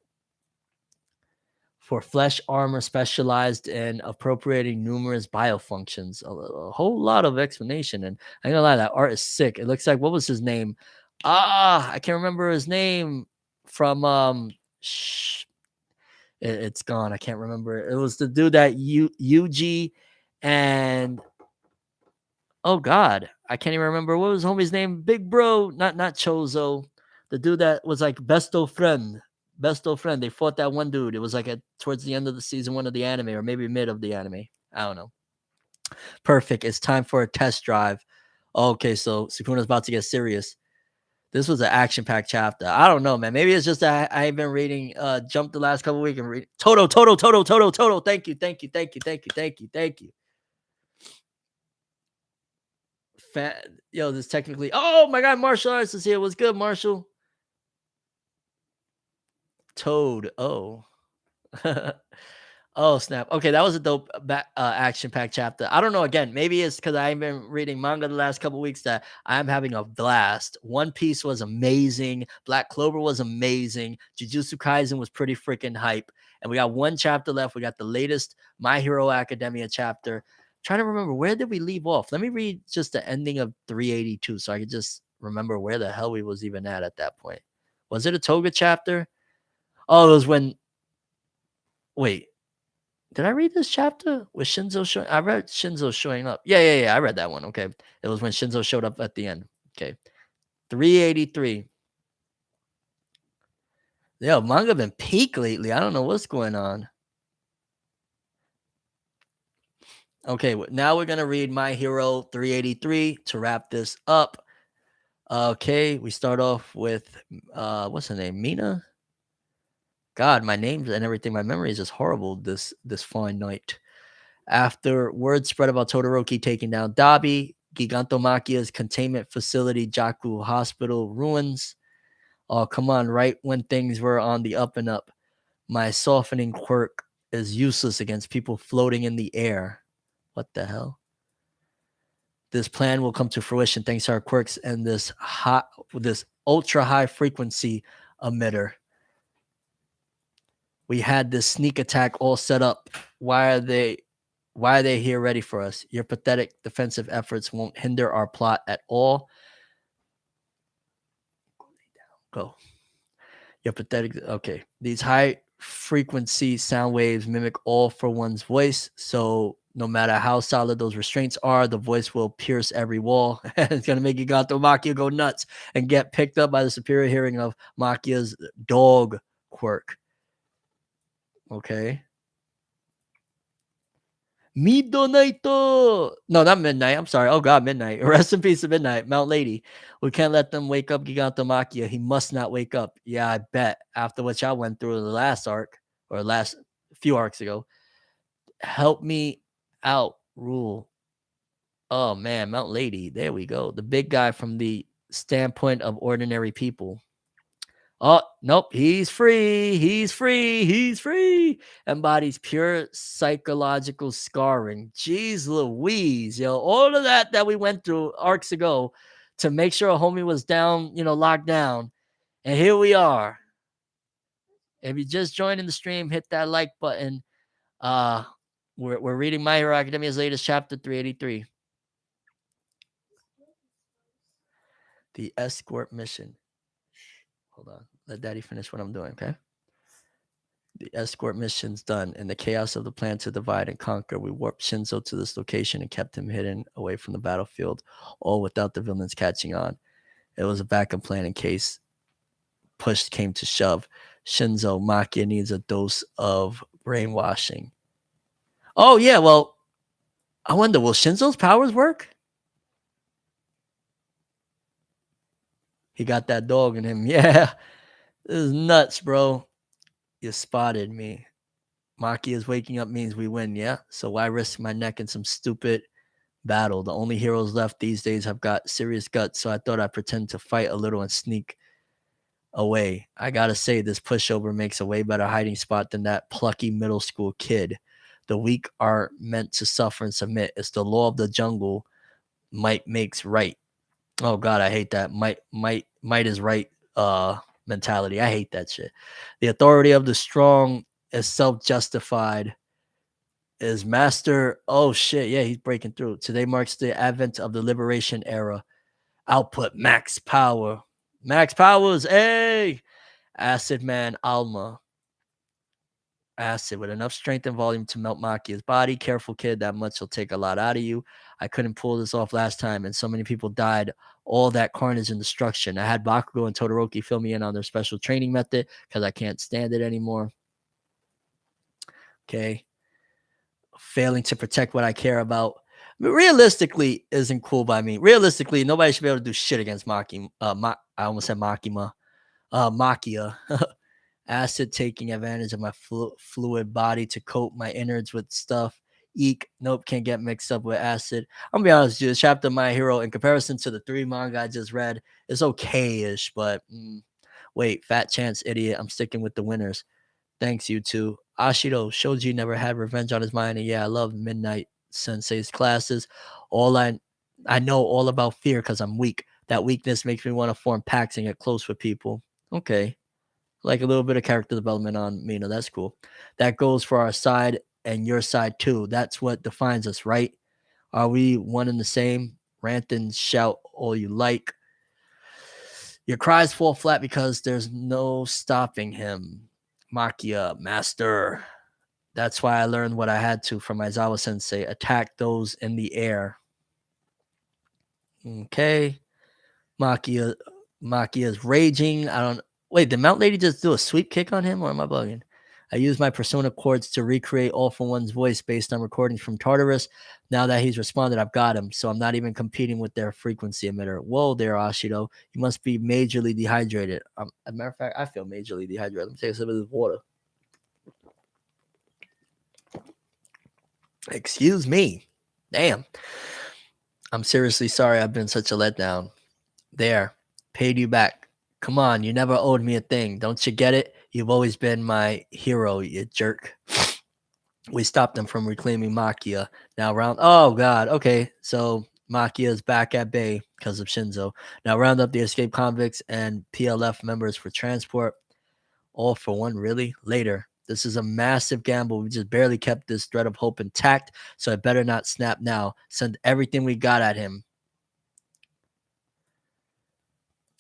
for flesh armor specialized in appropriating numerous biofunctions. A whole lot of explanation. And I'm gonna lie, that art is sick. It looks like, what was his name? I can't remember his name from it's gone. I can't remember. It was the dude that Yuji and oh god, I can't even remember what was homie's name. Big bro, not Chozo. The dude that was like besto friend. Besto friend. They fought that one dude. It was like towards the end of the season one of the anime, or maybe mid of the anime. I don't know. Perfect. It's time for a test drive. Okay, so Sukuna's about to get serious. This was an action-packed chapter. I don't know, man. Maybe it's just that I've been reading Jump the last couple of weeks and read Toto. Thank you. Yo, this technically. Oh my god, martial arts is here. What's good, Marshall? Toad. Oh. Oh snap. Okay, that was a dope action-packed chapter. I don't know. Again, maybe it's because I've been reading manga the last couple weeks that I'm having a blast. One Piece was amazing. Black Clover was amazing. Jujutsu Kaisen was pretty freaking hype. And we got one chapter left. We got the latest My Hero Academia chapter. Trying to remember, where did we leave off? Let me read just the ending of 382 so I could just remember where the hell we was even at that point. Was it a Toga chapter? Oh, it was when. Wait. Did I read this chapter with Shinzo showing? I read Shinzo showing up. Yeah. I read that one. Okay. It was when Shinzo showed up at the end. Okay. 383. Yo, manga been peak lately. I don't know what's going on. Okay, now we're gonna read My Hero 383 to wrap this up. Okay, we start off with what's her name? Mina? God, my names and everything, my memory is just horrible this fine night. After word spread about Todoroki taking down Dabi, Gigantomachia's containment facility, Jaku Hospital ruins. Oh, come on, right when things were on the up and up. My softening quirk is useless against people floating in the air. What the hell? This plan will come to fruition thanks to our quirks and this ultra high frequency emitter. We had this sneak attack all set up. Why are they here ready for us? Your pathetic defensive efforts won't hinder our plot at all. Go. Your pathetic. Okay. These high frequency sound waves mimic all for one's voice. So no matter how solid those restraints are, the voice will pierce every wall. It's going to make Giganto Machia go nuts and get picked up by the superior hearing of Machia's dog quirk. Okay. Midnight. No, not midnight. I'm sorry. Oh God, midnight. Rest in peace of midnight. Mount Lady. We can't let them wake up Gigantomachia. He must not wake up. Yeah, I bet. After what y'all went through the last arc or last few arcs ago. Help me out, Rule. Oh man, Mount Lady. There we go. The big guy from the standpoint of ordinary people. Oh, nope. He's free. Embodies pure psychological scarring. Jeez Louise, yo. All of that we went through arcs ago to make sure a homie was down, locked down. And here we are. If you just joined in the stream, hit that like button. We're reading My Hero Academia's latest chapter 383. The escort mission. Hold on. Let daddy finish what I'm doing, okay? The escort mission's done. In the chaos of the plan to divide and conquer, we warped Shinzo to this location and kept him hidden away from the battlefield, all without the villains catching on. It was a backup plan in case push came to shove. Shinzo Makia needs a dose of brainwashing. Oh, yeah, well, I wonder, will Shinzo's powers work? He got that dog in him. Yeah, this is nuts, bro. You spotted me. Makia's waking up means we win, yeah? So why risk my neck in some stupid battle? The only heroes left these days have got serious guts, so I thought I'd pretend to fight a little and sneak away. I gotta say, this pushover makes a way better hiding spot than that plucky middle school kid. The weak are meant to suffer and submit. It's the law of the jungle. Might makes right. Oh God, I hate that. Might is right mentality. I hate that shit. The authority of the strong is self-justified. Is master. Oh shit, yeah, he's breaking through. Today marks the advent of the liberation era. Output max power. Max powers, hey! Acid Man Alma. Acid with enough strength and volume to melt Makia's body. Careful, kid, that much will take a lot out of you. I couldn't pull this off last time, and so many people died. All that carnage and destruction. I had Bakugo and Todoroki fill me in on their special training method because I can't stand it anymore. Okay. Failing to protect what I care about. Realistically, isn't cool by me. Realistically, nobody should be able to do shit against Maki. I almost said Makima. Makia. Acid taking advantage of my fluid body to coat my innards with stuff. Eek. Nope, can't get mixed up with acid. I'm gonna be honest with you. The chapter My Hero, in comparison to the 3 manga I just read, is okay-ish, but wait, fat chance, idiot. I'm sticking with the winners. Thanks, you two. Ashido, Shoji never had revenge on his mind, and yeah, I love Midnight Sensei's classes. I know all about fear because I'm weak. That weakness makes me want to form packs and get close with people. Okay. Like a little bit of character development on Mina. That's cool. That goes for our side and your side too. That's what defines us, right? Are we one and the same? Rant and shout all you like. Your cries fall flat because there's no stopping him. Makia, master. That's why I learned what I had to from Aizawa sensei. Attack those in the air. Okay. Makia's raging. I don't wait, did Mount Lady just do a sweep kick on him or am I bugging? I used my persona chords to recreate All for One's voice based on recordings from Tartarus. Now that he's responded, I've got him. So I'm not even competing with their frequency emitter. Whoa there, Ashido. You must be majorly dehydrated. As a matter of fact, I feel majorly dehydrated. Let me take a sip of this water. Excuse me. Damn. I'm seriously sorry I've been such a letdown. There. Paid you back. Come on, you never owed me a thing. Don't you get it? You've always been my hero, you jerk. We stopped them from reclaiming Makia. Now round. Oh God. Okay, so Makia is back at bay because of Shinzo. Now round up the escaped convicts and PLF members for transport. All for one, really? Later. This is a massive gamble. We just barely kept this thread of hope intact, so I better not snap now. Send everything we got at him.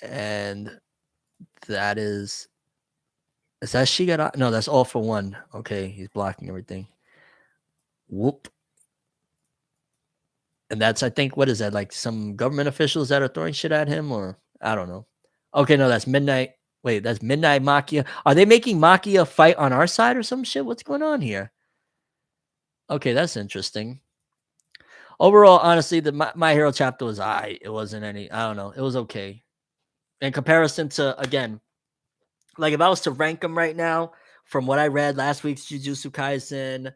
And that is that she got? No, that's All for One. Okay, he's blocking everything. Whoop. And that's, I think, what is that? Like some government officials that are throwing shit at him, or I don't know. Okay, no, that's Midnight. Wait, that's Midnight Makia. Are they making Makia fight on our side or some shit? What's going on here? Okay, that's interesting. Overall, honestly, the My Hero chapter was it wasn't any. I don't know. It was okay in comparison to, again, like if I was to rank them right now from what I read last week's Jujutsu Kaisen,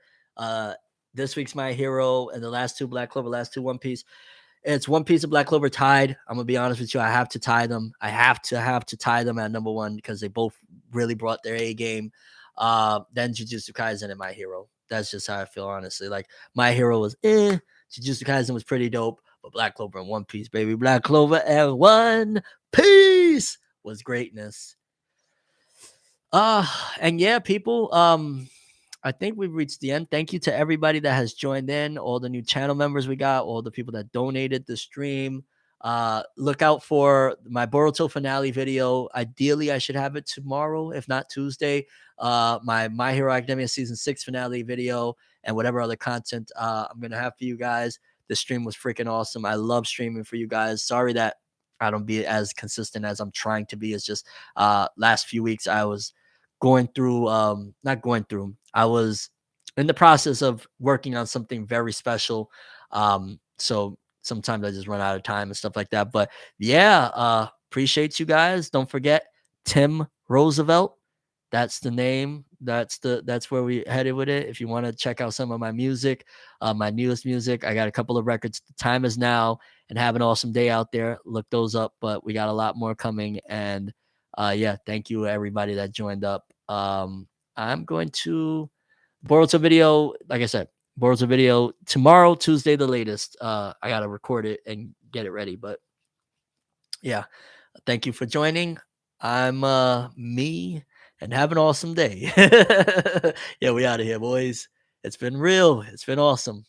this week's My Hero, and the last 2 Black Clover, last 2 One Piece. It's One Piece and Black Clover tied. I'm gonna be honest with you. I have to tie them. I have to tie them at number 1 because they both really brought their A game. Then Jujutsu Kaisen and My Hero. That's just how I feel, honestly. Like My Hero was Jujutsu Kaisen was pretty dope, but Black Clover and One Piece, baby. Black Clover and One Piece was greatness. And yeah, people, I think we've reached the end. Thank you to everybody that has joined in, all the new channel members we got, all the people that donated the stream. Look out for my Boruto finale video. Ideally, I should have it tomorrow, if not Tuesday. My Hero Academia season 6 finale video and whatever other content I'm gonna have for you guys. The stream was freaking awesome. I love streaming for you guys. Sorry that I don't be as consistent as I'm trying to be. It's just last few weeks I was going through not going through. I was in the process of working on something very special. So sometimes I just run out of time and stuff like that. But yeah, appreciate you guys. Don't forget Tim Roosevelt. That's the name. That's where we headed with it. If you want to check out some of my music, my newest music, I got a couple of records. The time is now, and have an awesome day out there. Look those up, but we got a lot more coming. And yeah, thank you everybody that joined up. I'm going to Boruto video, like I said, Boruto video tomorrow, Tuesday, the latest. I gotta record it and get it ready. But yeah, thank you for joining. I'm me, and have an awesome day. Yeah, we out of here, boys. It's been real. It's been awesome.